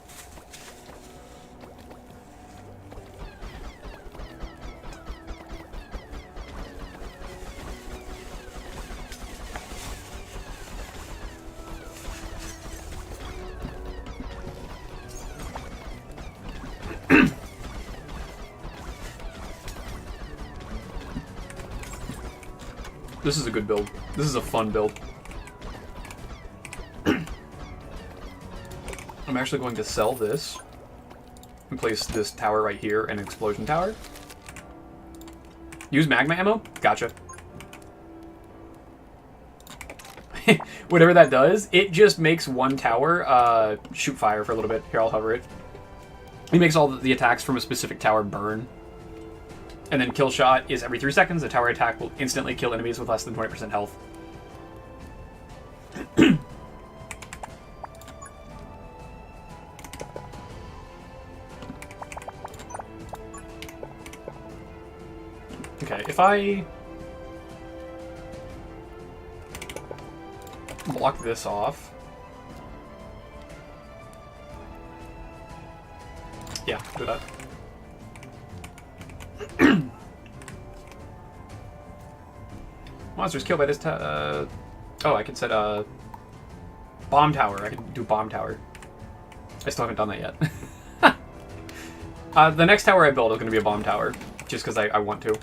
This is a good build. This is a fun build. I'm actually going to sell this and place this tower right here, an explosion tower. Use magma ammo? Gotcha. Whatever that does, it just makes one tower shoot fire for a little bit. Here, I'll hover it. It makes all the attacks from a specific tower burn. And then kill shot is every 3 seconds. The tower attack will instantly kill enemies with less than 20% health. Okay, if I block this off. Yeah, do that. Monsters killed by this oh, I can set a bomb tower. I can do bomb tower. I still haven't done that yet. The next tower I build is going to be a bomb tower, just because I want to.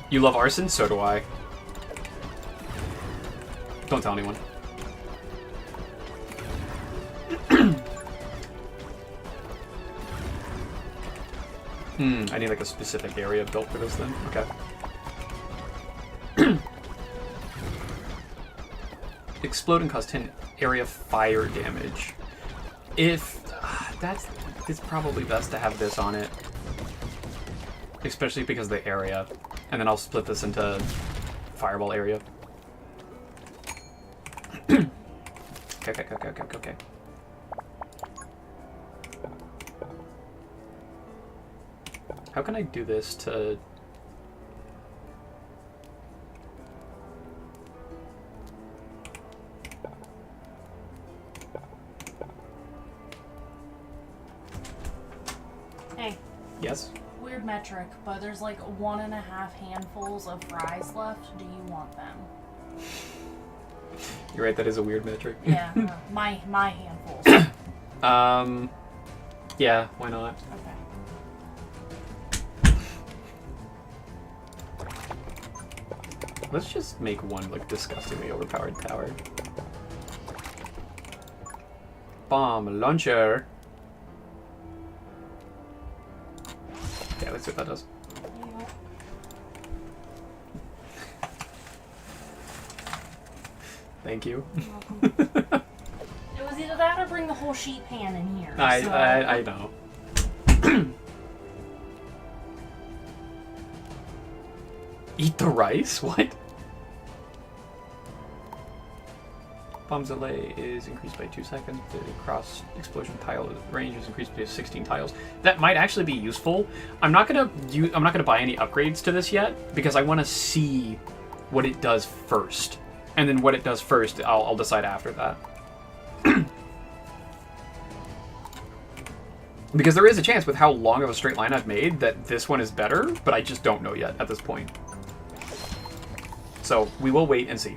You love arson? So do I. Don't tell anyone. I need like a specific area built for this then. Okay. Explode and cause 10 area fire damage. If it's probably best to have this on it. Especially because of the area. And then I'll split this into fireball area. Okay. How can I do this to... Hey. Yes? Weird metric, but there's like 1.5 handfuls of fries left. Do you want them? You're right, that is a weird metric. Yeah, my handfuls. Yeah, why not? Okay. Let's just make one, like, disgustingly overpowered tower. Bomb launcher. Yeah, let's see what that does. Thank you. You're welcome. It was either that or bring the whole sheet pan in here. I know. Eat the rice? What? Bomb's delay is increased by 2 seconds. The cross explosion tile range is increased by 16 tiles. That might actually be useful. I'm not gonna buy any upgrades to this yet because I want to see what it does first, and then what it does first, I'll decide after that. Because there is a chance with how long of a straight line I've made that this one is better, but I just don't know yet at this point. So we will wait and see.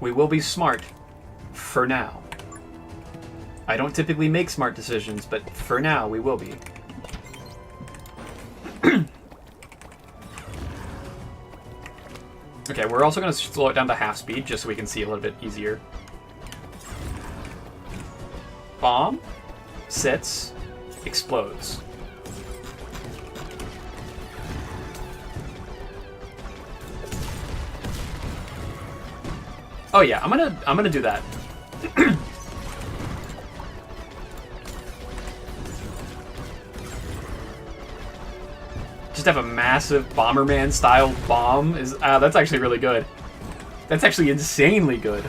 We will be smart for now. I don't typically make smart decisions, but for now we will be. Okay, we're also going to slow it down to half speed just so we can see a little bit easier. Bomb, sits, explodes. Oh yeah, I'm gonna do that. Just have a massive Bomberman style bomb is that's actually really good. That's actually insanely good.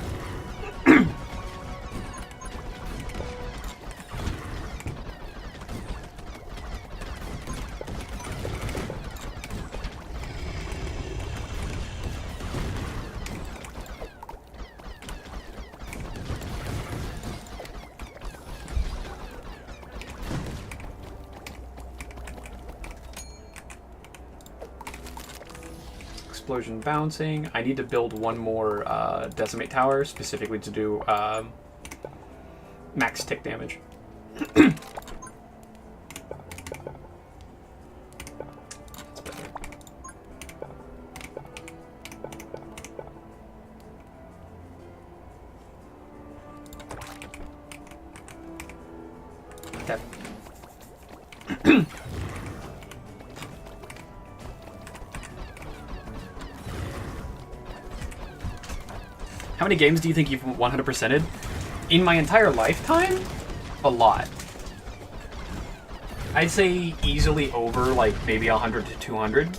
Explosion bouncing. I need to build one more Decimate Tower, specifically to do max tick damage. That's better. Okay. How many games do you think you've 100%ed? In my entire lifetime? A lot. I'd say easily over, like, maybe 100 to 200.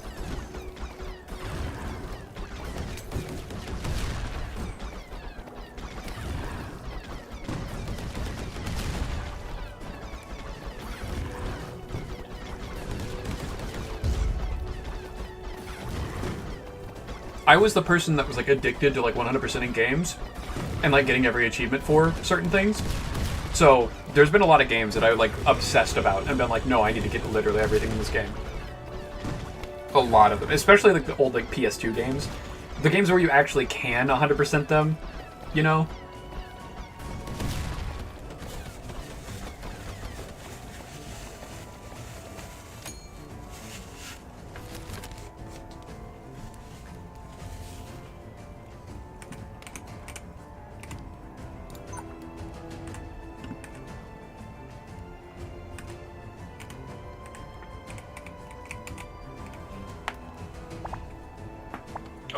I was the person that was like addicted to like 100% in games and like getting every achievement for certain things. So there's been a lot of games that I like obsessed about and been like, no, I need to get literally everything in this game. A lot of them, especially like the old like PS2 games. The games where you actually can 100% them, you know?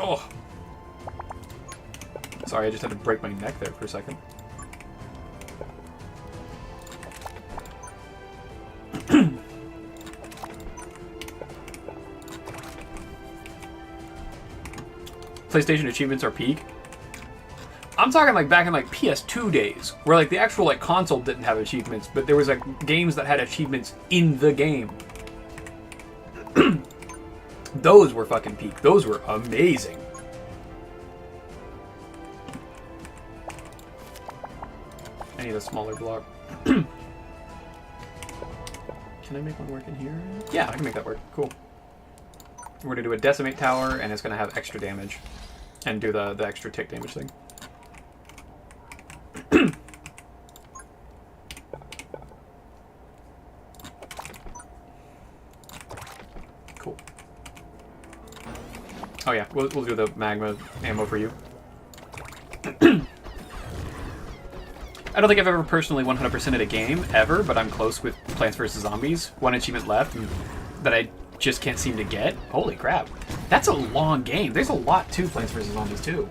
Oh. Sorry, I just had to break my neck there for a second. PlayStation achievements are peak. I'm talking like back in like PS2 days, where like the actual like console didn't have achievements, but there was like games that had achievements in the game. Those were fucking peak. Those were amazing. I need a smaller block. Can I make one work in here? Yeah, I can make that work. Cool. We're gonna do a Decimate Tower, and it's gonna have extra damage. And do the extra tick damage thing. Cool. Oh yeah, we'll do the magma ammo for you. I don't think I've ever personally 100%ed a game, ever, but I'm close with Plants vs. Zombies. One achievement left that I just can't seem to get. Holy crap. That's a long game. There's a lot to Plants vs. Zombies, too.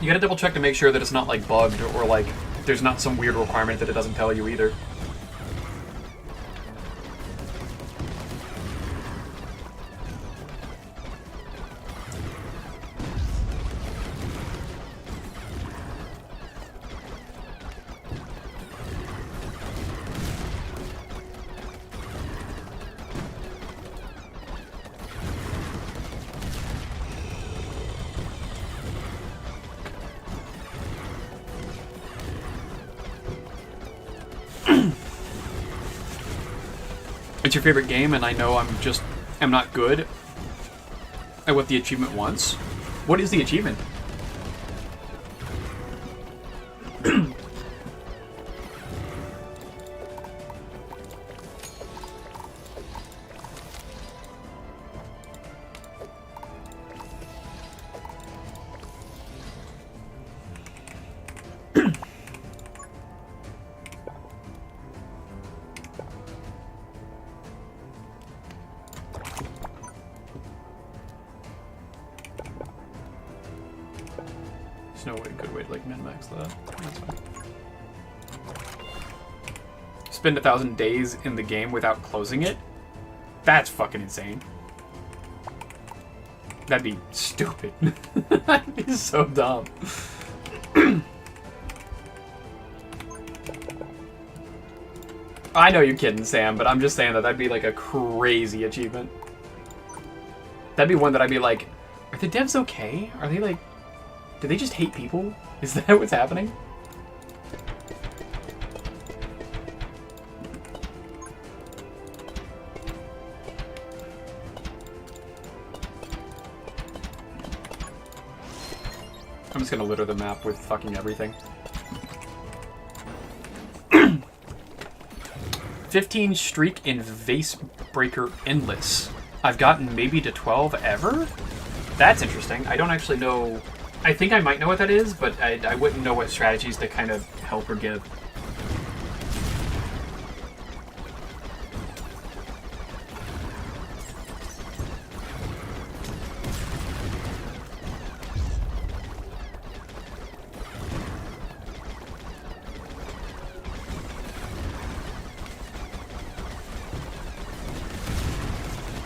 You gotta double check to make sure that it's not, like, bugged or, like, there's not some weird requirement that it doesn't tell you either. your favorite game, and I know I'm not good at what the achievement wants. What is the achievement? No way, good way to like min-max that. That's fine. Spend 1,000 days in the game without closing it? That's fucking insane. That'd be stupid. That'd be so dumb. I know you're kidding, Sam, but I'm just saying that that'd be like a crazy achievement. That'd be one that I'd be like, are the devs okay? Are they like... Do they just hate people? Is that what's happening? I'm just gonna litter the map with fucking everything. 15 streak in Vase Breaker Endless. I've gotten maybe to 12 ever? That's interesting. I don't actually know... I think I might know what that is, but I wouldn't know what strategies to kind of help or give.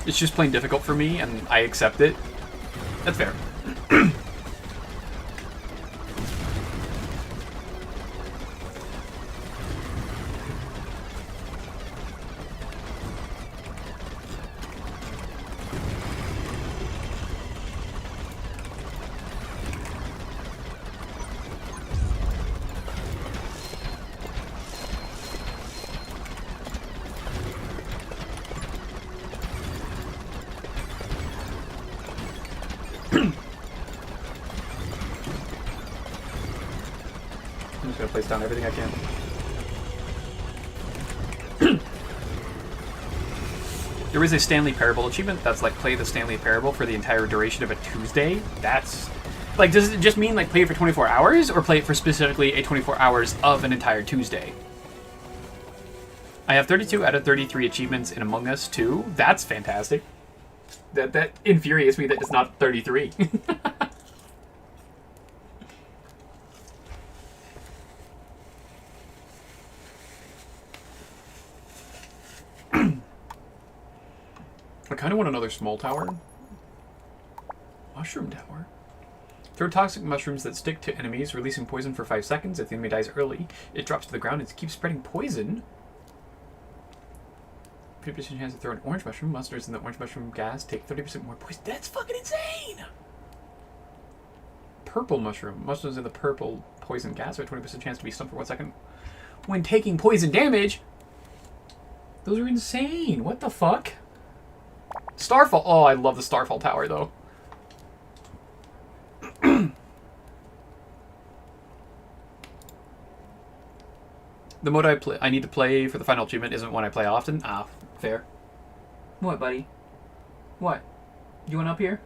It's just plain difficult for me, and I accept it. That's fair. I'm just gonna place down everything I can. There is a Stanley Parable achievement that's like play the Stanley Parable for the entire duration of a Tuesday. That's like, does it just mean like play it for 24 hours or play it for specifically a 24 hours of an entire Tuesday? I have 32 out of 33 achievements in Among Us 2. That's fantastic. That infuriates me that it's not 33. I kind of want another small tower. Mushroom tower. Throw toxic mushrooms that stick to enemies, releasing poison for 5 seconds. If the enemy dies early, it drops to the ground and keeps spreading poison. 50% chance to throw an orange mushroom. Monsters in the orange mushroom gas take 30% more poison. That's fucking insane! Purple mushroom. Mushrooms in the purple poison gas have a 20% chance to be stunned for 1 second when taking poison damage. Those are insane. What the fuck? Starfall. Oh, I love the Starfall tower, though. The mode I need to play for the final achievement isn't one I play often. Ah, fair. What, buddy? What? You want up here?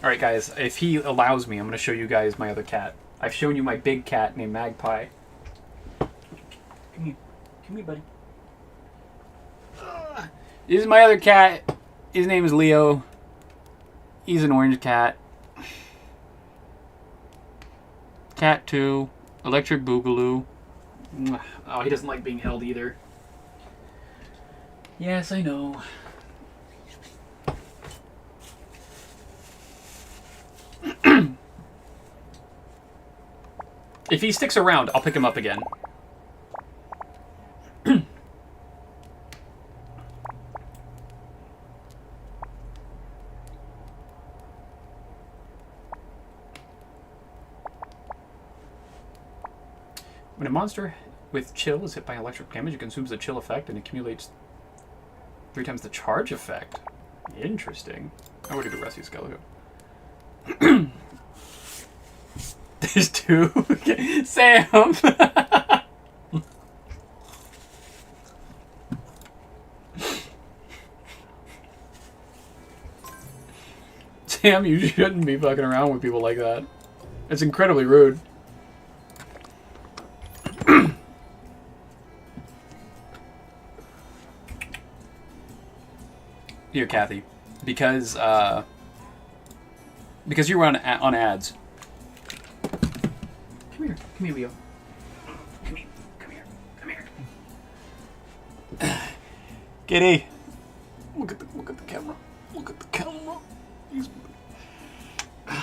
Alright, guys. If he allows me, I'm going to show you guys my other cat. I've shown you my big cat named Magpie. Come here. Come here, buddy. This is my other cat. His name is Leo. He's an orange cat. Cat 2. Electric Boogaloo. Oh, he doesn't like being held either. Yes, I know. If he sticks around, I'll pick him up again. When a monster with chill is hit by electric damage, it consumes the chill effect and accumulates 3 times the charge effect. Interesting. I would do Rescue Skellige. There's 2. Okay. Sam! Sam, you shouldn't be fucking around with people like that. It's incredibly rude. Here, Kathy, because you were on ads. Come here, Leo. Come here. Kitty, look at the camera. Look at the camera. All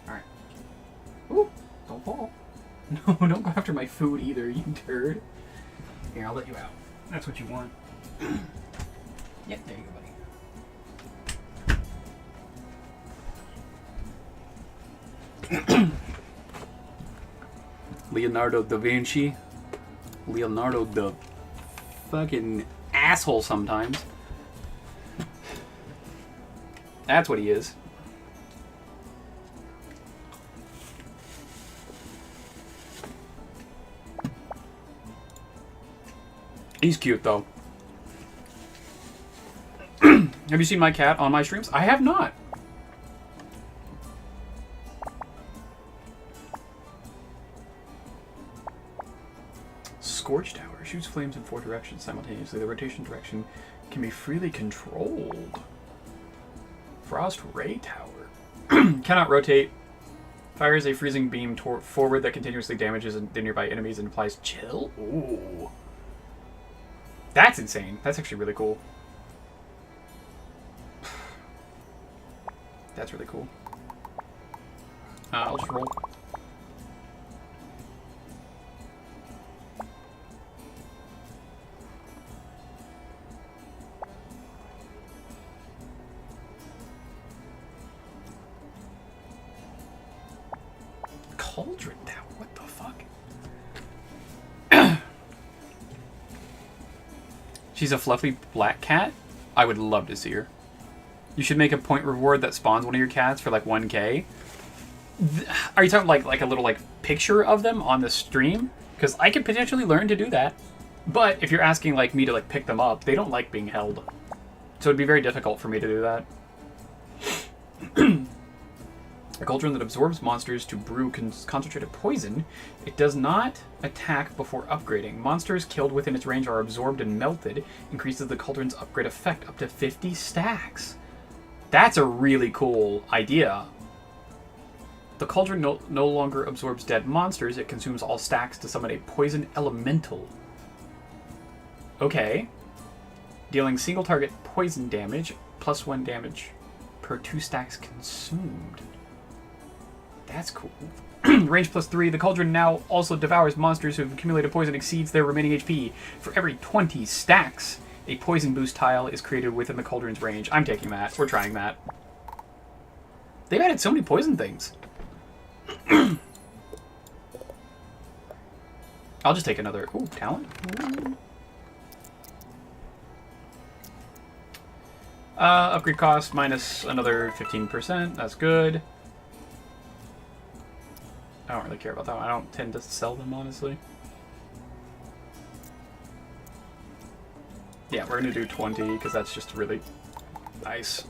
right. Ooh, don't fall. No, don't go after my food either, you turd. Here, I'll let you out. That's what you want. Yep, there you go, buddy. Leonardo da Vinci. Leonardo the fucking asshole sometimes. That's what he is. He's cute though. Have you seen my cat on my streams? I have not. Scorch Tower shoots flames in 4 directions simultaneously. The rotation direction can be freely controlled. Frost Ray Tower cannot rotate. Fires a freezing beam forward that continuously damages the nearby enemies and applies chill. Ooh, that's insane. That's actually really cool. That's really cool. I'll just roll. Cauldron Tower? What the fuck? She's a fluffy black cat? I would love to see her. You should make a point reward that spawns one of your cats for like 1K. Are you talking like a little picture of them on the stream? Because I could potentially learn to do that. But if you're asking like me to pick them up, they don't like being held. So it'd be very difficult for me to do that. A cauldron that absorbs monsters to brew concentrated poison. It does not attack before upgrading. Monsters killed within its range are absorbed and melted. Increases the cauldron's upgrade effect up to 50 stacks. That's a really cool idea. The cauldron no longer absorbs dead monsters. It consumes all stacks to summon a poison elemental. Okay. Dealing single target poison damage, +1 damage per 2 stacks consumed. That's cool. Range +3. The cauldron now also devours monsters who have accumulated poison exceeds their remaining HP. For every 20 stacks, a poison boost tile is created within the cauldron's range. I'm taking that. We're trying that. They've added so many poison things. I'll just take another... Ooh, talent. Upgrade cost minus another 15%. That's good. I don't really care about that one. I don't tend to sell them, honestly. Yeah, we're going to do 20, because that's just really nice.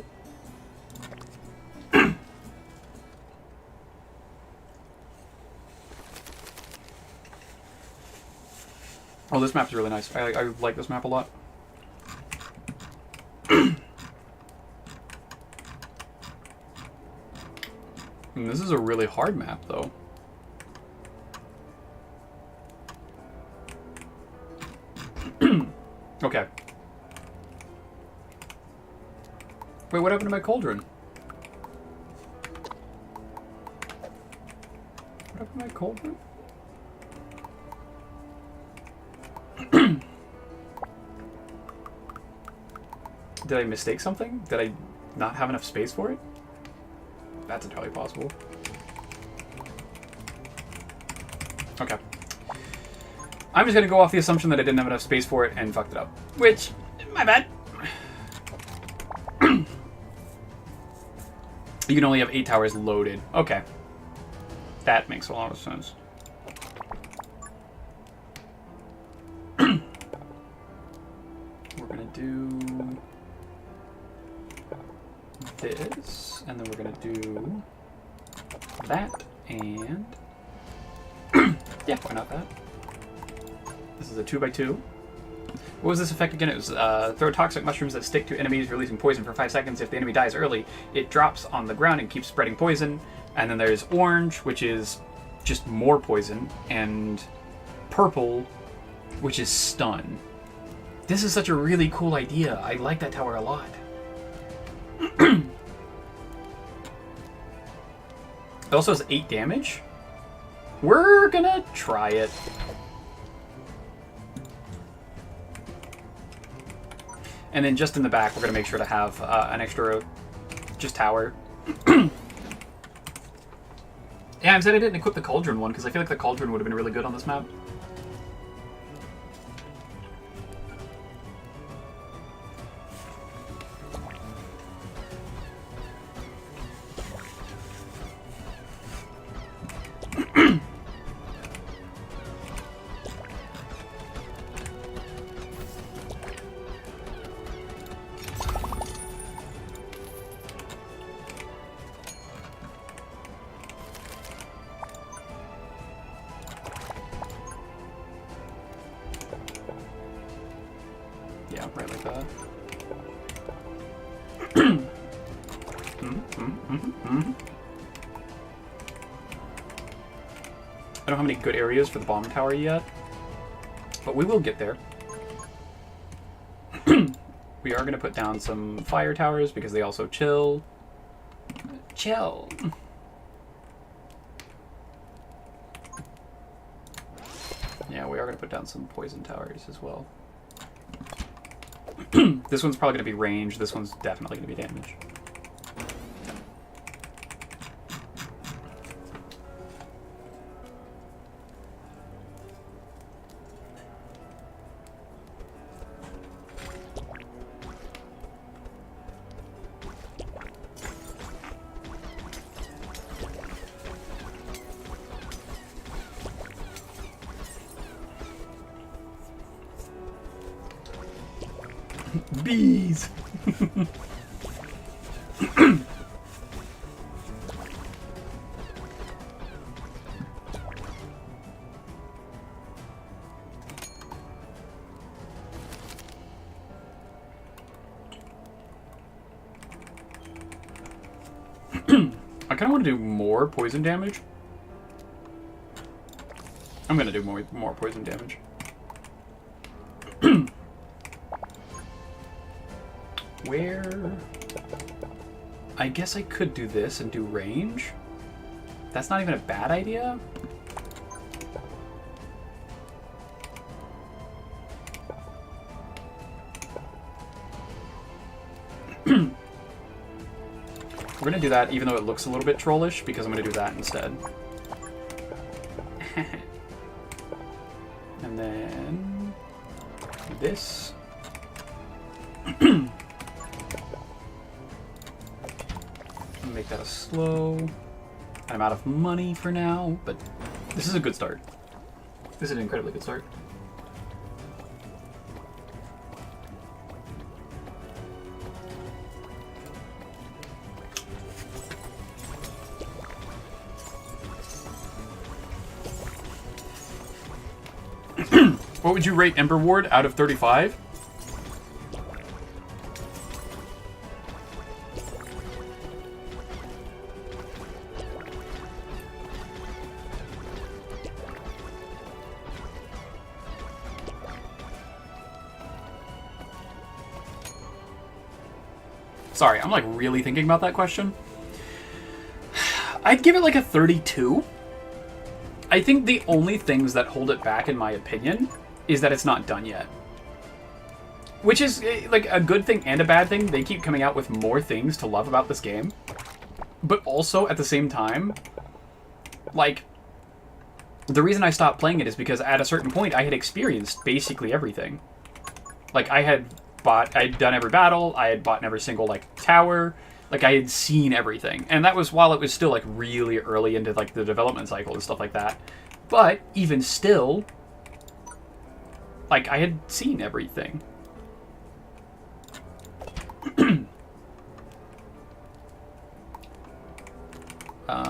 Oh, this map is really nice. I like this map a lot. And this is a really hard map, though. Okay. Wait, what happened to my cauldron? What happened to my cauldron? Did I mistake something? Did I not have enough space for it? That's entirely possible. Okay. I'm just gonna go off the assumption that I didn't have enough space for it and fucked it up. Which, my bad. You can only have 8 towers loaded. Okay. That makes a lot of sense. We're gonna do this, and then we're gonna do that, and yeah, why not that? This is a 2x2. What was this effect again? It was throw toxic mushrooms that stick to enemies, releasing poison for 5 seconds. If the enemy dies early, it drops on the ground and keeps spreading poison. And then there's orange, which is just more poison, and purple, which is stun. This is such a really cool idea. I like that tower a lot. It also has 8 damage. We're gonna try it. And then just in the back, we're going to make sure to have an extra just tower. Yeah, I'm sad I didn't equip the Cauldron one, because I feel like the Cauldron would have been really good on this map. Yeah, right like that. I don't have any good areas for the bomb tower yet, but we will get there. We are going to put down some fire towers because they also chill. Chill. Yeah, we are going to put down some poison towers as well. This one's probably going to be range. This one's definitely going to be damage. Bees! I kind of want to do more poison damage. I'm going to do more poison damage. Where... I guess I could do this and do range. That's not even a bad idea. We're gonna do that even though it looks a little bit trollish, because I'm gonna do that instead. And then... this. Make that a slow. I'm out of money for now, but this is a good start. This is an incredibly good start. What would you rate Ember Ward out of 35? Sorry, I'm like really thinking about that question. I'd give it like a 32. I think the only things that hold it back, in my opinion, is that it's not done yet. Which is like a good thing and a bad thing. They keep coming out with more things to love about this game. But also, at the same time, like, the reason I stopped playing it is because at a certain point I had experienced basically everything. Like, I had I'd done every battle, I had bought every single like tower, like I had seen everything, and that was while it was still like really early into like the development cycle and stuff like that. But even still, like I had seen everything.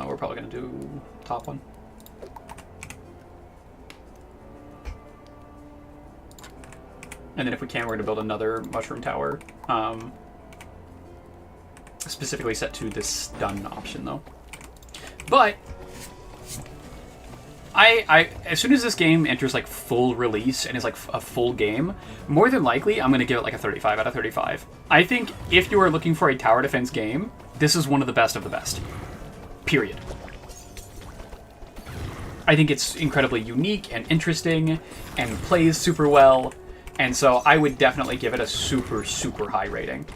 We're probably gonna do top one. And then if we can, we're going to build another mushroom tower. Specifically set to this stun option, though. But I as soon as this game enters like full release and is like a full game, more than likely I'm going to give it like a 35 out of 35. I think if you are looking for a tower defense game, this is one of the best of the best. Period. I think it's incredibly unique and interesting and plays super well. And so I would definitely give it a super, super high rating.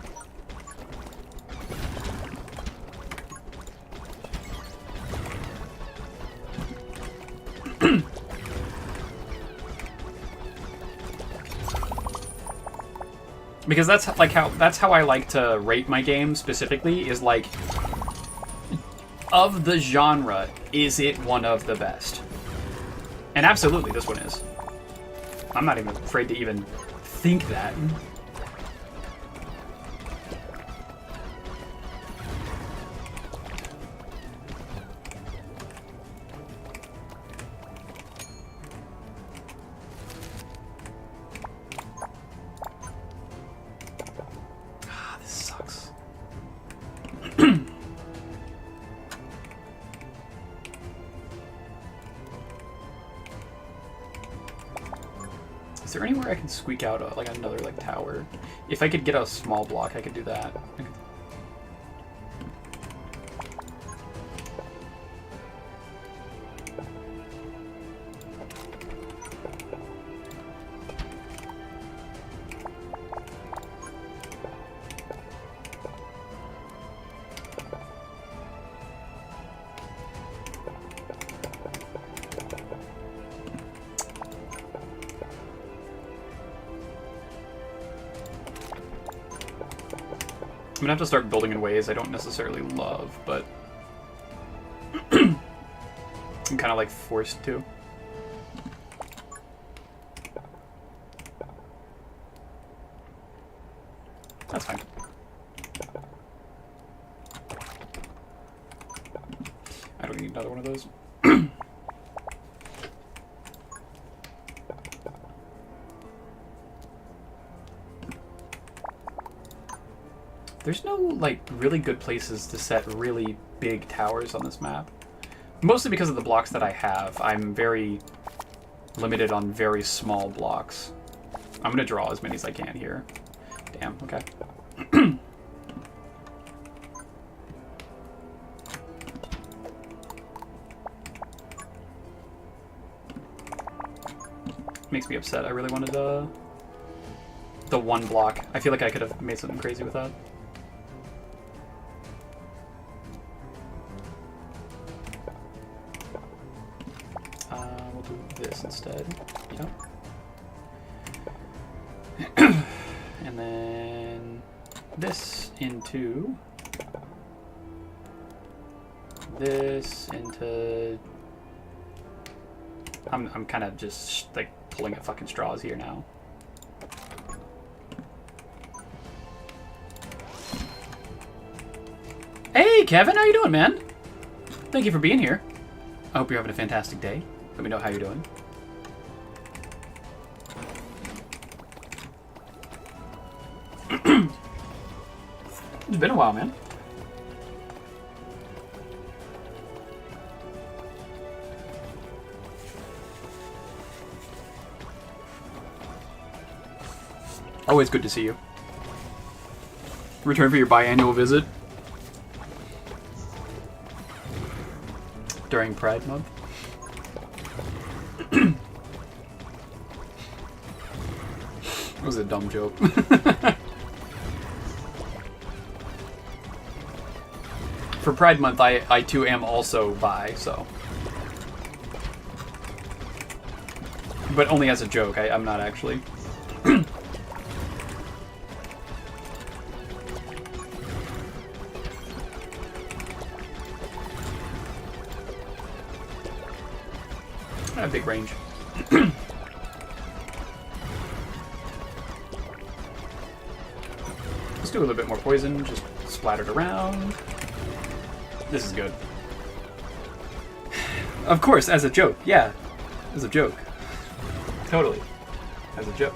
Because that's how I like to rate my game specifically, is like, of the genre, is it one of the best? And absolutely this one is. I'm not even afraid to even think that. Ah, this sucks. Is there anywhere I can squeak out like another like tower? If I could get a small block, I could do that. I'm gonna have to start building in ways I don't necessarily love, but I'm kind of like forced to. That's fine. I don't need another one of those. There's no, like, really good places to set really big towers on this map. Mostly because of the blocks that I have. I'm very limited on very small blocks. I'm gonna draw as many as I can here. Damn, okay. Makes me upset. I really wanted the one block. I feel like I could have made something crazy with that. We'll do this instead. Yep. And then this into this into. I'm kind of just like pulling at fucking straws here now. Hey, Kevin, how you doing, man? Thank you for being here. I hope you're having a fantastic day. Let me know how you're doing. It's been a while, man. Always good to see you. Return for your biannual visit during Pride Month. That was a dumb joke. For Pride Month, I too am also bi, so. But only as a joke, I'm not actually. I have big range. Let's do a little bit more poison, just splattered around. This is good. Of course, as a joke. Yeah, as a joke. Totally. As a joke.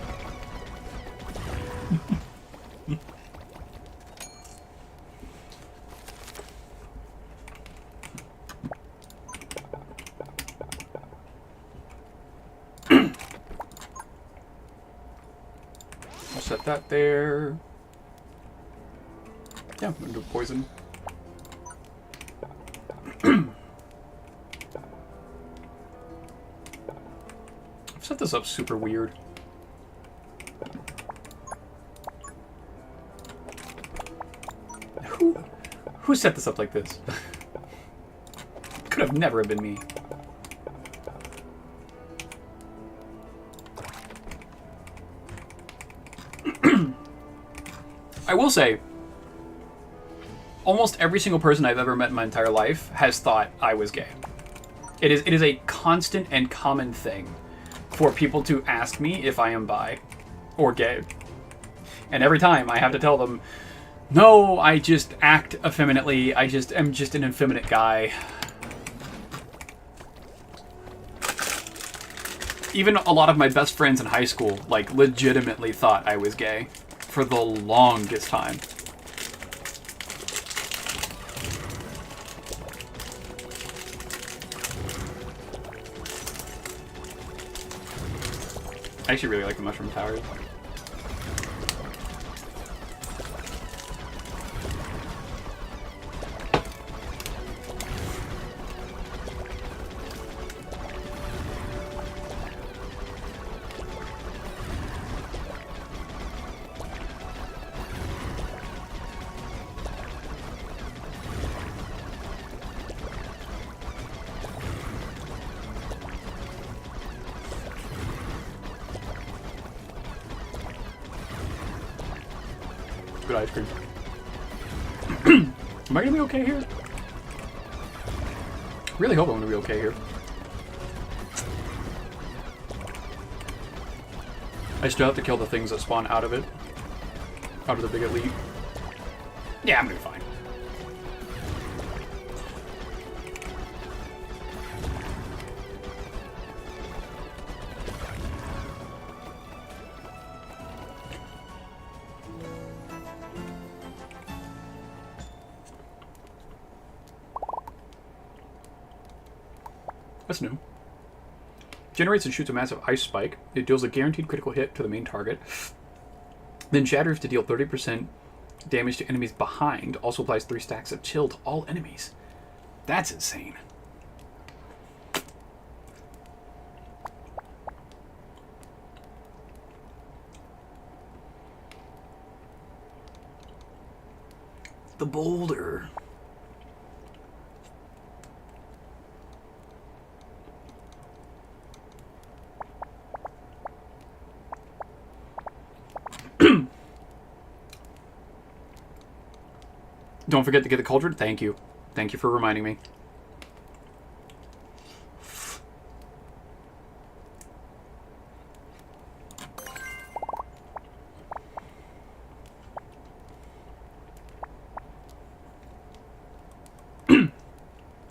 I'll set that there. Yeah, I'm gonna do poison. I've set this up super weird. Who set this up like this? Could have never have been me. I will say, almost every single person I've ever met in my entire life has thought I was gay. It is a constant and common thing for people to ask me if I am bi or gay. And every time I have to tell them, no, I just act effeminately. I just am just an effeminate guy. Even a lot of my best friends in high school, like, legitimately thought I was gay for the longest time. I actually really like the mushroom towers. Good ice cream. Am I gonna be okay here? Really hope I'm gonna be okay here. I still have to kill the things that spawn out of it. Out of the big elite. Yeah, I'm gonna be fine. That's new. Generates and shoots a massive ice spike. It deals a guaranteed critical hit to the main target. Then shatters to deal 30% damage to enemies behind. Also applies 3 stacks of chill to all enemies. That's insane. The boulder. Don't forget to get the cauldron. Thank you. Thank you for reminding me.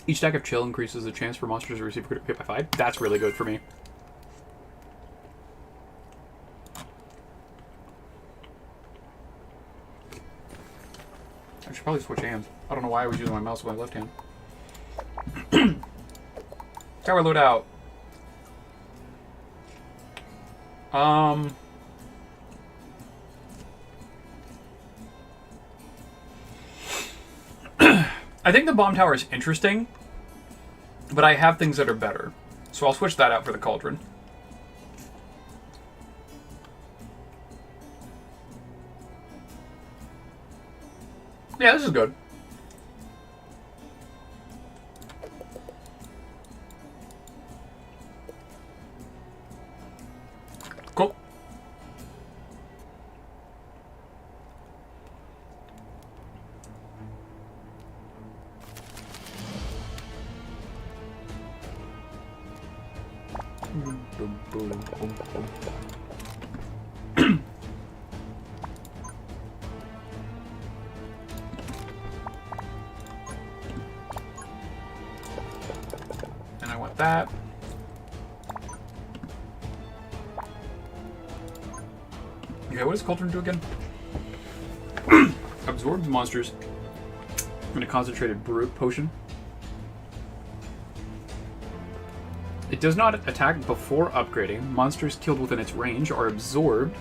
Each stack of chill increases the chance for monsters to receive a critical hit by 5. That's really good for me. I should probably switch hands. I don't know why I was using my mouse with my left hand. Tower loadout. I think the bomb tower is interesting, but I have things that are better. So I'll switch that out for the cauldron. Yeah, this is good. Cool. And I want that. Okay, what does Cauldron do again? Absorbs monsters in a concentrated brute potion. It does not attack before upgrading. Monsters killed within its range are absorbed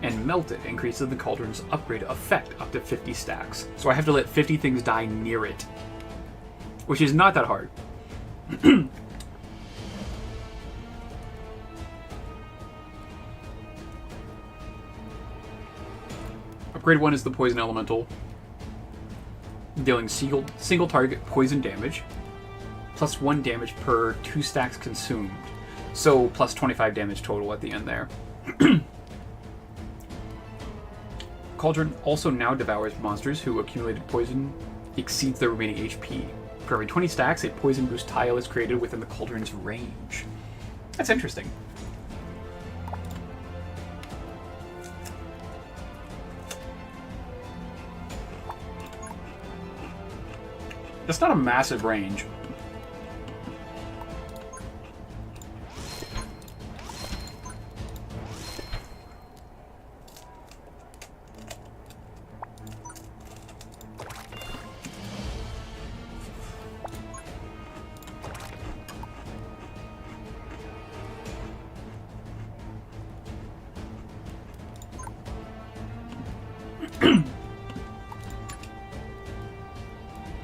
and melted, increases the Cauldron's upgrade effect up to 50 stacks. So I have to let 50 things die near it, which is not that hard. Upgrade 1 is the Poison Elemental, dealing single target poison damage, plus 1 damage per 2 stacks consumed. So plus 25 damage total at the end there. Cauldron also now devours monsters who accumulated poison exceeds their remaining HP. For every 20 stacks, a poison boost tile is created within the Cauldron's range. That's interesting. That's not a massive range.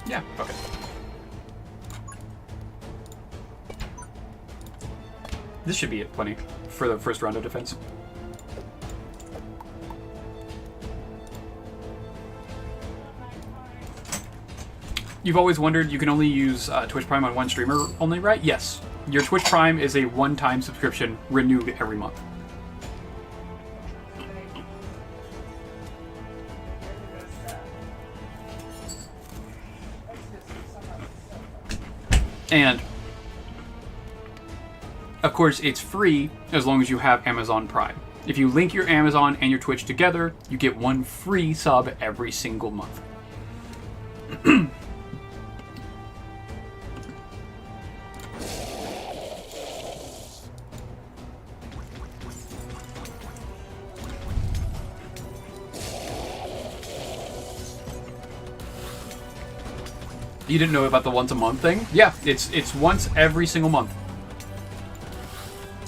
Yeah, okay. This should be it plenty for the first round of defense. You've always wondered you can only use Twitch Prime on one streamer only, right? Yes. Your Twitch Prime is a one-time subscription renewed every month. And, of course, it's free as long as you have Amazon Prime. If you link your Amazon and your Twitch together, you get one free sub every single month. You didn't know about the once a month thing? Yeah, it's once every single month.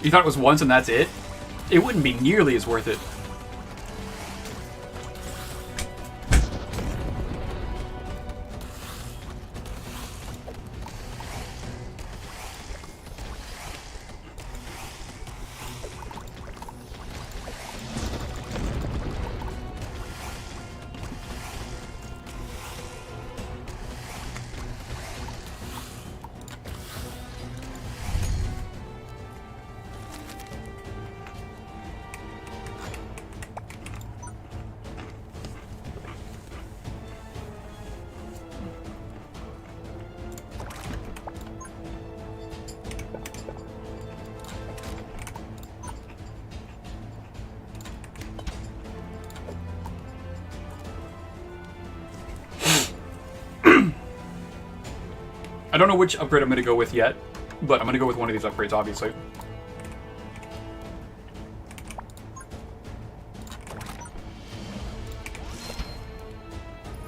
You thought it was once and that's it? It wouldn't be nearly as worth it. I don't know which upgrade I'm going to go with yet, but I'm going to go with one of these upgrades, obviously.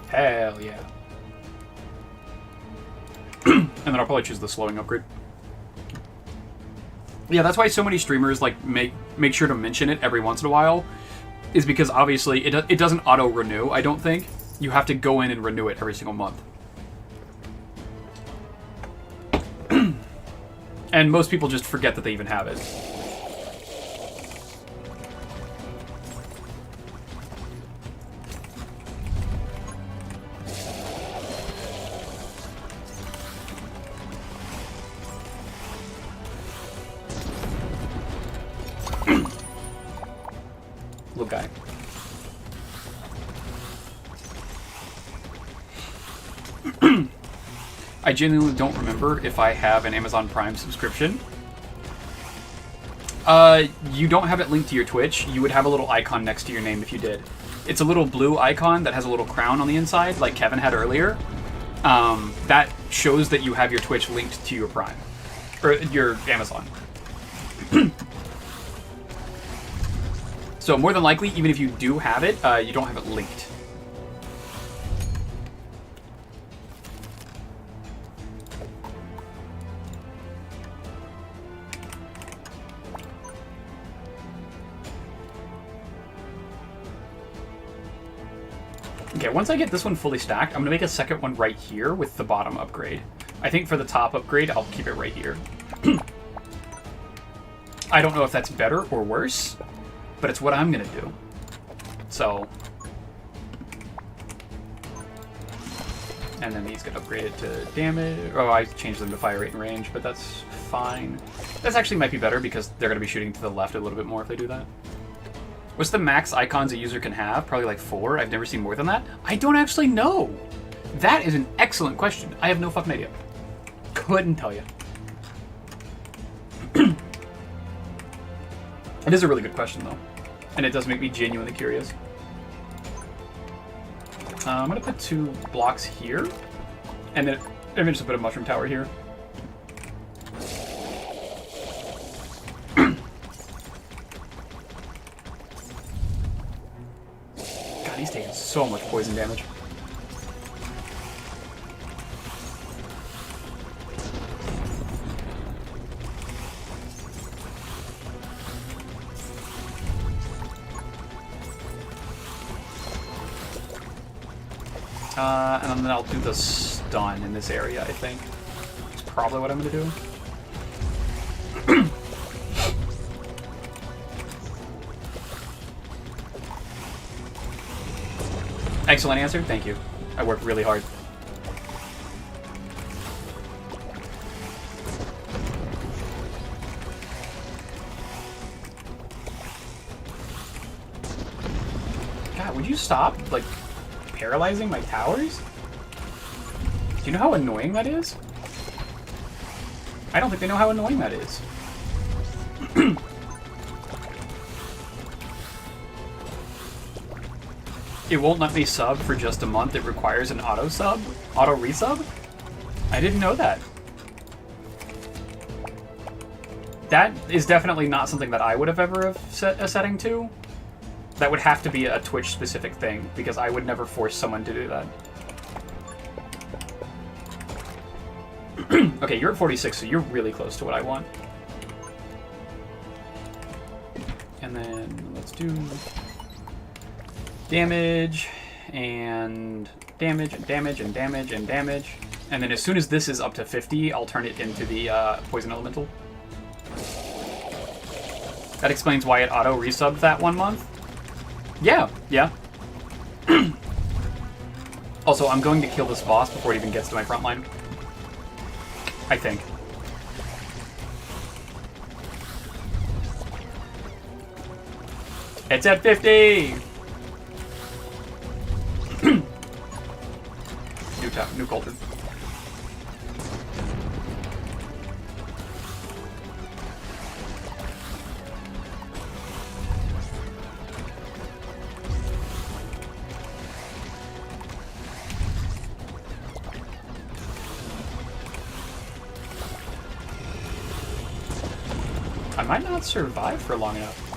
Hell yeah. And then I'll probably choose the slowing upgrade. Yeah, that's why so many streamers like make sure to mention it every once in a while, is because obviously it doesn't auto-renew, I don't think. You have to go in and renew it every single month. And most people just forget that they even have it. Little guy. I genuinely don't remember if I have an Amazon Prime subscription. You don't have it linked to your Twitch. You would have a little icon next to your name if you did. It's a little blue icon that has a little crown on the inside, like Kevin had earlier. That shows that you have your Twitch linked to your Prime. Or your Amazon. So more than likely, even if you do have it, you don't have it linked. Okay, once I get this one fully stacked, I'm going to make a second one right here with the bottom upgrade. I think for the top upgrade, I'll keep it right here. I don't know if that's better or worse, but it's what I'm going to do. So... And then these get upgraded to damage. Oh, I changed them to fire rate and range, but that's fine. This actually might be better because they're going to be shooting to the left a little bit more if they do that. What's the max icons a user can have? Probably like 4. I've never seen more than that. I don't actually know. That is an excellent question. I have no fucking idea. Couldn't tell you. It is a really good question, though. And it does make me genuinely curious. I'm going to put 2 blocks here. And then I'm just put a mushroom tower here. God, he's taking so much poison damage. And then I'll do the stun in this area, I think. That's probably what I'm going to do. Excellent answer. Thank you. I worked really hard. God, would you stop, like, paralyzing my towers? Do you know how annoying that is? I don't think they know how annoying that is. It won't let me sub for just a month. It requires an auto resub? I didn't know that. That is definitely not something that I would have ever set a setting to. That would have to be a Twitch specific thing, because I would never force someone to do that. Okay, you're at 46, so you're really close to what I want. And then let's do damage, and damage, and damage, and damage, and damage. And then as soon as this is up to 50, I'll turn it into the Poison Elemental. That explains why it auto-resubbed that 1 month. Yeah, yeah. Also, I'm going to kill this boss before it even gets to my front line. I think. It's at 50! New cauldron. I might not survive for long enough.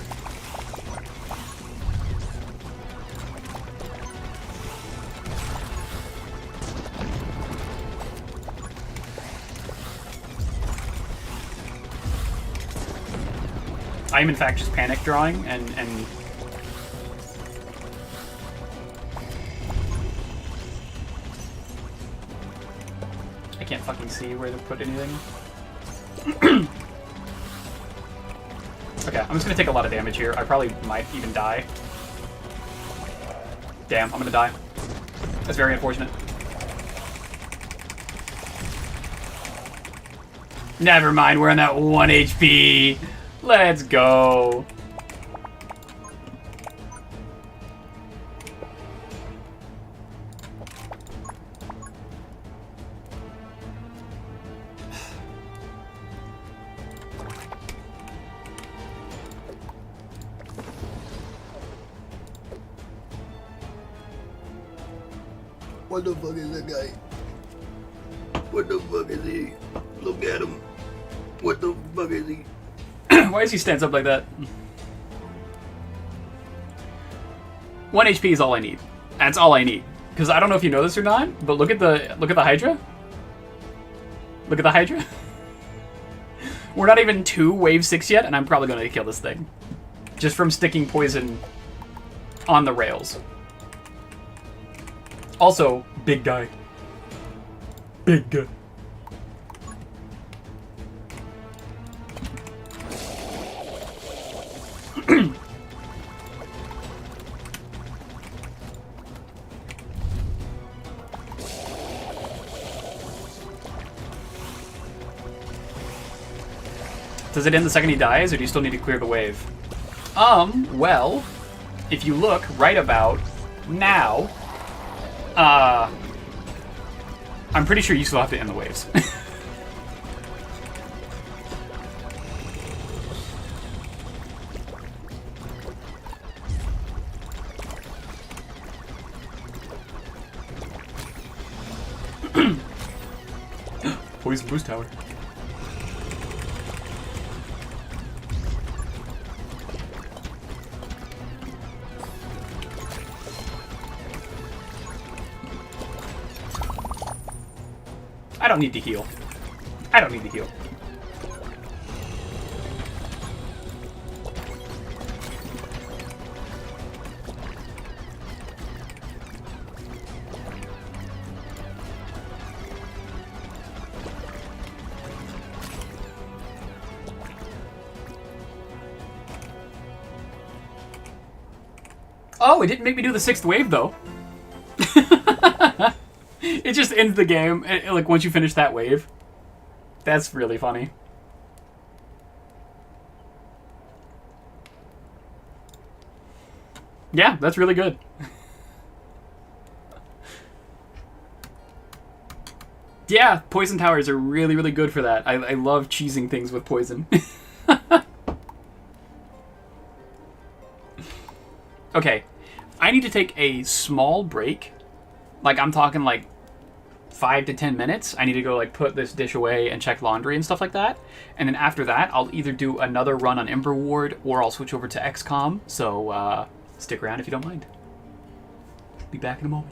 I am in fact just panic drawing and I can't fucking see where to put anything. Okay, I'm just gonna take a lot of damage here. I probably might even die. Damn, I'm gonna die. That's very unfortunate. Never mind, we're on that 1 HP. Let's go. What the fuck is that guy? What the fuck is he? Look at him. What the fuck is he? Why does he stand up like that? 1 HP is all I need. That's all I need. Because I don't know if you know this or not, but look at the Hydra. Look at the Hydra. We're not even to wave 6 yet, and I'm probably going to kill this thing. Just from sticking poison on the rails. Also, big guy. Big guy. Does it end the second he dies, or do you still need to clear the wave? Well, if you look right about now, I'm pretty sure you still have to end the waves. Poison boost tower. I don't need to heal. I don't need to heal. Oh, it didn't make me do the 6th wave, though. It just ends the game, like, once you finish that wave. That's really funny. Yeah, that's really good. Yeah, poison towers are really, really good for that. I love cheesing things with poison. Okay, I need to take a small break. Like, I'm talking, like, 5 to 10 minutes. I need to go, like, put this dish away and check laundry and stuff like that. And then after that, I'll either do another run on Ember Ward or I'll switch over to XCOM. So, stick around if you don't mind. Be back in a moment.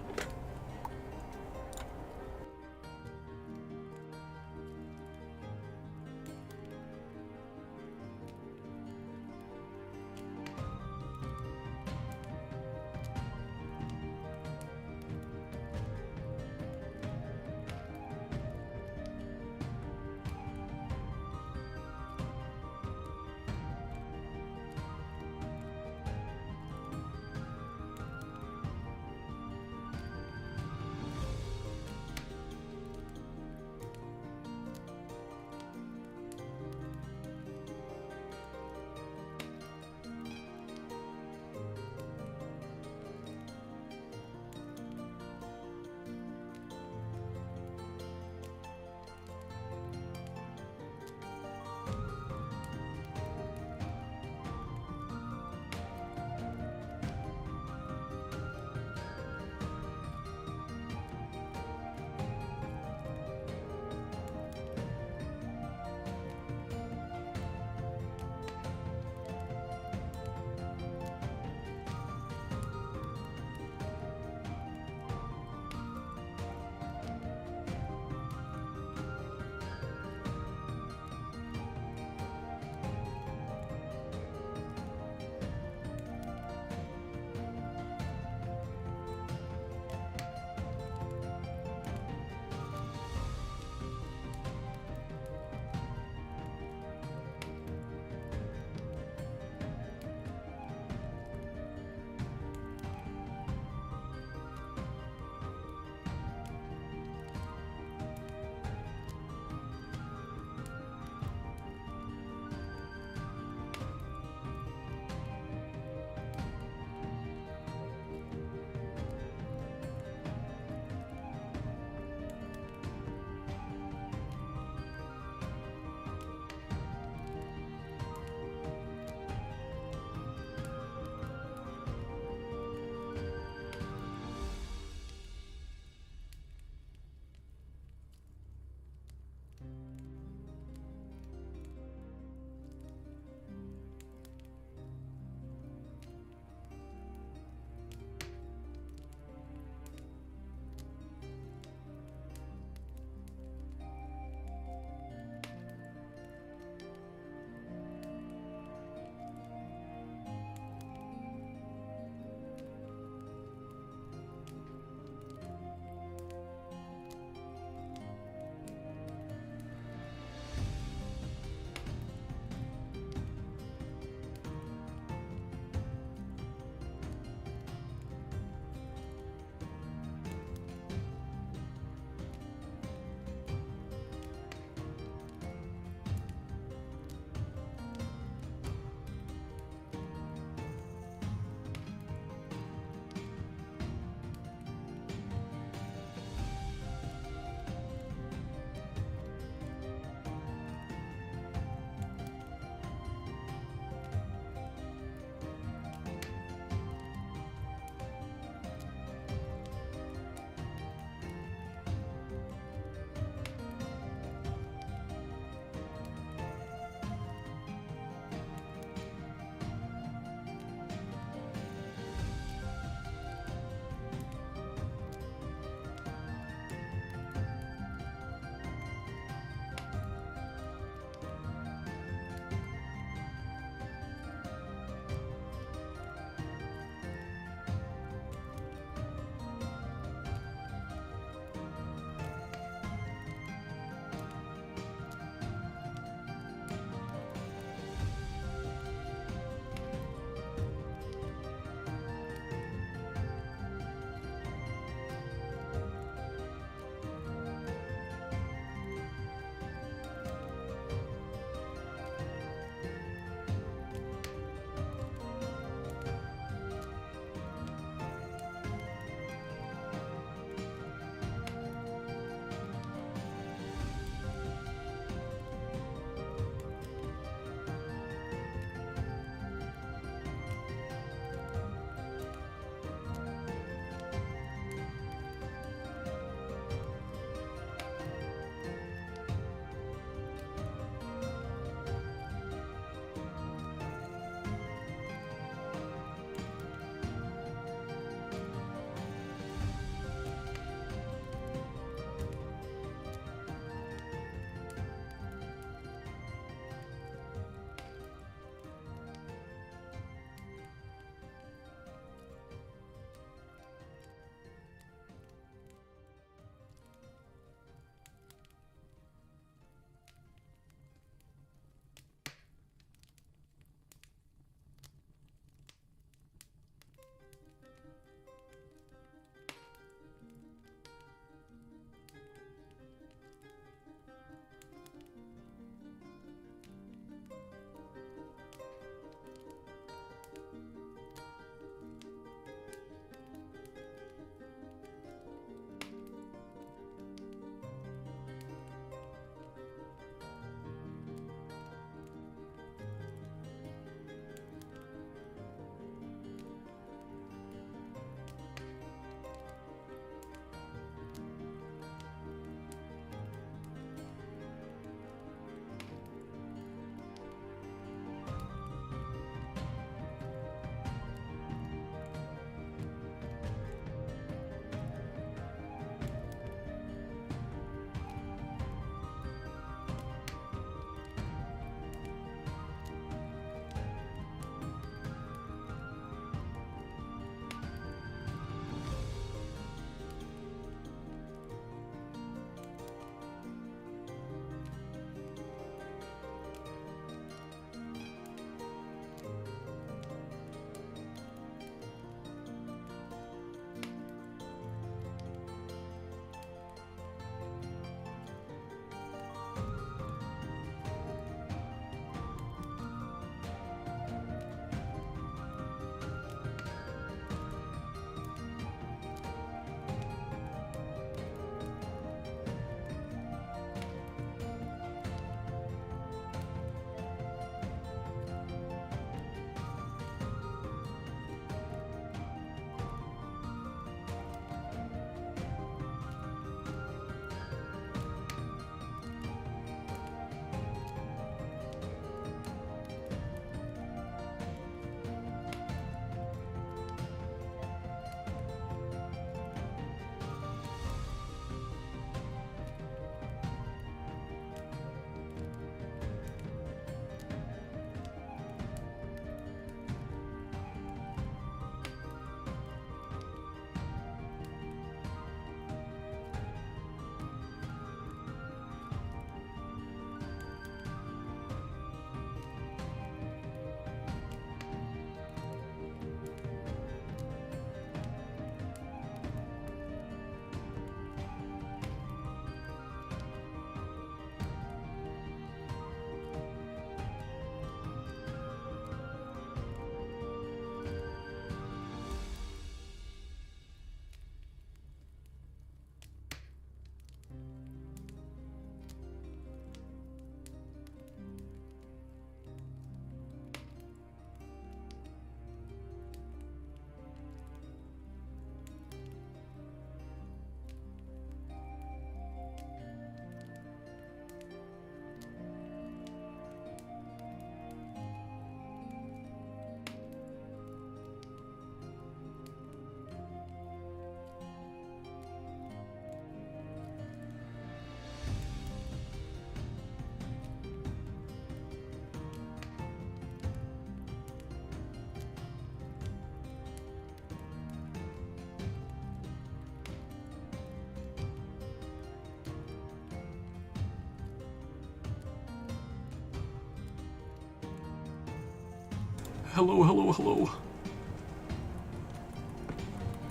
Hello, hello, hello.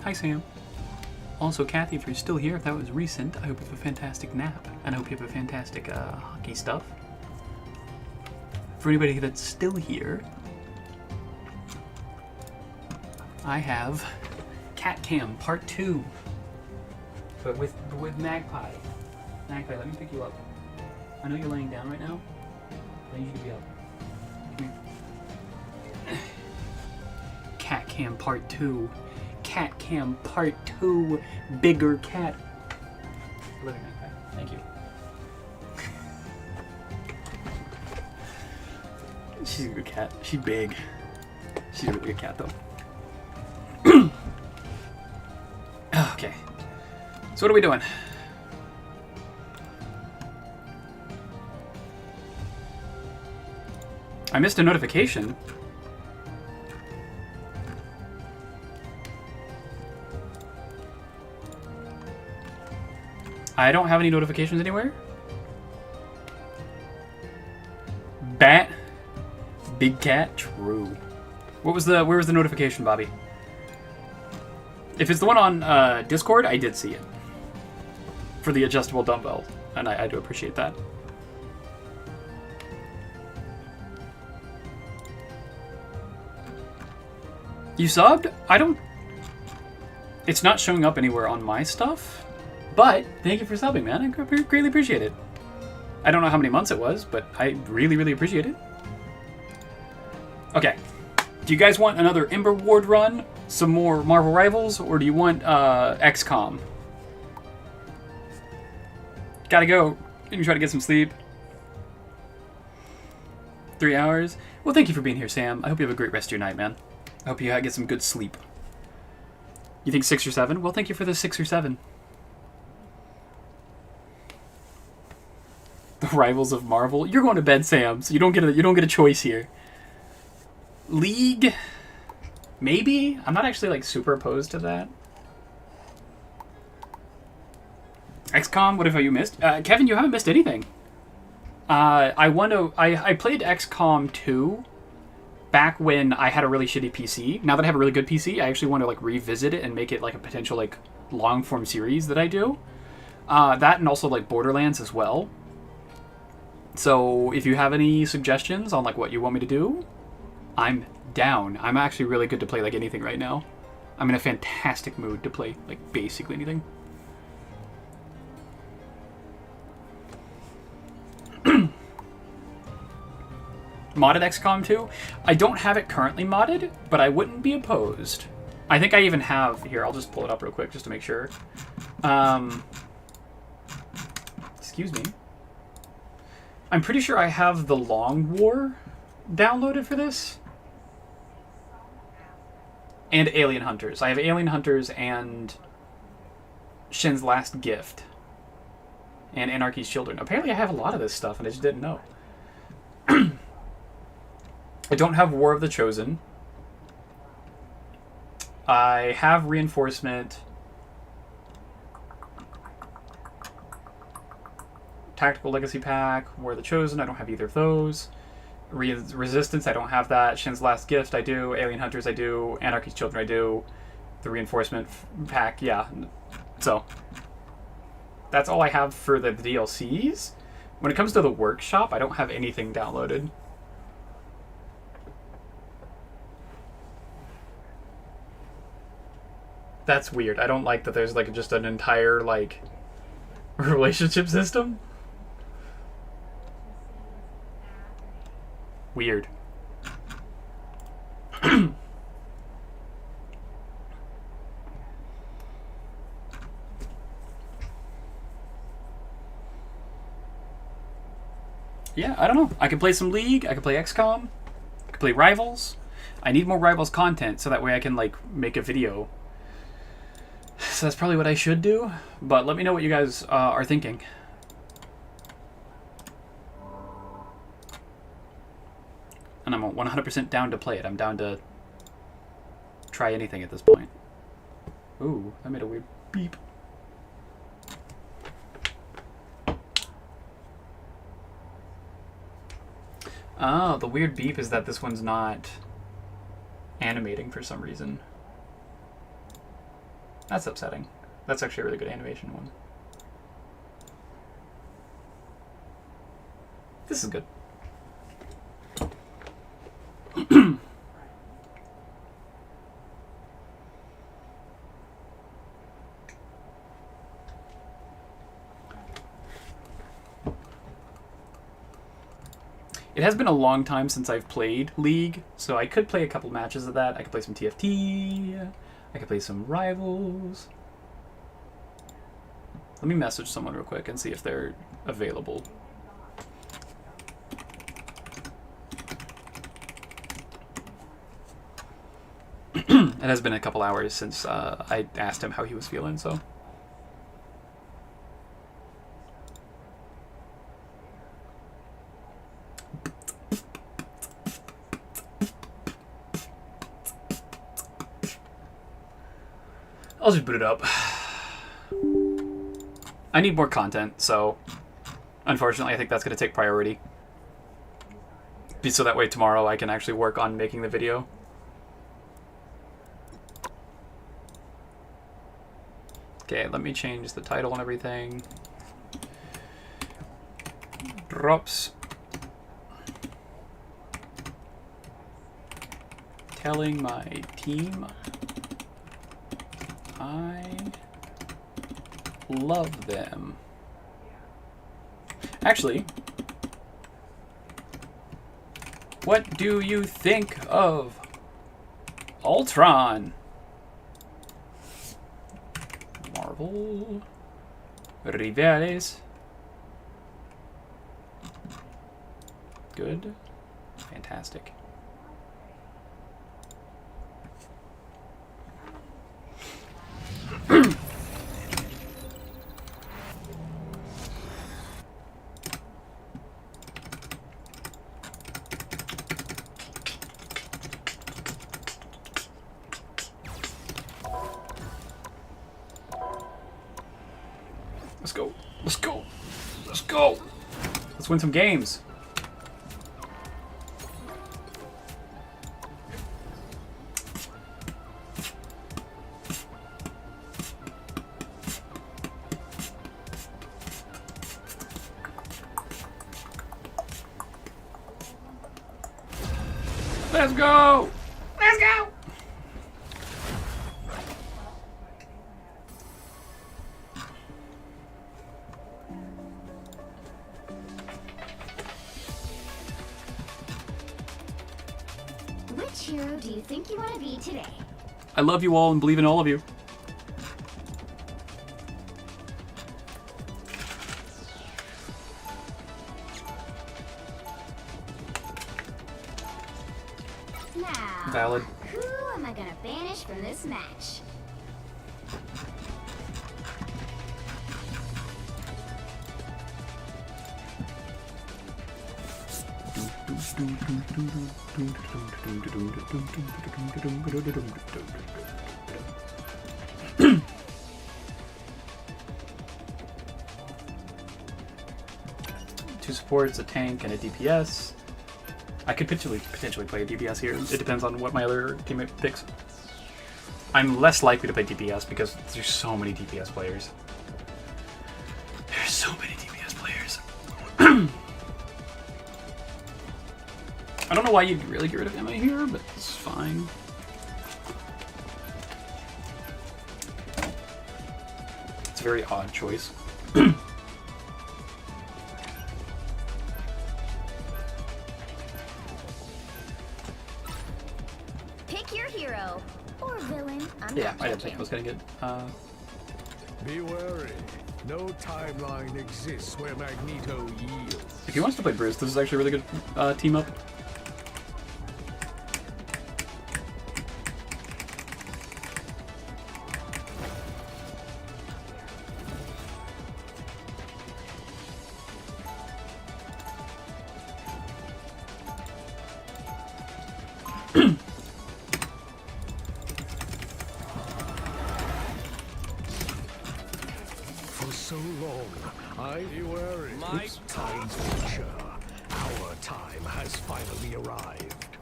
Hi, Sam. Also, Kathy, if you're still here, if that was recent, I hope you have a fantastic nap. And I hope you have a fantastic hockey stuff. For anybody that's still here, I have Cat Cam Part 2. But with Magpie. Magpie, let me pick you up. I know you're laying down right now. I need you to be up. Come here. Cat Cam Part 2. Cat Cam Part 2. Bigger cat. Living Magpie. Thank you. She's a good cat. She's big. She's a really good cat, though. Okay. So what are we doing? I missed a notification. I don't have any notifications anywhere. Bat. Big cat. True. Where was the notification, Bobby? If it's the one on Discord, I did see it. For the adjustable dumbbell. And I do appreciate that. You subbed? I don't... It's not showing up anywhere on my stuff. But, thank you for subbing, man. I greatly appreciate it. I don't know how many months it was, but I really, really appreciate it. Okay. Do you guys want another Ember Ward run? Some more Marvel Rivals? Or do you want XCOM? Gotta go. Let me try to get some sleep. 3 hours? Well, thank you for being here, Sam. I hope you have a great rest of your night, man. I hope you get some good sleep. You think 6 or 7? Well, thank you for the 6 or 7. The Rivals of Marvel. You're going to bed, Sam, so you don't get a choice here. League? Maybe? I'm not actually like super opposed to that. XCOM, what have you missed? Kevin, you haven't missed anything. I played XCOM 2 back when I had a really shitty PC. Now that I have a really good PC, I actually want to like revisit it and make it like a potential like long form series that I do. That and also like Borderlands as well. So if you have any suggestions on like what you want me to do, I'm down. I'm actually really good to play like anything right now. I'm in a fantastic mood to play like basically anything. Modded XCOM 2? I don't have it currently modded, but I wouldn't be opposed. I think I even have... Here, I'll just pull it up real quick just to make sure. Excuse me. I'm pretty sure I have the Long War downloaded for this. And Alien Hunters. I have Alien Hunters and Shin's Last Gift. And Anarchy's Children. Apparently I have a lot of this stuff and I just didn't know. I don't have War of the Chosen. I have Reinforcement. Tactical Legacy Pack. War of the Chosen. I don't have either of those. Resistance, I don't have that. Shin's Last Gift, I do. Alien Hunters, I do. Anarchy's Children, I do. The Reinforcement Pack, yeah. So, that's all I have for the DLCs. When it comes to the workshop, I don't have anything downloaded. That's weird. I don't like that there's like just an entire like relationship system. Weird. Yeah, I don't know. I can play some League. I can play XCOM. I can play Rivals. I need more Rivals content so that way I can like make a video. So that's probably what I should do. But let me know what you guys are thinking. And I'm 100% down to play it. I'm down to try anything at this point. Ooh, that made a weird beep. Oh, the weird beep is that this one's not animating for some reason. That's upsetting. That's actually a really good animation one. This is good. It has been a long time since I've played League, so I could play a couple matches of that. I could play some TFT. I could play some Rivals. Let me message someone real quick and see if they're available. It has been a couple hours since I asked him how he was feeling, so... I'll just boot it up. I need more content, so unfortunately I think that's going to take priority. So that way tomorrow I can actually work on making the video. Okay, let me change the title and everything. Drops. Telling my team I love them. Actually, what do you think of Ultron? Marvel Rivales. Good. Fantastic. Let's go. Let's go. Let's go. Let's win some games. Let's go. Let's go. Which hero do you think you want to be today? I love you all and believe in all of you. Now, Valid. who am I gonna banish from this match? Two supports, a tank, and a DPS. I could potentially play a DPS here. It depends on what my other teammate picks. I'm less likely to play DPS because there's so many DPS players. There's so many DPS players. I don't know why you'd really get rid of Emma here, but it's fine. It's a very odd choice. Pick your hero or villain. I'm Yeah, not I didn't think judging. I was gonna get. Be wary. No timeline exists where Magneto yields. If he wants to play Bruce, this is actually a really good team up. For so long, I be wary. My time's future. Our time has finally arrived.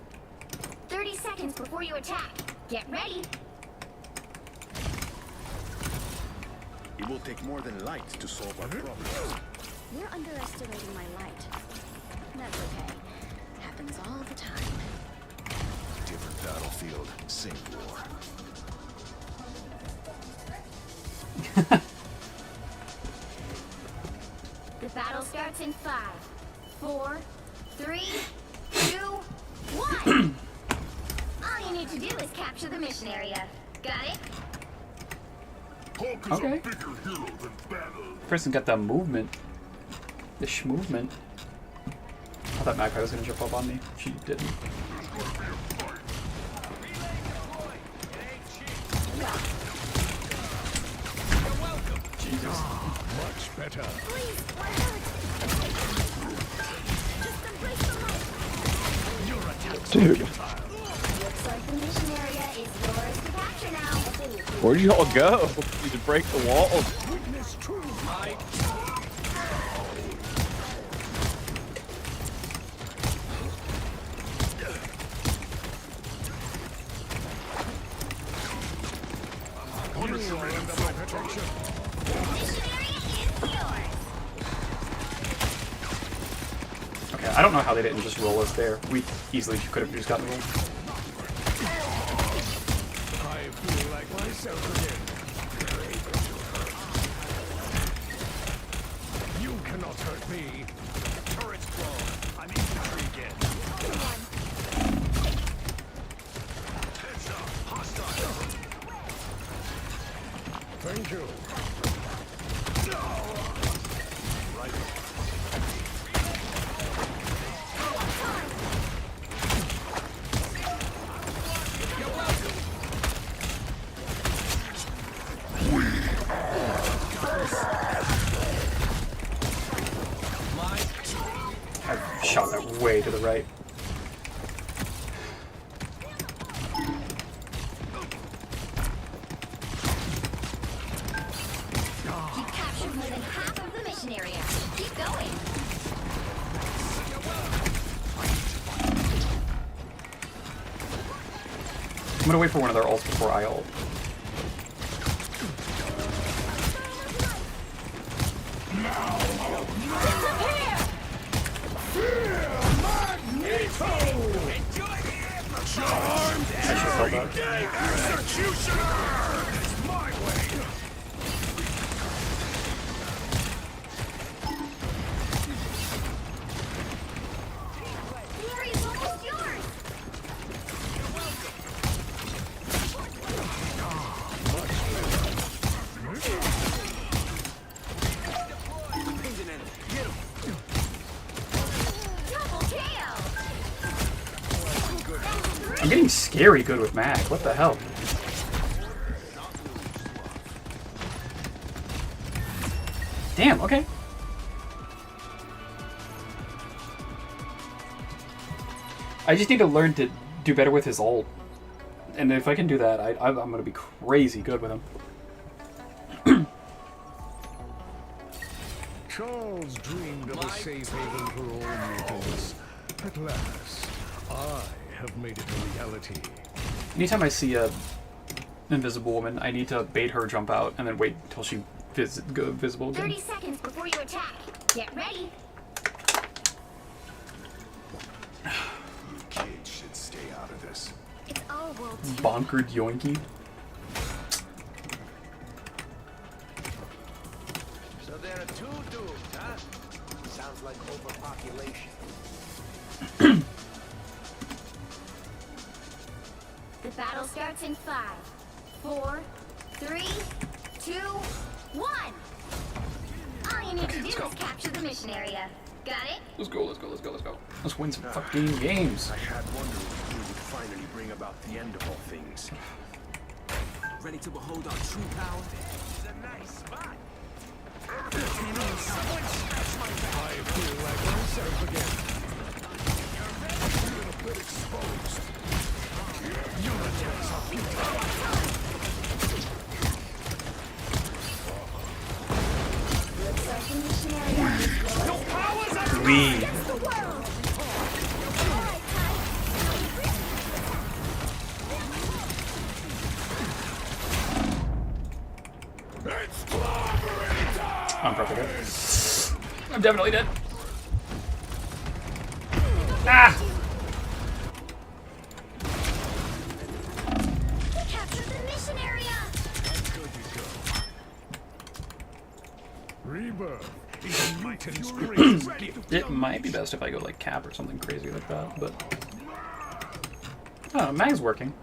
30 seconds before you attack. Get ready. It will take more than light to solve our problems. You're underestimating my light. That's okay. Happens all the time. Different battlefield, same war. The battle starts in 5, 4, 3, 2, 1. All you need to do is capture the mission area. Got it? Hulk is Okay. a bigger hero than Banner. Person got the movement. The sh-movement. I thought Magpie was gonna jump up on me. She didn't. Jesus. Much better. Please, what hurt? Just embrace the light. Dude, Looks like the mission area is yours to capture now. where'd you all go? You to break the walls. Witness true. You are under my protection. Mission area is yours. Okay, I don't know how they didn't just roll us there. We easily could have just gotten rolled. I feel like myself again. You cannot hurt me. Turret's blown. I'm infantry again. Heads up. Hostile. Thank you. Right. I shot that way to the right. You've captured more than half of the mission area. Keep going. I'm gonna wait for one of their ults before I ult. I should have felt that. Executioner! It's my way. The area's almost yours. Double kill. I'm getting scary good with Mag. What the hell? Damn, okay. I just need to learn to do better with his ult. And if I can do that, I'm going to be crazy good with him. Charles dreamed of a safe haven for all mutants. At last, I have made it a reality. Anytime I see a invisible woman, I need to bait her jump out and then wait until she go visible again. 30 seconds before you attack. Get ready. Kids should stay out of this. It's all world two. Bonkered yoinky. So there are two dudes, huh? Sounds like overpopulation. The battle starts in 5, 4, 3, 2, 1. All you need to do is capture the mission area. Got it? Let's go, let's go, let's go, let's go. Let's win some fucking games. I had wondered if we would finally bring about the end of all things. Ready to behold our true power? It's a nice spot. I feel like myself again. You're a bit exposed. Your attacks are Looks like the mission area is yours. We. Against the world. Okay. I'm definitely dead. Ah! Capture the mission area! Rebirth is a mutant's greatest gift. It might be best if I go like cap or something crazy like that, but... Oh, mag's working.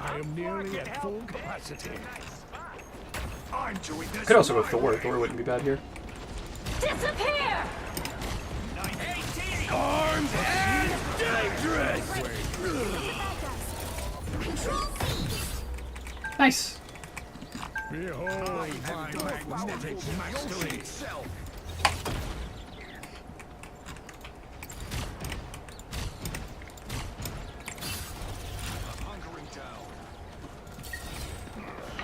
I am nearly at full capacity. I'm doing this. Could also go Thor. Thor wouldn't be bad here. Disappear! Armed and dangerous. Nice. Behold my magnetic mastery.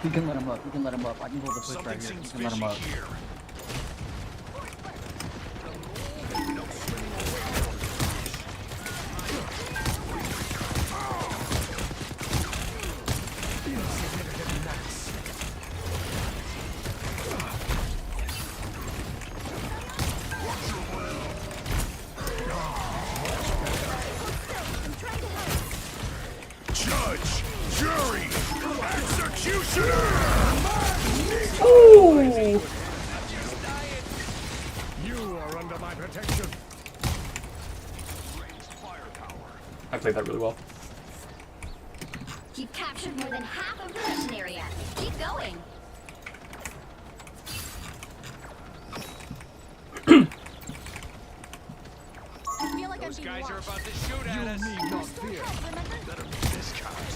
You can let him up. You can let him up. I can hold the push right here. You can let him up. Judge, jury, executioner. Ooh! You are under my protection. I played that really well. You've captured more than half of the mission area. Keep going. I feel like Those I'm being guys are watched. about to shoot at us. Need not fear. Let him be this kind.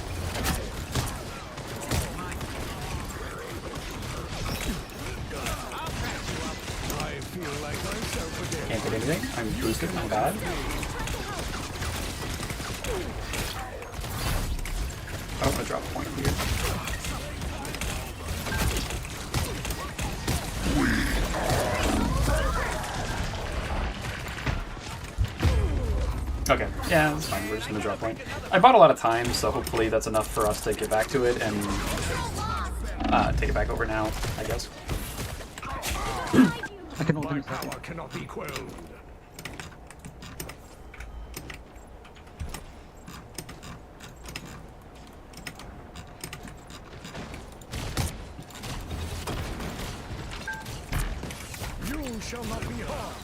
I feel like myself again. Can't hit anything. I'm boosted. My bad. Oh, I'm gonna drop a point here. Okay, yeah, that's fine. We're just gonna drop point. I bought a lot of time, so hopefully that's enough for us to get back to it and take it back over now, I guess. I can hold My him a second. power cannot be quelled. You shall not be harmed.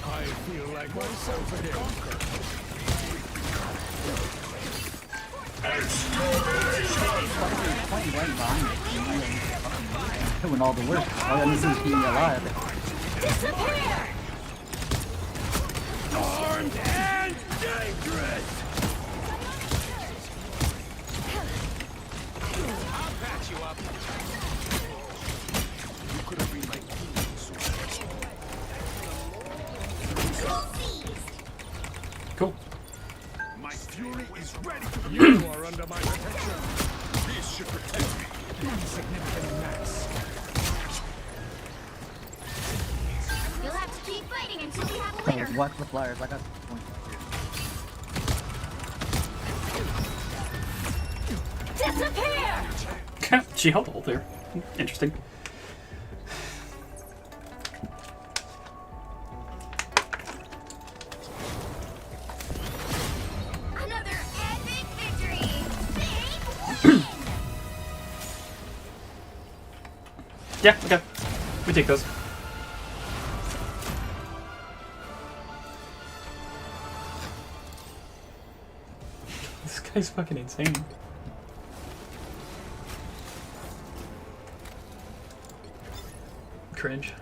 I feel like myself again. Playing right behind it. Doing all the work. All I need to do is keep me alive. Disappear! Armed and dangerous. I'll patch you up. You could have been my Cool. My fury is ready. You are under my protection. This should protect me. Insignificant mass. You'll have to keep fighting until we have a Hey, winner. watch the flyers. I got points. Disappear! She held ult there. Interesting. Another epic victory! Yeah, okay. We take those. This guy's fucking insane. Cringe.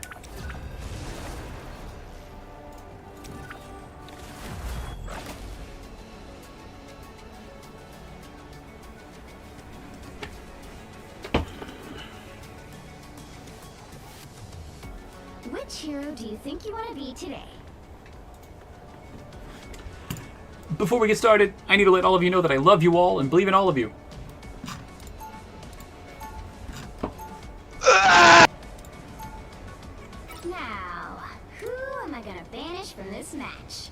Which hero do you think you want to be today? Before we get started, I need to let all of you know that I love you all and believe in all of you. Now, who am I gonna banish from this match?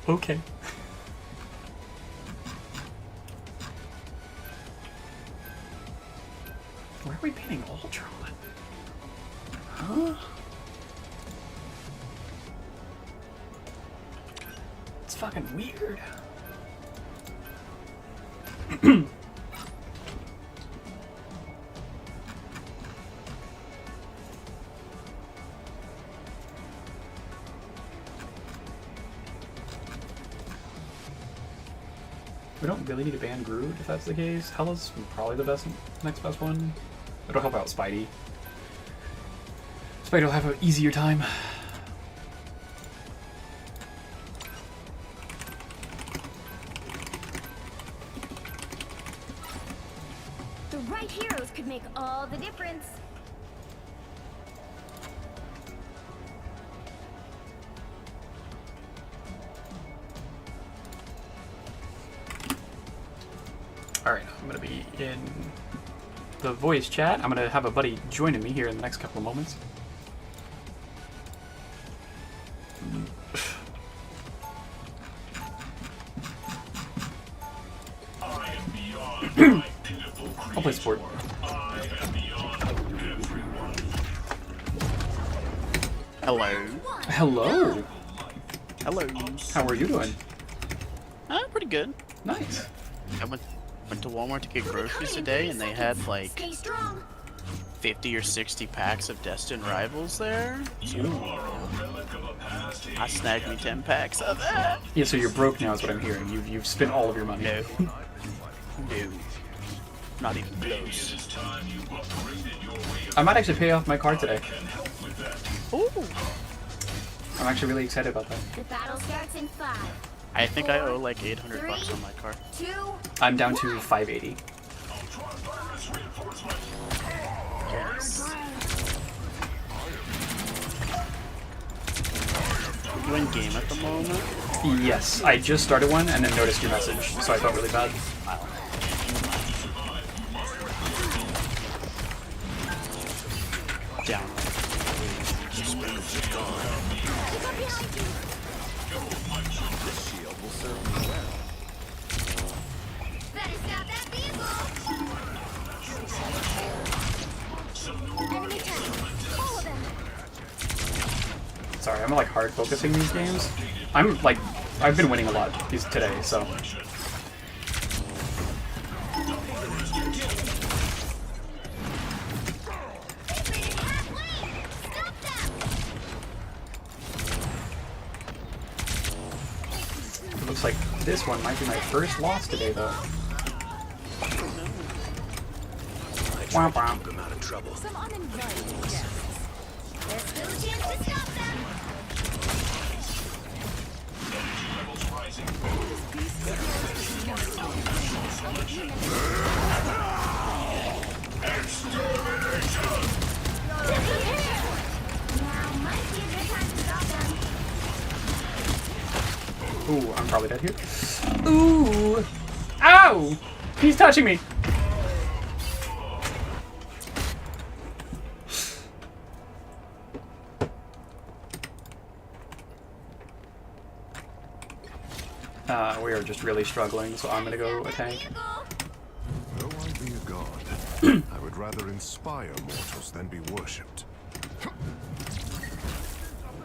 Okay. Where are we painting Ultron? Huh? It's fucking weird. We don't really need to ban Groot if that's the case. Hela's probably the next best one. It'll help out Spidey. Spidey will have an easier time. The right heroes could make all the difference. Alright, I'm going to be in the voice chat. I'm going to have a buddy joining me here in the next couple of moments. I'll play sport. Hello. Hello. Hello. How are you doing? Pretty good. Nice. I went to Walmart to get groceries today, and they had like 50 or 60 packs of Destined Rivals there. I snagged me 10 packs of that. Yeah, so you're broke now is what I'm hearing. You've spent all of your money. No. No. Not even close. I might actually pay off my car today. Ooh. I'm actually really excited about that. The battle starts in 5. I think I owe like 800 bucks on my car. 2. I'm down to 580. Yes. Are you in game at the moment? Yes, I just started one and then noticed your message, so I felt really bad. Down. Better stop that vehicle. Enemy tank. Follow them. Sorry, I'm like hard focusing these games. I've been winning a lot these today, so. It looks like this one might be my first loss today, though. Wow, wow. I'm out of trouble. Some uninvited guests. There's still a chance to stop them. Now might be a good time to stop them. Ooh, I'm probably dead here. Ooh! Ow! He's touching me! We are just really struggling, so I'm gonna go a tank. Though I be a god, I would rather inspire mortals than be worshipped.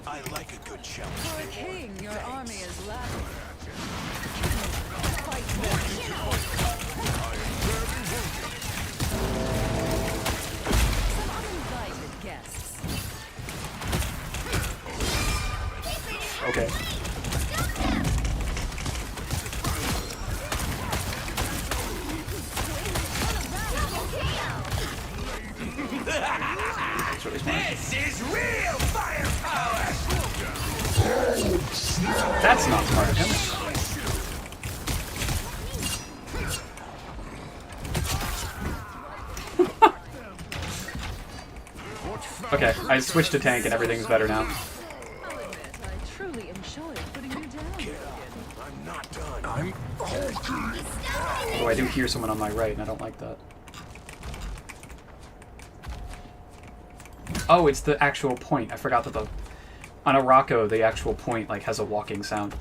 I like a good challenge. For a king, your army is lacking. Fight them. Some uninvited guests. Okay. This is real firepower! That's not smart of him. Okay, I switched to tank and everything's better now. I'll admit, I truly enjoy putting you down. I'm not done. Oh, I do hear someone on my right, and I don't like that. Oh, it's the actual point. I forgot that on a Rocco, the actual point like has a walking sound.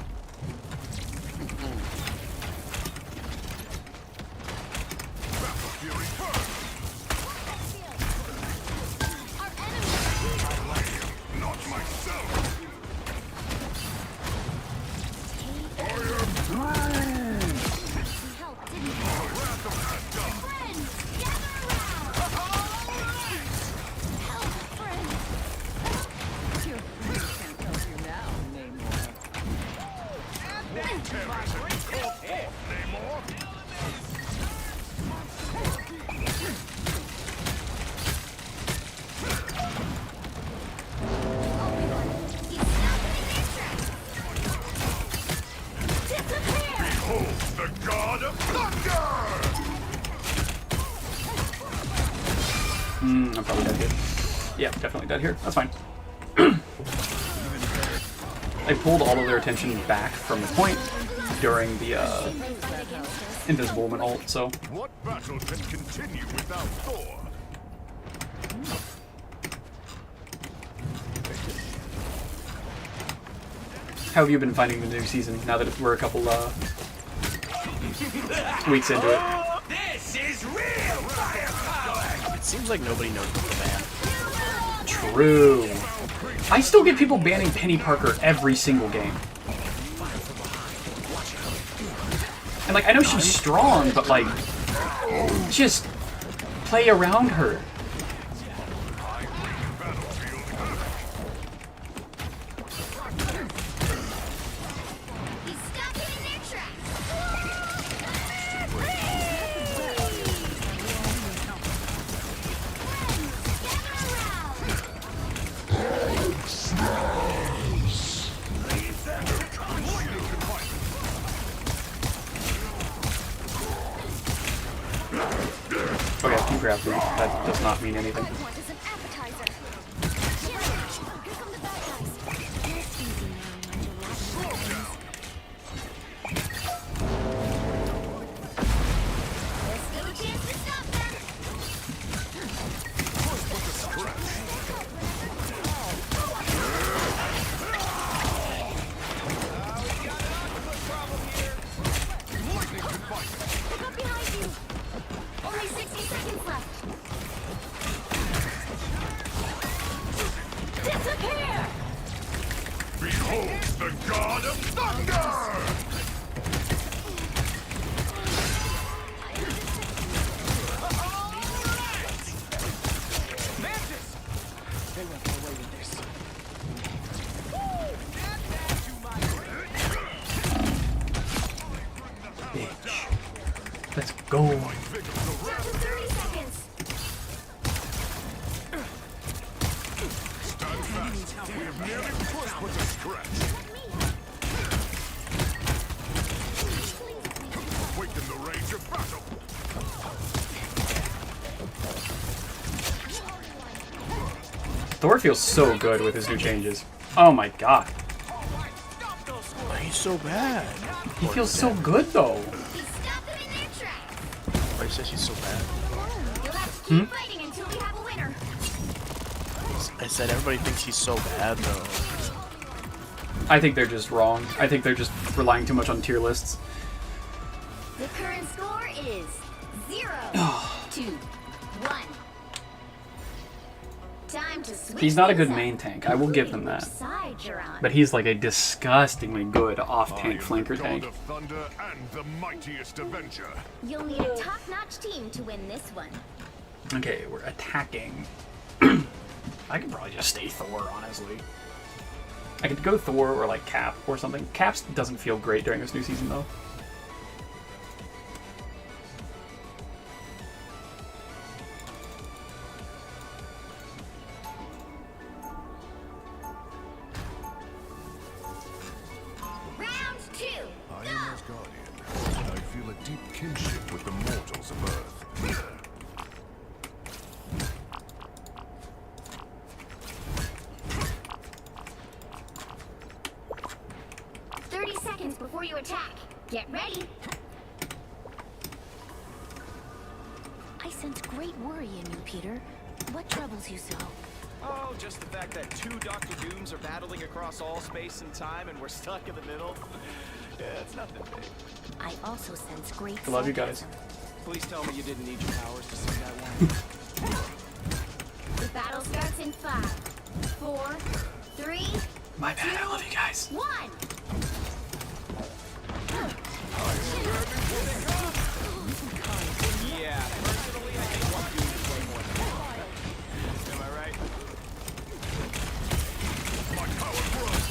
God of Thunder! I'm probably dead here. Yeah, definitely dead here. That's fine. I pulled all of their attention back from the point during the Invisible Woman ult, so... What battle can continue without Thor? How have you been finding the new season now that we're a couple weeks into it? This is real firepower! It seems like nobody knows what to ban. True. I still get people banning Penny Parker every single game. And like, I know she's strong, but like, just play around her. Okay, you grabbed me. That does not mean anything. Behold the God of Thunder! They went their way with this. Bitch. Let's go. 30 seconds. Stand fast. We have nearly pushed with a stretch. Awaken the rage of battle. Thor feels so good with his new changes. Oh my god. He's so bad. He feels so good though. Everybody says he's so bad. You'll have to keep fighting until we have a winner. I said everybody thinks he's so bad though. I think they're just wrong. I think they're just relying too much on tier lists. The current score is 0 to 1. Time to switch He's not a good things up. main tank. I will give them that. Which side you're on. But he's like a disgustingly good off-tank flanker God tank. of Thunder and the mightiest Avenger. You'll need a top-notch team to win this one. Okay, we're attacking. I could probably just stay Thor, honestly. I could go Thor or like Cap or something. Cap doesn't feel great during this new season though. Round 2. I am Asgardian, and I feel a deep kinship with the mortals of Earth. 30 seconds before you attack. Get ready. I sense great worry in you, Peter. What troubles you so? Oh, just the fact that two Dr. Dooms are battling across all space and time and we're stuck in the middle. Yeah, it's nothing big. I also sense great I love you guys. sarcasm. Please tell me you didn't need your powers to sing that one. The battle starts in 5, 4, 3, My bad, I love you guys. 1. Yeah, personally, I think one Doom is way more than one. Am I right? My power grows.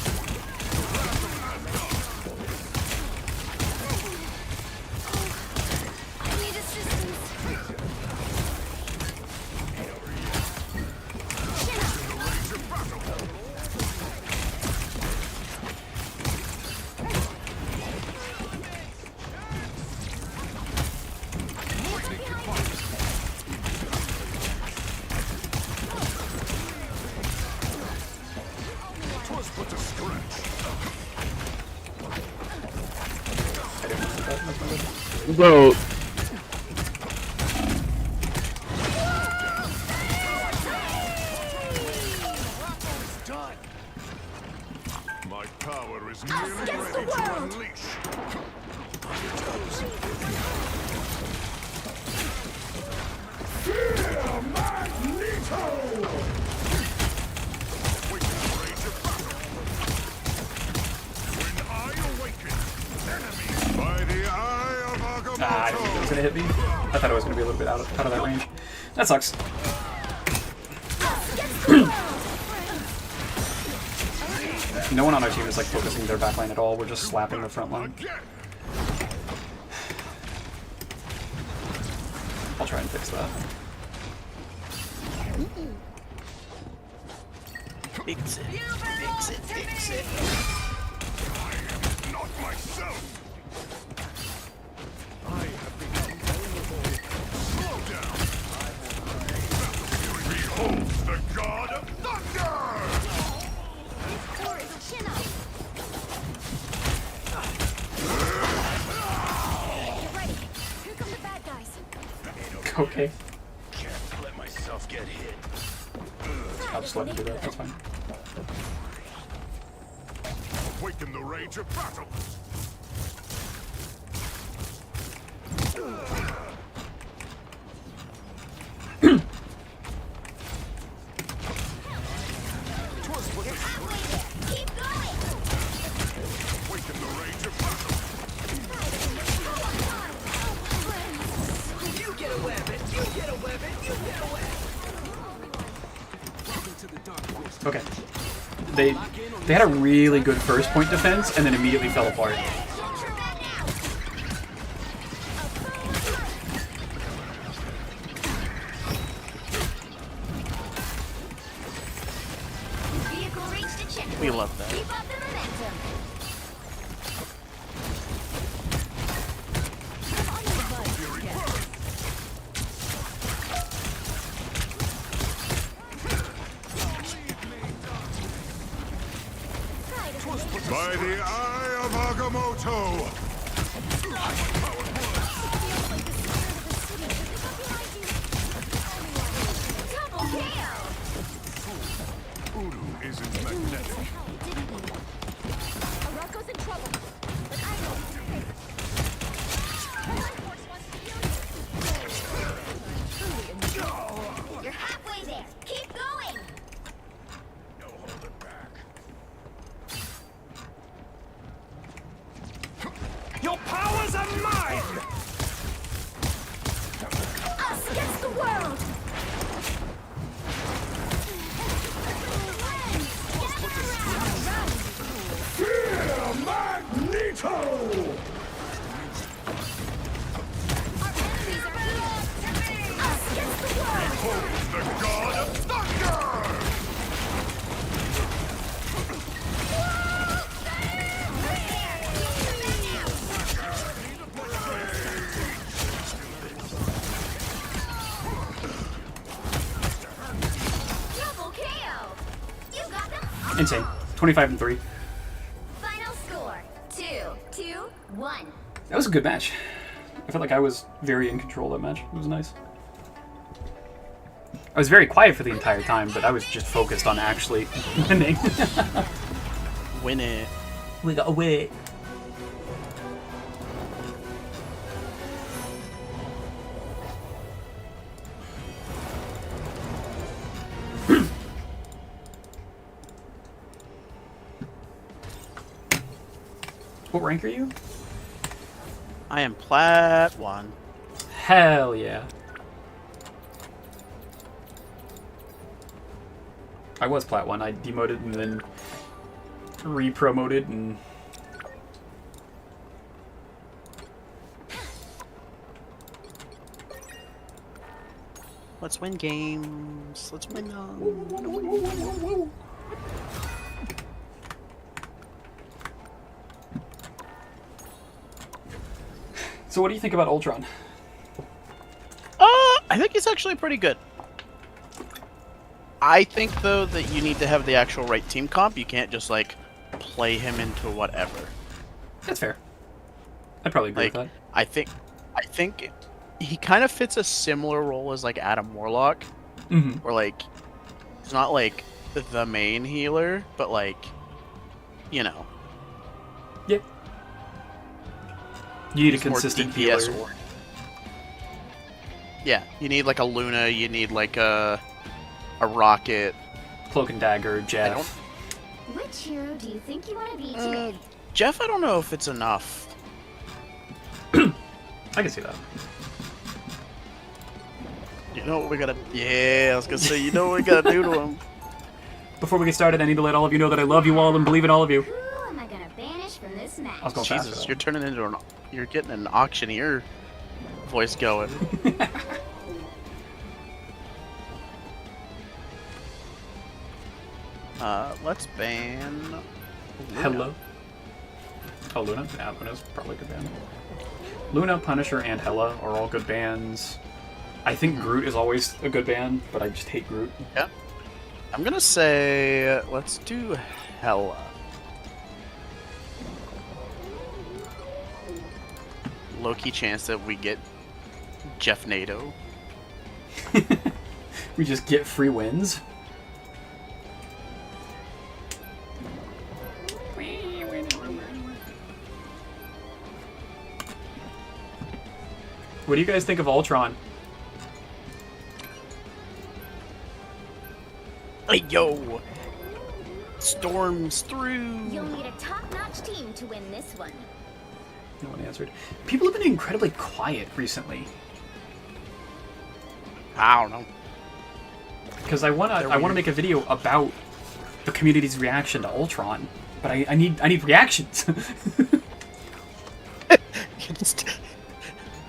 I need assistance. 'Twas but a scratch. So, My power is nearly ready to unleash. On your toes. Fear Magneto! Awaken the rage of battle. When I awaken, enemy by the eye of Agamotto. Ah, I didn't think it was gonna hit me. I thought it was gonna be a little bit out of that range. That sucks. No one on our team is like focusing their backline at all. We're just slapping the front line. I'll try and fix that. Fix it. Fix it. Fix it. I am not myself. I have become vulnerable. Slow down. Behold the god of thunder! Chin up. Get ready. Here come the bad guys. Okay. Can't let myself get hit. I'll just let him do that. That's fine. Awaken the rage of battle. You're halfway there. Keep going. Awaken the rage of battle. You get a weapon. You get a weapon. You get a weapon. Okay. They had a really good first point defense and then immediately fell apart. Vehicle reached a checkpoint. We love that. Keep up the momentum. By the eye of Agamotto! Double kill. Voodoo isn't magnetic. Rocco's in trouble. But I know what to fix. You're halfway there. Keep going. No holding back. Your powers are mine! Us against the world. Fear Magneto! Us against the world. Behold the god of thunder! Double kill. You got them. Insane. 25 and 3. Final score: 2-1. That was a good match. I felt like I was very in control of that match. It was nice. I was very quiet for the entire time, but I was just focused on actually winning. Win it. We got away. What rank are you? I am Plat 1. Hell yeah. I was Plat 1. I demoted and then re-promoted and... Let's win games. Let's win them. So what do you think about Ultron? I think he's actually pretty good. I think though that you need to have the actual right team comp. You can't just like play him into whatever. That's fair. I'd probably agree Like, with I think he kind of fits a similar role as like Adam Warlock, Mhm. or like he's not like the main healer, but like, you know, that. You need a he's more consistent DPS healer. or- Yeah, you need like a Luna, you need like a Rocket. Cloak and Dagger, Jeff. Which hero do you think you want to be today? Jeff, I don't know if it's enough. I can see that. You know what we gotta... Yeah, I was gonna say, you know what we gotta do to him. Before we get started, I need to let all of you know that I love you all and believe in all of you. Who am I gonna banish from this match? I was going faster, Jesus, though. you're turning into an... You're getting an auctioneer voice going. Let's ban... Luna. Hello. Oh, Luna? Yeah, Luna's probably a good band. Luna, Punisher, and Hela are all good bands. I think Groot is always a good band, but I just hate Groot. Yeah. I'm gonna say... Let's do Hela. Low-key chance that we get Jeff Nato. We just get free wins. What do you guys think of Ultron? Hey, yo! Storms through! You'll need a top-notch team to win this one. No one answered. People have been incredibly quiet recently. I don't know. Because I wanna make a video about the community's reaction to Ultron, but I need reactions.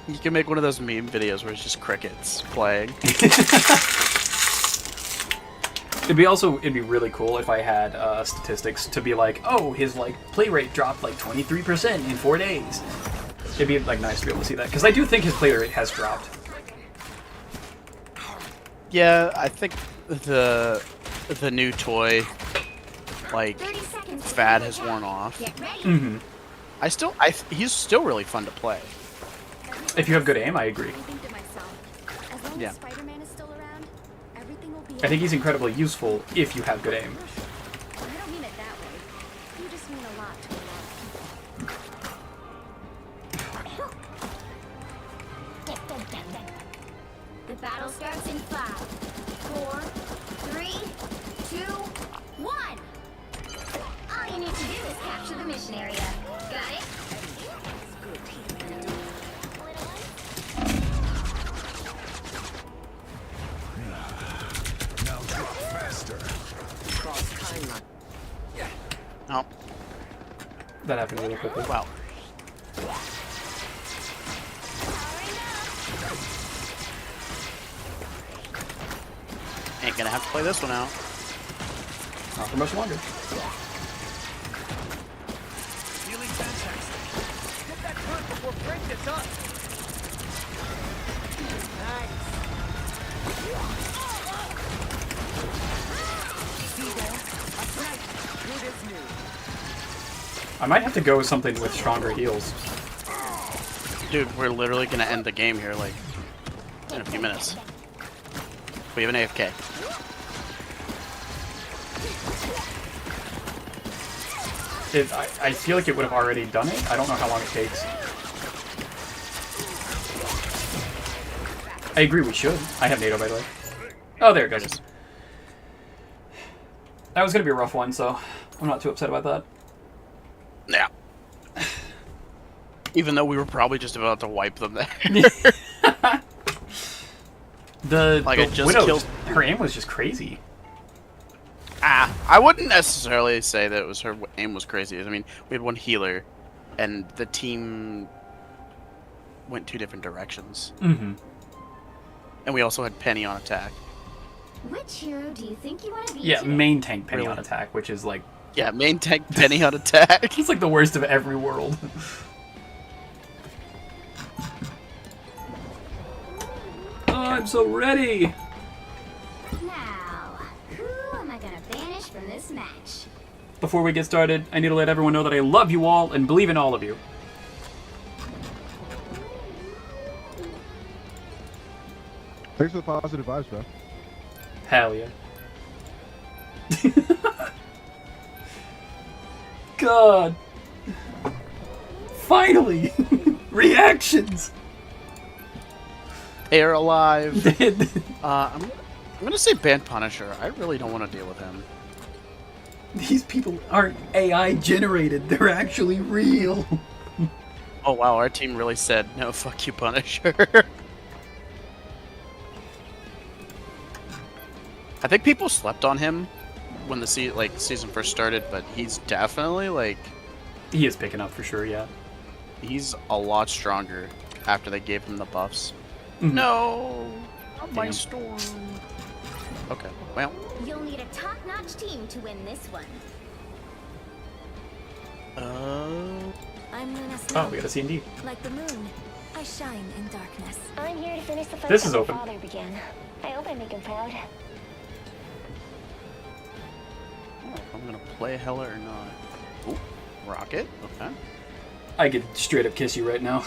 You can make one of those meme videos where it's just crickets playing. It'd be really cool if I had statistics to be like, oh, his like play rate dropped like 23% in 4 days. It'd be like nice to be able to see that because I do think his play rate has dropped. Yeah, I think the new toy like fad has worn off. Mm-hmm. He's still really fun to play. If you have good aim, I agree. Yeah. Spider-Man is still around, everything will be I think he's incredibly useful if you have good aim. I don't mean it that way. You just mean a lot to a lot of people. The battle starts in 5, 4, 3, 2, 1. All you need to do is capture the mission area. Got it? Now drop faster. Oh, That happened really quickly. wow. Ain't gonna have to play this one out. Not for much longer. Feeling fantastic. Get that turn before Frank gets up. I might have to go with something with stronger heals. Dude, we're literally gonna end the game here, like, in a few minutes. We have an AFK. I feel like it would have already done it. I don't know how long it takes. I agree we should. I have NATO, by the way. Oh, there it goes. That was going to be a rough one, so I'm not too upset about that. Yeah. Even though we were probably just about to wipe them there. The Like, it just Widow, killed- her aim was just crazy. I wouldn't necessarily say that it was her aim was crazy. I mean, we had one healer, and the team went 2 different directions. Mm-hmm. And we also had Penny on attack. Which hero do you think you want to be Yeah, today? main tank Penny Really? on attack, which is like... Yeah, main tank Penny on attack. It's like the worst of every world. I'm so ready. Now, who am I gonna banish from this match? Before we get started, I need to let everyone know that I love you all and believe in all of you. Thanks for the positive vibes, bro. Hell yeah. God. Finally! Reactions! They're alive. I'm gonna say ban Punisher. I really don't want to deal with him. These people aren't AI generated, they're actually real. Oh wow, our team really said, no, fuck you, Punisher. I think people slept on him when the season first started, but he's definitely like... He is picking up for sure, yeah. He's a lot stronger after they gave him the buffs. Mhm. No! Not my Damn. storm. Okay, well. You'll need a top-notch team to win this one. I'm Luna Oh, we got a C&D. Like the moon, I shine in darkness. I'm here to finish the fight This is that my open. father began. I hope I make him proud. If I'm gonna play Hela or not. Ooh, Rocket, okay. I could straight up kiss you right now.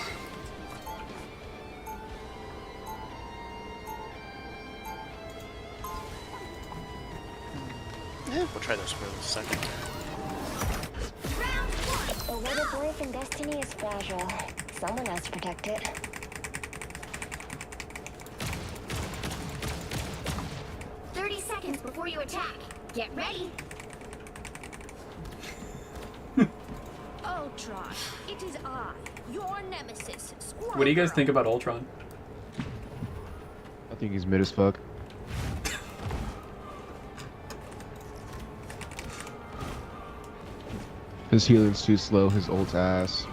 Yeah, we'll try this for a second. A wedded life and destiny is fragile. Someone has to protect it. Seconds before you attack. Get ready. Ultron, it is I, your nemesis, Squirrel. What do you guys think about Ultron? I think he's mid as fuck. His healing's too slow, his ult's ass.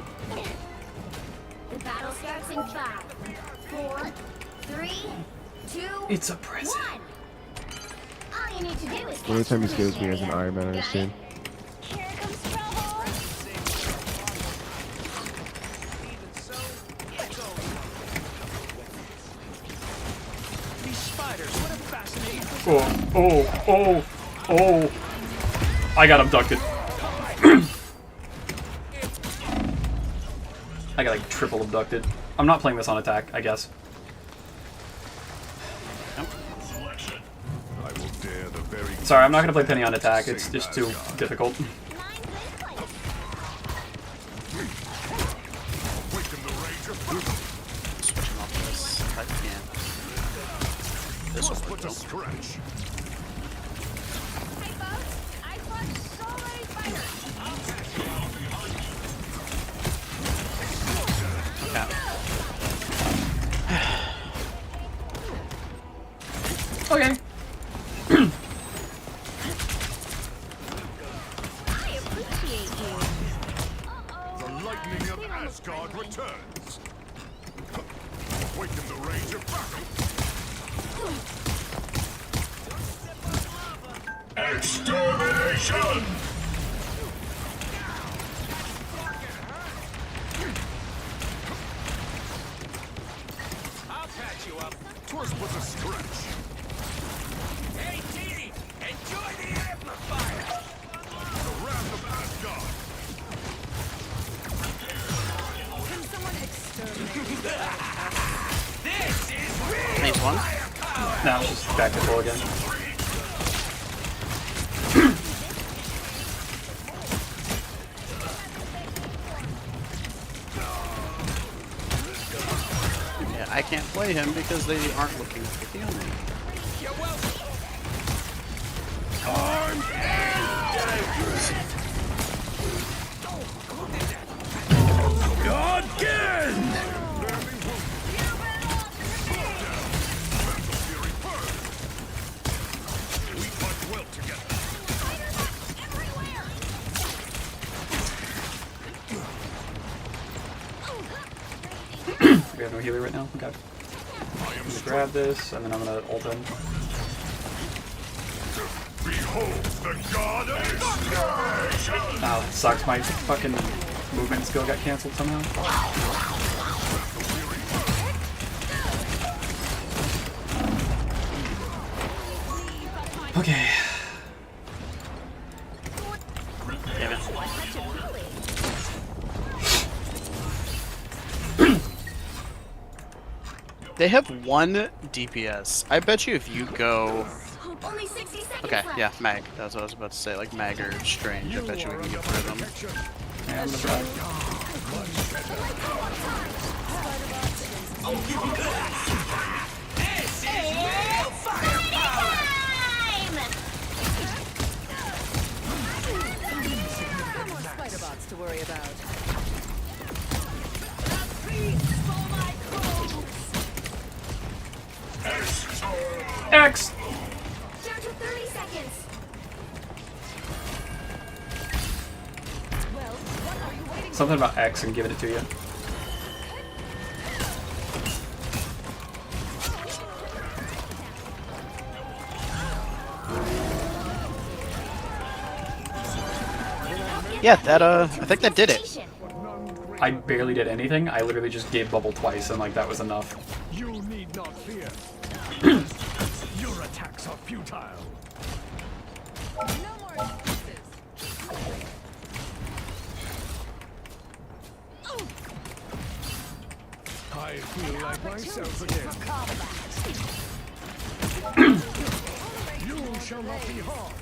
The battle starts in 5, 4, 3, 2, It's a present. 1. All you need to do is The only time he scares me as an Iron Man on his team. Oh. I got abducted. I got like triple abducted. I'm not playing this on attack, I guess. Sorry, I'm not gonna play Penny on attack. It's just too difficult. Switching off this. I can't. This will put a scratch. Okay. The lightning of Asgard returns. Awaken the rage of battle. Extermination! I'll patch you up. Twas but a scratch. Hey, T, enjoy the amplifier. The wrath of Asgard. Can someone exterminate? This is real. Needs one. Now it's just back to full again. Yeah, I can't play him because they aren't looking to heal me. You're welcome. Again! We fight well together. We have no healer right now? Okay. I'm gonna grab this, and then I'm gonna ult him. Behold the god of destruction! Oh, that sucks. My fucking movement skill got cancelled somehow. Okay. Damn it. They have 1 DPS. I bet you if you go... Only 60 seconds Okay, left. yeah, Mag. That's what I was about to say. Like Mag or Strange. I bet you we can get through them. Yeah, I'm gonna try. No more spider bots to worry about. X! Down to 30 seconds. Well, what are you waiting Something about X and giving it to you. Yeah, that I think that did it. I barely did anything. I literally just gave bubble twice, and like that was enough. You need not fear. Your attacks are futile. No more excuses. I feel like myself again. You shall not be harmed.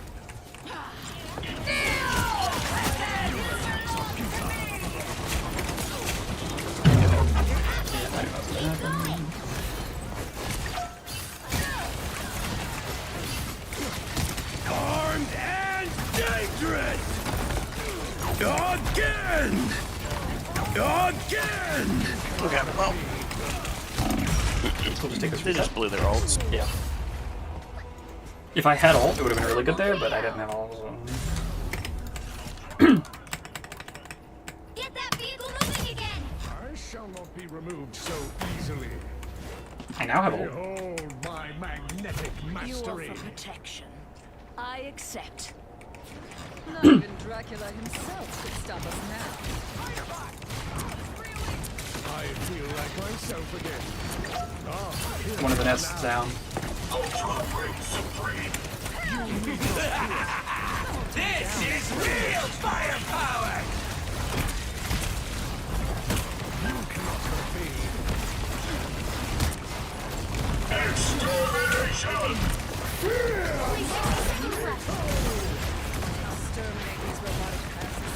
Armed and dangerous! Again! Again! Okay, well. We'll just take this They just blew their ults. Yeah. If I had ult, it would have been really good there, but I didn't have ult. So. Get that vehicle moving again. I shall not be removed so easily. I now have ult. Behold my magnetic mastery. You offer protection. I accept. Not even Dracula himself could stop us now. I feel like myself again. Ah, One of the nests is down. This is real firepower! You cannot hurt me. Extermination! Exterminate these robotic passes.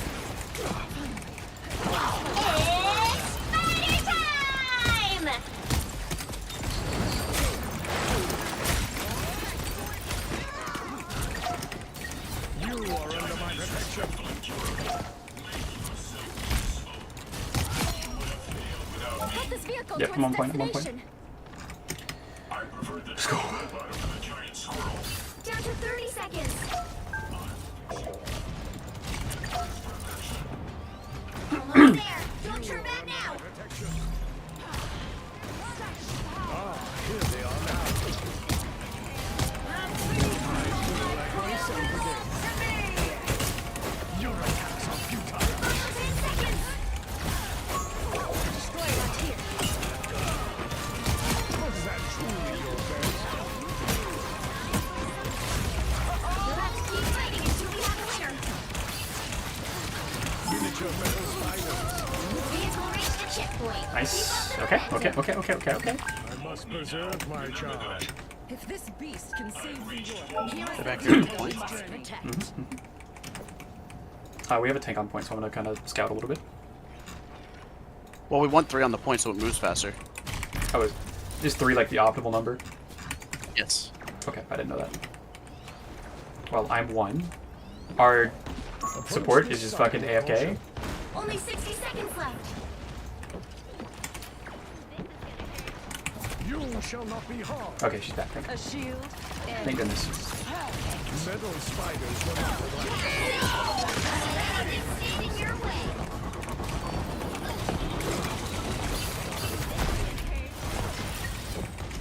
It's spider time! You are under my protection. Get this vehicle Yep, I'm on towards point, I'm on point. destination. Let's go. Down to 30 seconds. Almost there. Don't turn back now. Ah, here they are now. I feel like myself again. Your attacks are futile. 10 seconds. Was that truly your best? You'll have to keep fighting until we have a winner. Miniature metal spiders. Vehicle reached the checkpoint. Nice. Okay, okay, okay, okay, okay, okay. I must preserve my charge. If this beast can save New York, They're back here at the point. We have a tank on point, so I'm gonna kind of scout a little bit. Well, we want 3 on the point so it moves faster. Oh, is 3 like the optimal number? Yes. Okay, I didn't know that. Well, I'm 1. Our support is just fucking AFK. Only 60 seconds left. You shall not be harmed. Okay, she's back. Thank, a shield, and thank goodness. Metal spiders will not Standing your way.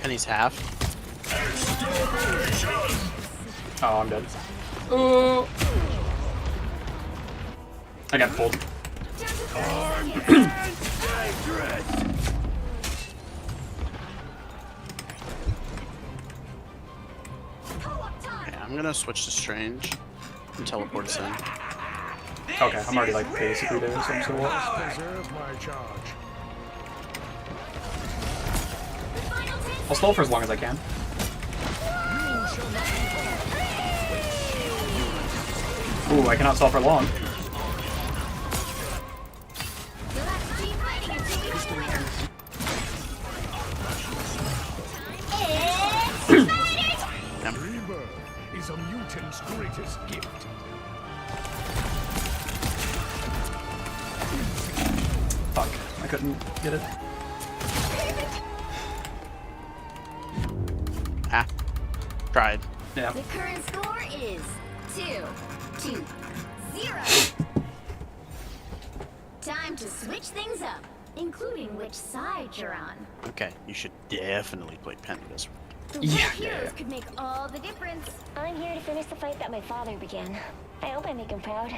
Penny's half. Oh, I'm dead. Oh! I got pulled. Co-op time. Yeah. I'm gonna switch to Strange and teleport us in. Okay, I'm already like basically there, so I'm still what? Preserve my charge. I'll stall for as long as I can. Ooh, I cannot stall for long. Rebirth is a mutant's greatest gift. Fuck, I couldn't get it. Ah, tried. Yeah. The current score is 2-0. Time to switch things up, including which side you're on. Okay, you should definitely play Penny this round. The right heroes could make all the difference. I'm here to finish the fight that my father began. I hope I make him proud.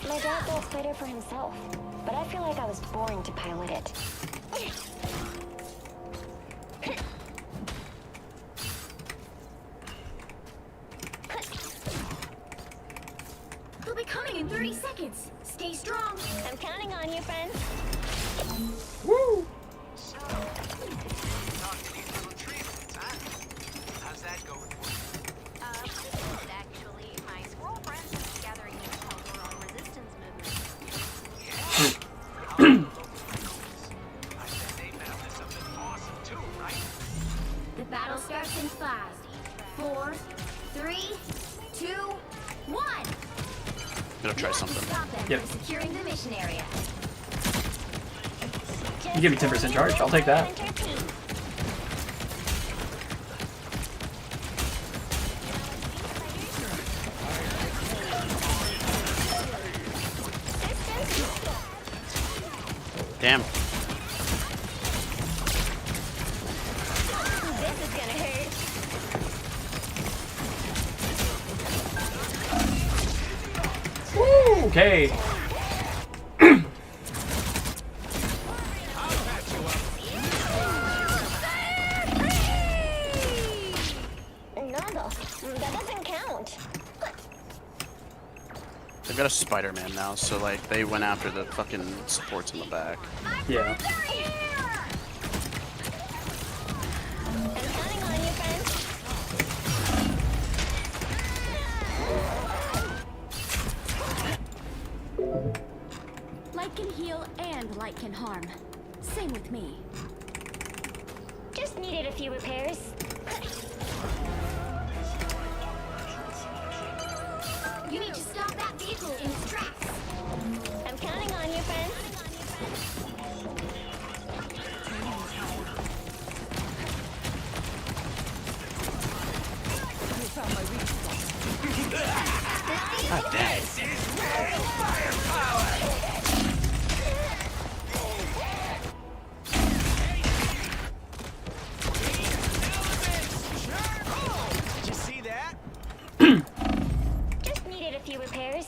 My dad built Spider for himself, but I feel like I was born to pilot it. They'll be coming in 30 seconds. Stay strong. I'm counting on you, friends. Woo! How's that going for you? Actually, my squirrel friends are gathering intel for our resistance movement. The battle starts in 5, 4, 3, 2, 1. Gonna try something. Stop them Yep. from securing the mission area. You give me 10% charge, I'll take that. Damn. This is gonna hurt. Woo! Okay. Nando, that doesn't count. They've got a Spider-Man now, so like they went after the fucking supports in the back. Yeah. I'm counting on you, friends. Light can heal and light can harm. Same with me. Just needed a few repairs. You need to stop that vehicle in its tracks. I'm counting on you, friends. God damn. Did you see that? Just needed a few repairs.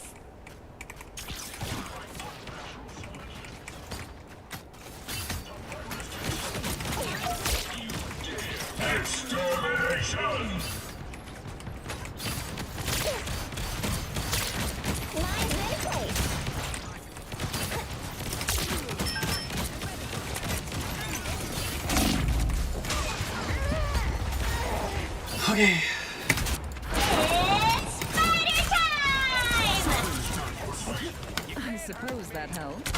Extermination! Mine's in place. Okay. It's spider time! I suppose that helps.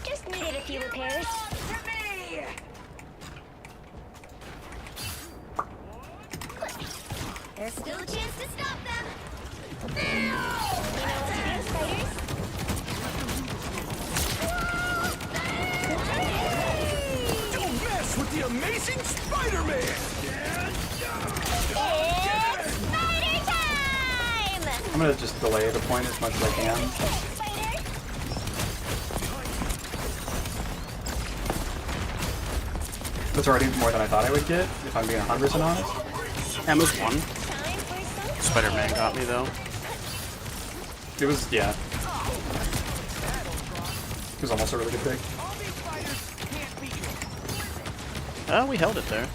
Just needed a few repairs. There's still a chance to stop them. You know what to do, spiders? Don't mess with the amazing Spider-Man! It's spider time! I'm gonna just delay the point as much as I can. Spider? That's already more than I thought I would get, if I'm being 100% honest. Emma's one. Spider-Man got me though. It was, yeah. It was almost a really good pick. Oh, we held it there.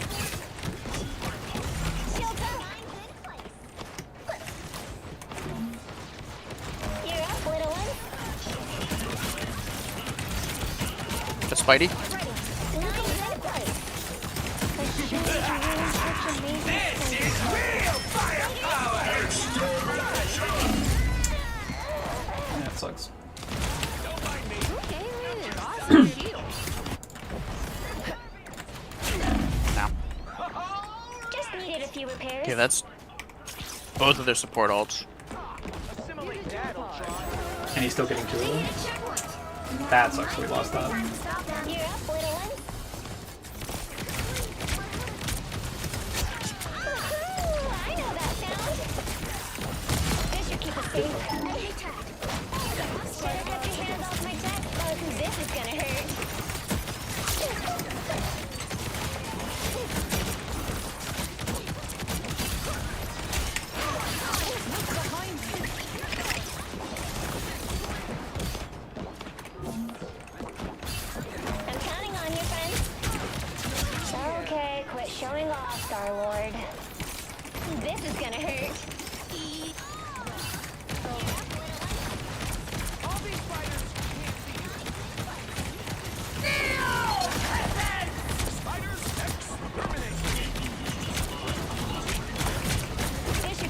The Spidey? That sucks. Now. Just needed a few repairs. Okay, that's both of their support ults. And he's still getting 2 of them? That sucks, we lost that. You're up, little one. Woohoo! I know that sound. This should keep us safe. Better get your hands off my deck, or this is gonna hurt. I'm counting on you, friend. Okay, quit showing off, Star-Lord. This is gonna hurt.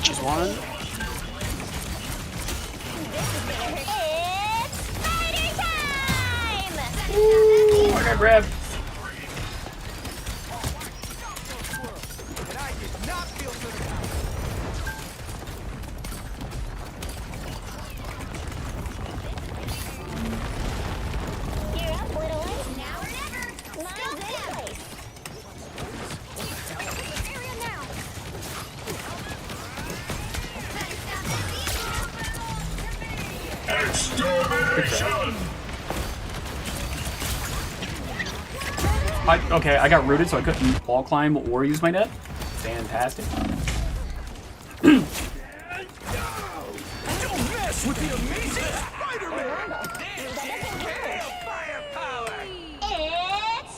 Just one. It's spider time! Ooh, I got grabbed. You're up, little one. Now or never. Mine's in place. Area now. Okay, I got rooted, so I couldn't wall climb or use my net. Fantastic. Mess with the amazing Spider-Man!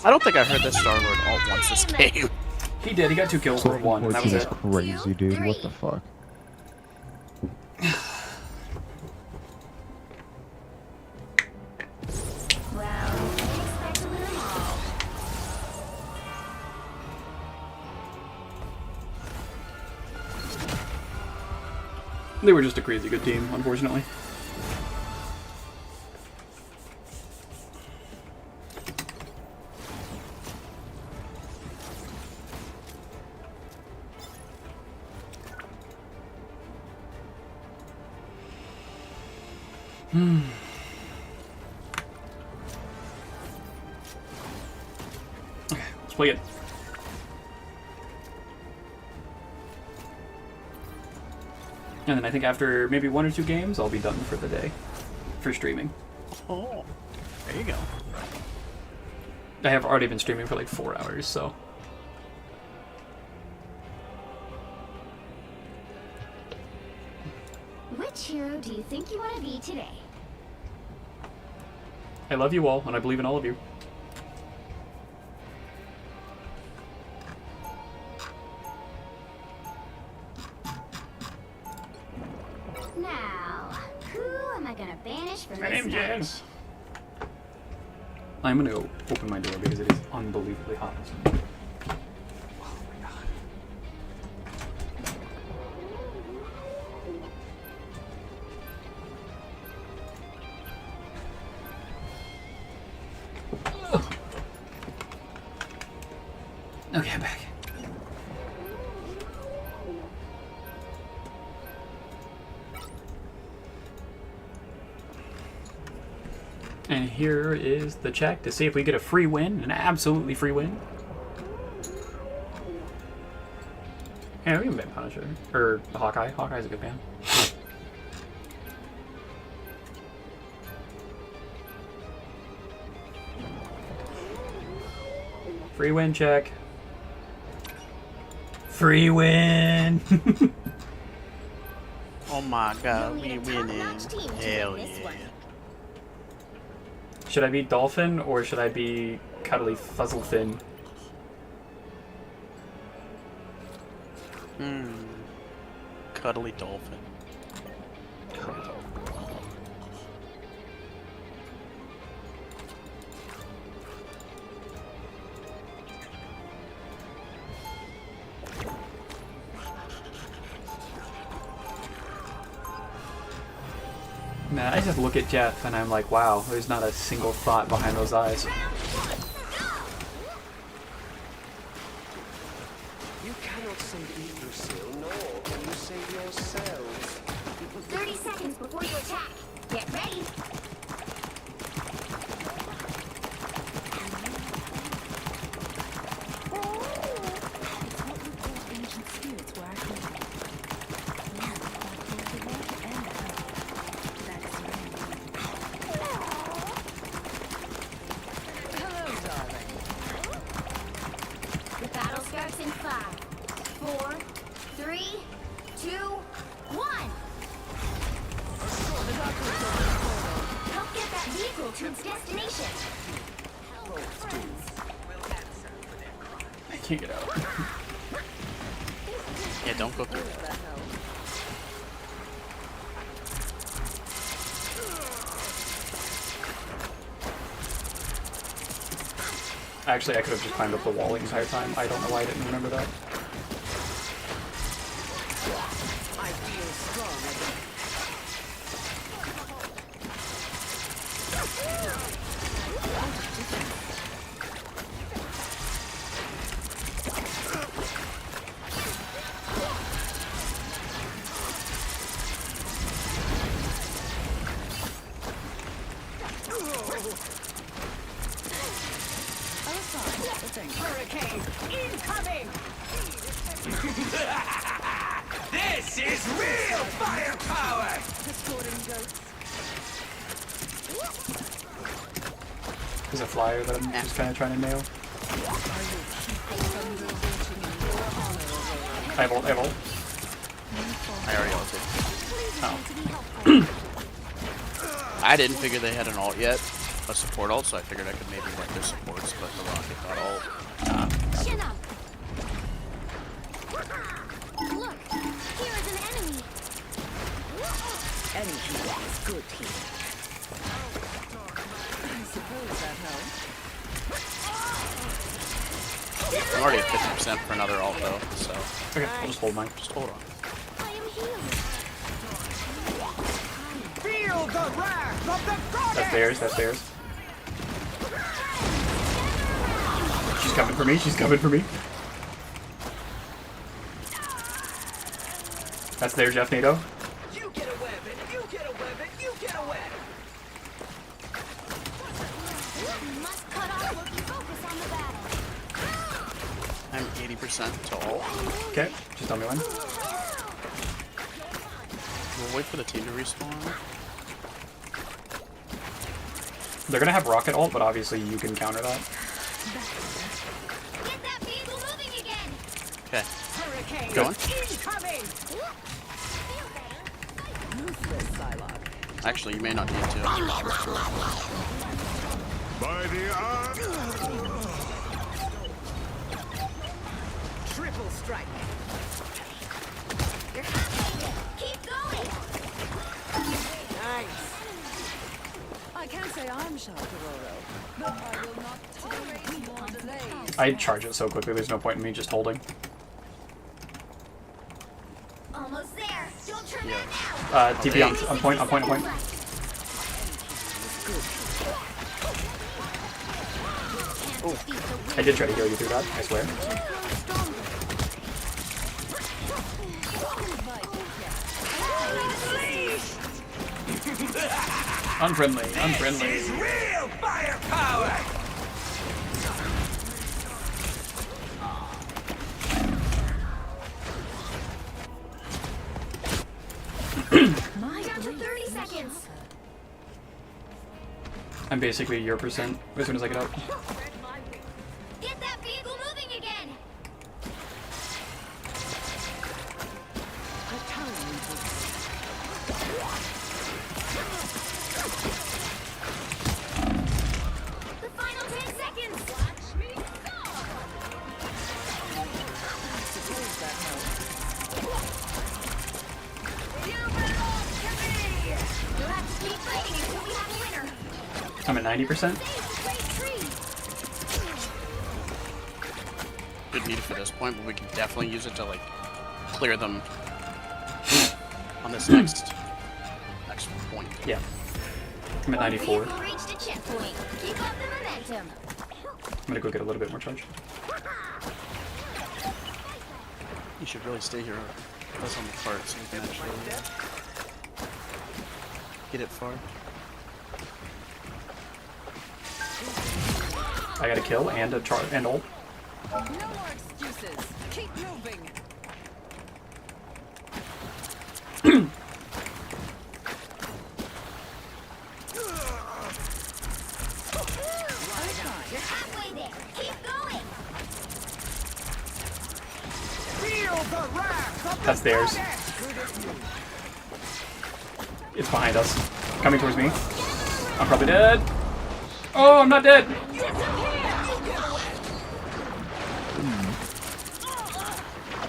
I don't think I heard this Star-Lord ult once this game. He did, he got 2 kills for 1, and that was 14 is it. crazy, dude. What the fuck? They were just a crazy good team, unfortunately. Okay, let's play it. And then I think after maybe 1 or 2 games, I'll be done for the day. For streaming. Oh, there you go. I have already been streaming for like 4 hours, so. Which hero do you think you want to be today? I love you all, and I believe in all of you. Now, who am I gonna banish from My this name's night? Jens. I'm gonna go open my door because it is unbelievably hot. Oh my god. Okay, I'm back. And here is the check to see if we get a free win, an absolutely free win. Yeah, we can ban Punisher. Or Hawkeye. Hawkeye's a good ban. Free win check. Free win! Oh my god, we winning. Hell yeah. Should I be Dolphin or should I be Cuddly Fuzzlefin? Cuddly Dolphin. Man, I just look at Jeff and I'm like, wow, there's not a single thought behind those eyes. You cannot save Yggdrasil, nor can you save yourselves. 30 seconds before you attack. Get ready. The battle starts in 5, 4, 3, 2, 1. Help get that vehicle to its destination. I can't get out. Yeah, don't go through. Actually, I could have just climbed up the wall the entire time. I don't know why I didn't remember that. I feel strong again. Hurricane incoming! This is real firepower! There's a flyer that I'm just kind of trying to nail. I have ult, I have ult. I already ulted. Oh. I didn't figure they had an ult yet. A support ult, so I figured I could maybe work their supports, but the rocket got ult. Chin up. Look, here is an enemy. Any healing is good healing. I suppose that helps. I'm already at 50% for another ult though, so. Okay, I'll just hold mine. Just hold on. I am healed. Feel the wrath of the goddess! That's theirs, that's theirs. She's coming for me, she's coming for me. That's their Jeff NATO. You get a weapon, you get a weapon, you get a weapon! You must cut off what you focus on the battle. I'm 80% to ult. Okay, just tell me when. We'll wait for the team to respawn. They're gonna have rocket ult, but obviously you can counter that. Get that vehicle moving again. Okay. Hurricane Going. incoming! Ruthless Psylocke. Actually, you may not need to. By the eye. Triple strike. You're happy. Keep going. Nice. I can't say I'm sharp, Aurora, but I will not tolerate more delays. I charge it so quickly, there's no point in me just holding. Almost there. Don't turn that now. TP on point, on point, on point. I did try to heal you through that, I swear. Unfriendly, unfriendly. This is real firepower! Down to 30 seconds. I'm basically your percent as soon as I get up. Get that vehicle I'm at 90%. Good need for this point, but we can definitely use it to like clear them on this next point. Yeah. I'm at 94. Vehicle reached a checkpoint. Keep up the momentum. I'm gonna go get a little bit more charge. You should really stay here with us on the cart so we can actually get it far. I got a kill and a charge and ult. No more excuses. Keep moving. You're halfway there. Keep going. That's theirs. It's behind us. Coming towards me. I'm probably dead. Oh, I'm not dead.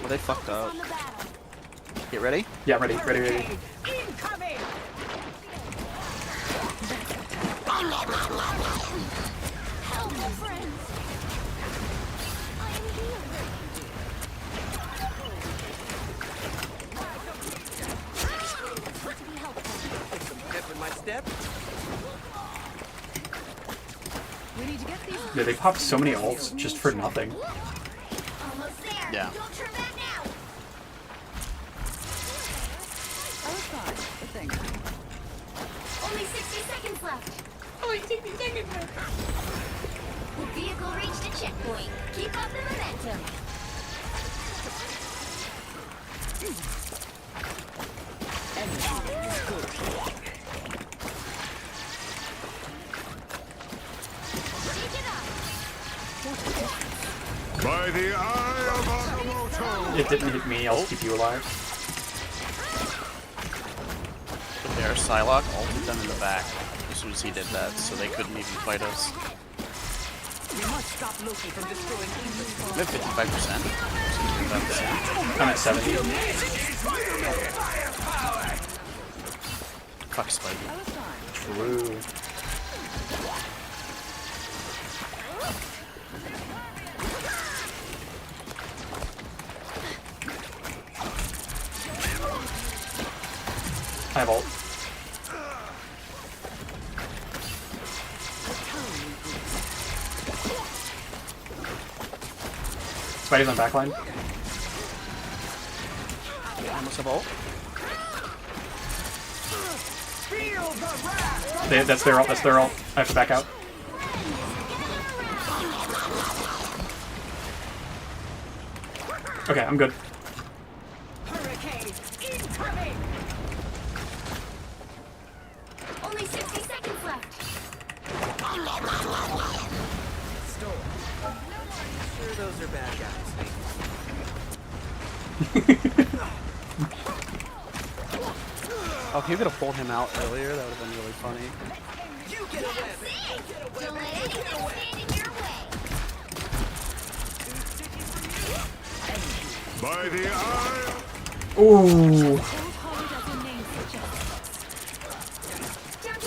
Well, they fucked up. Get ready? Yeah, ready. Incoming. Help, my friends. I am here. Get some pep in my step. We need to get these. Yeah, they popped so many ults just for nothing. Almost there. Yeah. Don't turn back now. I was fine, but thanks. Only 60 seconds left. Only 60 seconds left. The vehicle reached a checkpoint. Keep up the momentum. Shake it up. By the eye of Agamotto! It didn't hit me. I'll keep you alive. Their Psylocke ulted them in the back as soon as he did that, so they couldn't even fight us. We must stop Loki from destroying I'm at 55%. I'm at 70. Fuck Spidey. True. I have ult. Spidey's on backline. Almost have ult. That's their ult. That's their ult. I have to back out. Okay, I'm good. Hurricane incoming. Only 60 seconds left. Storm. Sure, those are bad guys. Oh, if you could have pulled him out earlier, that would have been really funny. You get away. Don't let anything stand in your way. By the eye Ooh.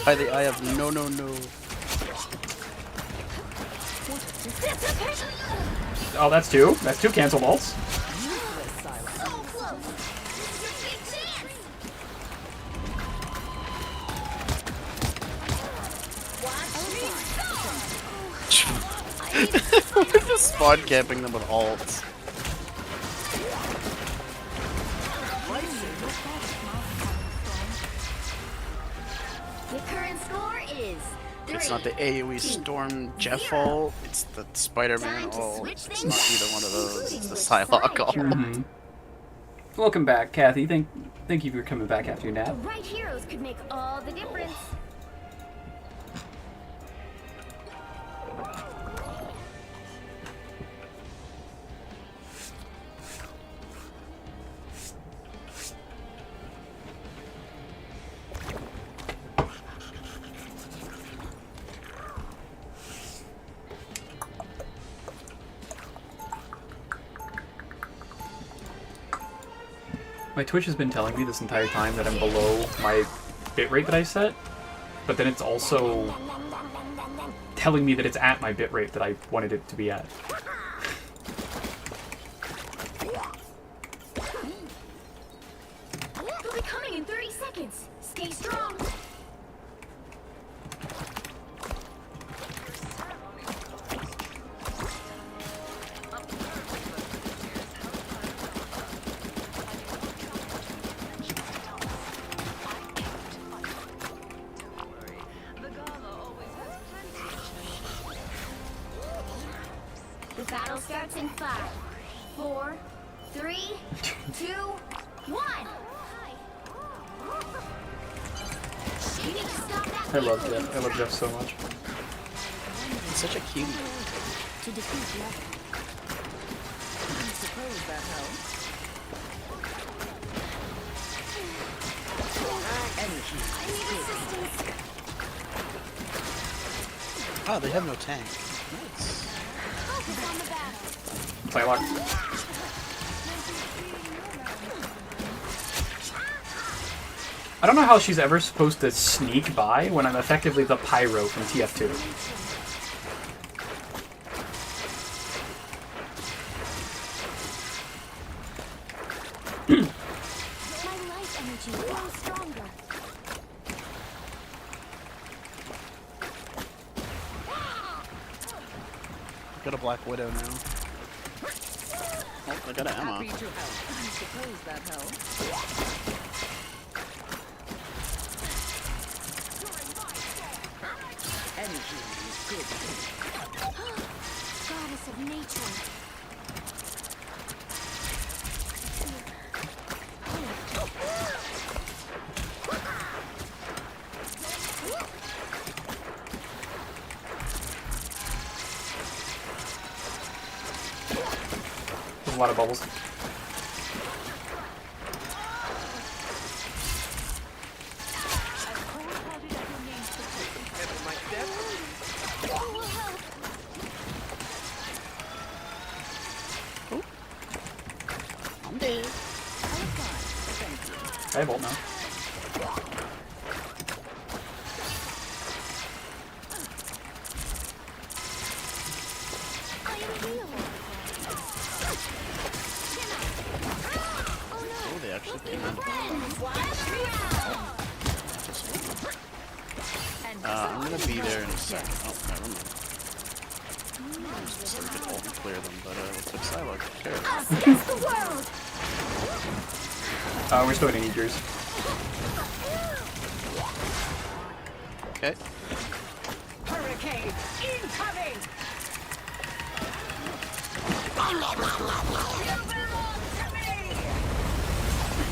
By the eye of no. Oh, that's two. That's two cancel ults. So close. Big chance. We're just spawn camping them with ults. The current score is 3. It's not the AoE Storm Jeff ult, it's the Spider-Man ult. It's not either one of those, it's the Psylocke ult. Mhm. Welcome back, Kathy. Thank you for coming back after your The nap. right heroes could make all the difference. My Twitch has been telling me this entire time that I'm below my bitrate that I set, but then it's also telling me that it's at my bitrate that I wanted it to be at. They'll be coming in 30 seconds. Stay strong. The battle starts in 5, 4, 3, 2, 1. You need to stop that. I love Jeff. I love Jeff so much. He's such a cutie. To defeat Level. I suppose that helps. Energy. I need assistance. Oh, they have no tank. Nice. Focus on the battle. Psylocke. I don't know how she's ever supposed to sneak by when I'm effectively the Pyro from TF2. My life energy grows stronger. Got a Black Widow now. Oh, I got an ammo. Happy to help. I suppose that helps. Energy is good. Goddess of nature. There's a lot of bubbles. I'm dead. I have ult now. Oh, they actually came in. I'm gonna be there in a second. Oh, never mind. So we could ult and clear them, but looks like Psylocke cares. We're still gonna need yours. Okay. Hurricane incoming!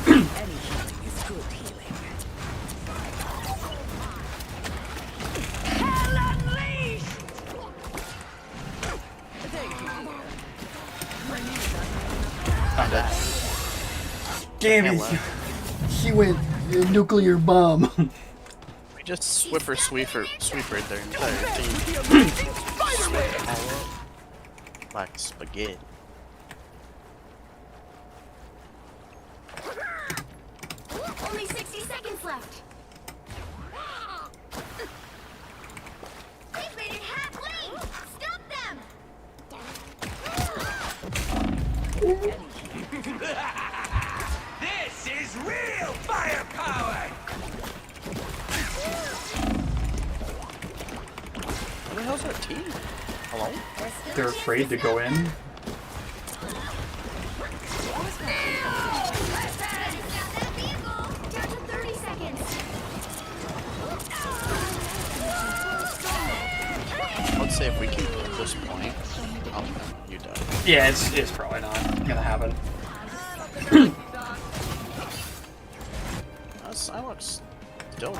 Energy is good healing. Hell unleashed! Thank you, dear. I'm dead. Damn it! He went nuclear bomb. We just sweepered their entire team. Like spaghetti. Only 60 seconds left. They've made it halfway. Stop them. This is real firepower! Where the hell's our team? Hello? They're afraid to go in. Down to 30 seconds. Let's say if we keep at this point. Oh, no, you died. Yeah, it's probably not gonna happen. Psylocke's still.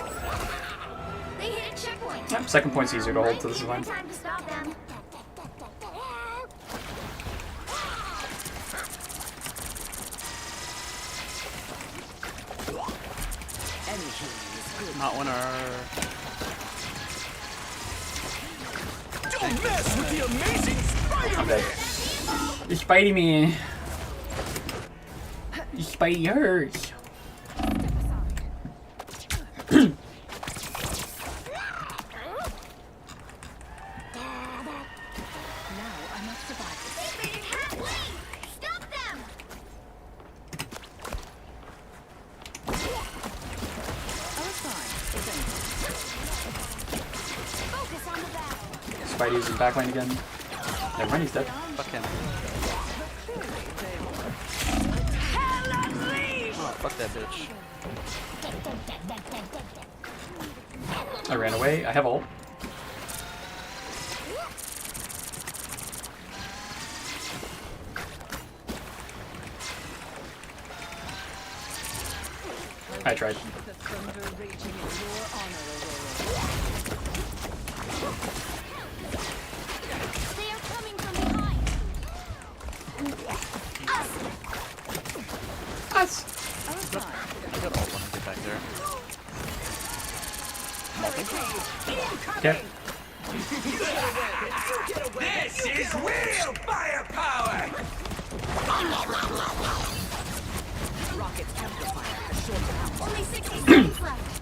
They hit a checkpoint. Yep, second point's easier to hold, so this is fine. Time to stop them. Not when our. Don't mess with the amazing I'm dead. The Spidey Man. The Spidey hurts. Spidey's in backline again. Never mind, he's dead. Fuck him. Oh, fuck that bitch. I ran away. I have ult. I tried. They are coming from behind. Us. I got ult when I get back there. Okay. This is real firepower! Rocket's amplifier has shorted out. Only 60 seconds left.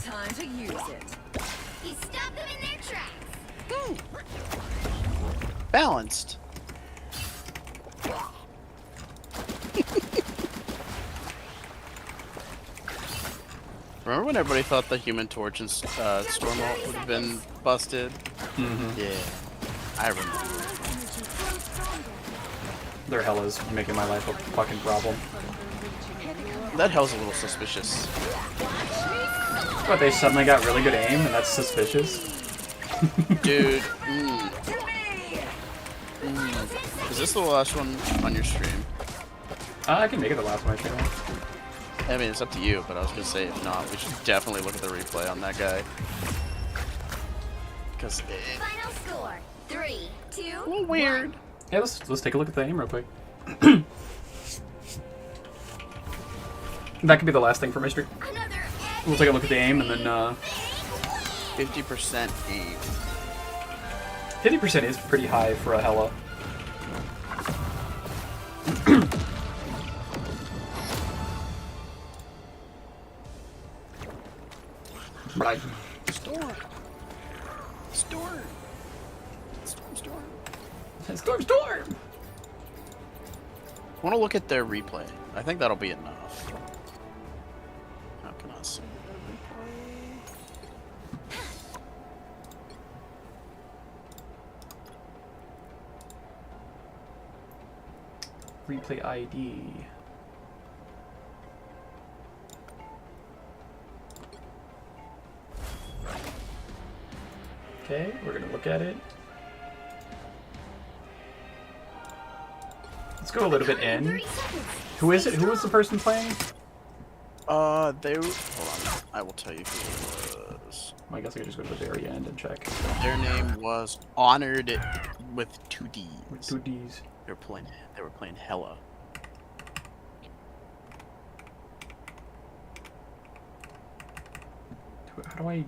Time to use it. You stop them in their tracks. Balanced. Remember when everybody thought the Human Torch and Storm ult would have been busted? Mm-hmm. Yeah, I remember. Their Hella's making my life a fucking problem. That hell's a little suspicious. But they suddenly got really good aim, and that's suspicious. Dude, Is this the last one on your stream? I can make it the last one, actually. I mean, it's up to you, but I was gonna say, if not, we should definitely look at the replay on that guy. Because Final score: 3, 2, well, weird. 1. Yeah, let's take a look at the aim real quick. That could be the last thing for my stream. We'll take a look at the aim and then 50% aim. 50% is pretty high for a Hella. Right. Storm. Storm. Storm. Storm. Storm. I want to look at their replay. I think that'll be enough. How can I see the replay? Replay ID. Okay, we're gonna look at it. Let's go a little bit in. Who is it? Who was the person playing? They. Hold on. I will tell you who it was. I guess I could just go to the very end and check. Their name was Honored with 2 Ds. With 2 Ds. They were playing Hella. How do I?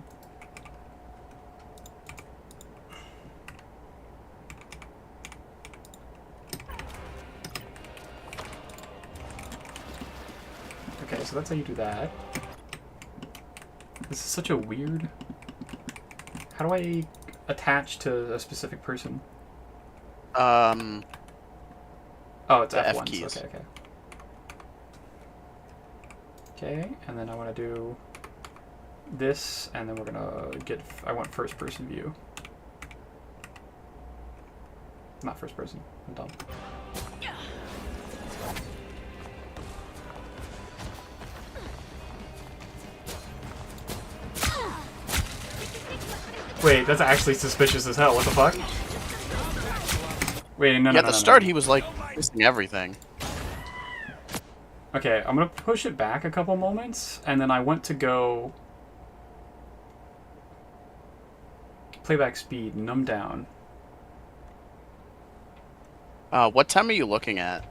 Okay, so that's how you do that. This is such a weird... How do I attach to a specific person? Oh, it's the F1. F keys. Okay. Okay, and then I want to do this, and then we're gonna get... I want first person view. Not first person. I'm dumb. Wait, that's actually suspicious as hell. What the fuck? Wait, no. Yeah, at the start he was like missing everything. Okay, I'm gonna push it back a couple moments, and then I want to go playback speed, num down. What time are you looking at?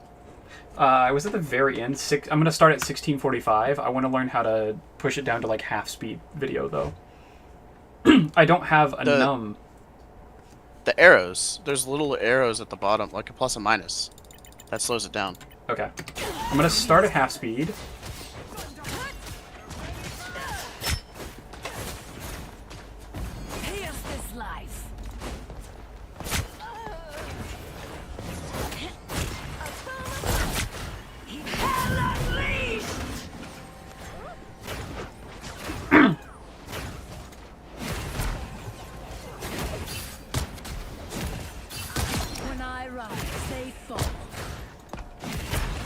I was at the very end. I'm gonna start at 1645. I want to learn how to push it down to like half speed video though. I don't have a num. The arrows. There's little arrows at the bottom, like a plus and minus. That slows it down. Okay. I'm gonna start at half speed. Here's this life.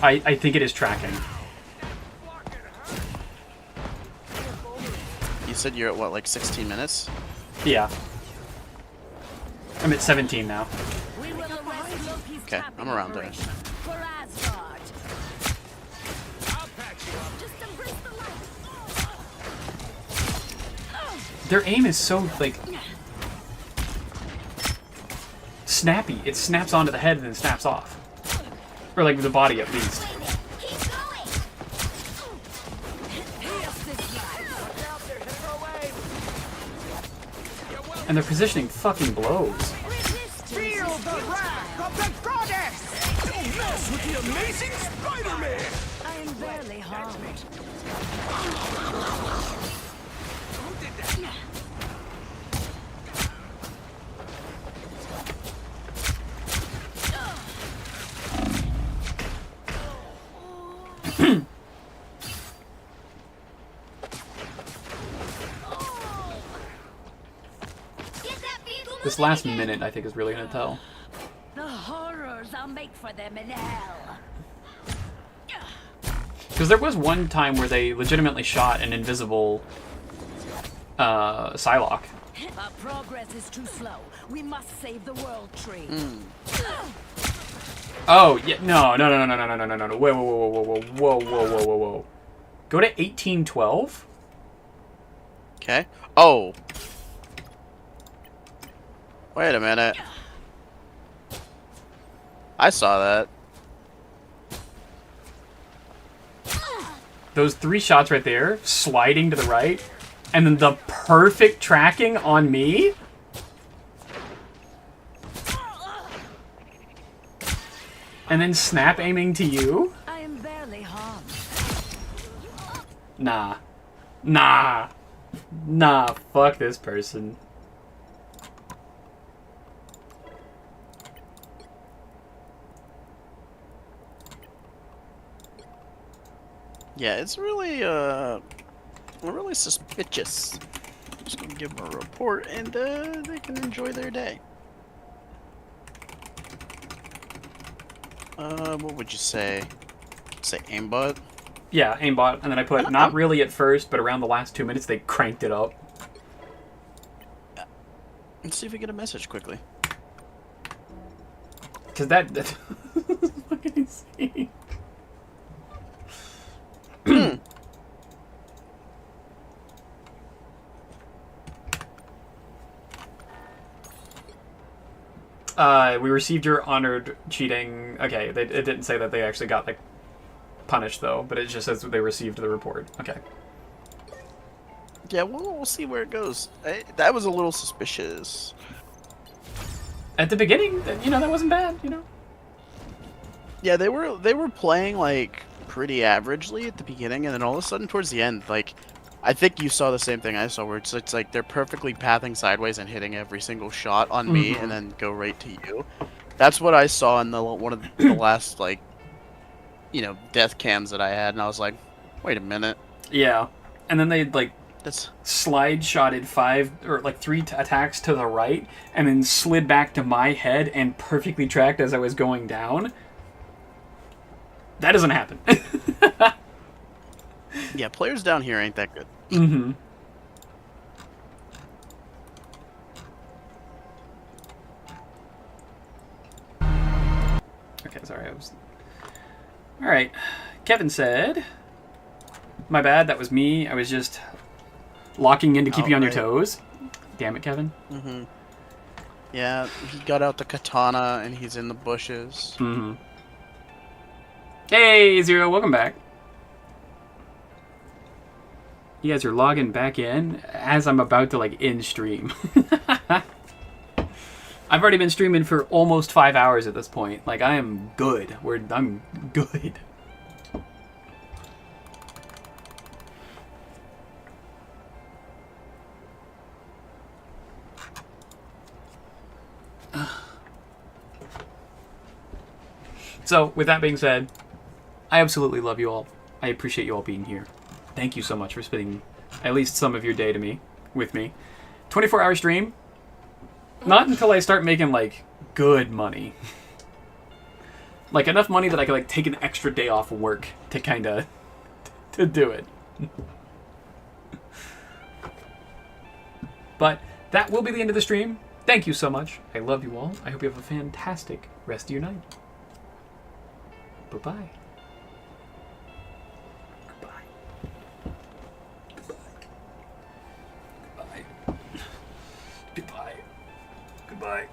I think it is tracking. You said you're at what, like 16 minutes? Yeah. I'm at 17 now. Okay, I'm around there. Their aim is so, like, snappy. It snaps onto the head and then snaps off. Or, like, the body, at least. And their positioning fucking blows. Feel the wrath of the goddess! Don't mess with the amazing Spider-Man! I am barely harmed. This last minute, I think, is really gonna tell. The horrors I'll make for them in hell. Because there was one time where they legitimately shot an invisible Psylocke. Our progress is too slow. We must save the world tree. Oh, yeah, no. Whoa, whoa. Go to 1812? Okay. Oh. Wait a minute. I saw that. Those 3 shots right there, sliding to the right, and then the perfect tracking on me? And then snap aiming to you? I am barely harmed. Nah, fuck this person. Yeah, it's really suspicious. I'm just gonna give them a report, and they can enjoy their day. What would you say? Say aimbot? Yeah, aimbot, and then I put not really at first, but around the last 2 minutes they cranked it up. Let's see if we get a message quickly. Cause that's fucking insane. We received your honored cheating. Okay, it didn't say that they actually got like punished though, but it just says they received the report. Okay. Yeah, we'll see where it goes. That was a little suspicious. At the beginning, you know, that wasn't bad. You know. Yeah, they were playing like pretty averagely at the beginning, and then all of a sudden towards the end, like, I think you saw the same thing I saw, where it's like they're perfectly pathing sideways and hitting every single shot on me, and then go right to you. That's what I saw in one of the last, like, you know, death cams that I had, and I was like, wait a minute. Yeah, and then they like slide shotted 3 attacks to the right, and then slid back to my head and perfectly tracked as I was going down. That doesn't happen. Yeah, players down here ain't that good. Mm-hmm. Okay, sorry, I was... Alright. Kevin said... My bad, that was me. I was just locking in to keep you on your toes. Damn it, Kevin. Mm-hmm. Yeah, he got out the katana and he's in the bushes. Mm-hmm. Hey, Zero, welcome back. You guys are logging back in as I'm about to, like, end stream. I've already been streaming for almost 5 hours at this point. Like, I am good. I'm good. So, with that being said, I absolutely love you all. I appreciate you all being here. Thank you so much for spending at least some of your day with me. 24-hour stream. Not until I start making, like, good money. Like, enough money that I could, like, take an extra day off of work to kind of... to do it. But that will be the end of the stream. Thank you so much. I love you all. I hope you have a fantastic rest of your night. Bye-bye. Goodbye. Goodbye. Goodbye.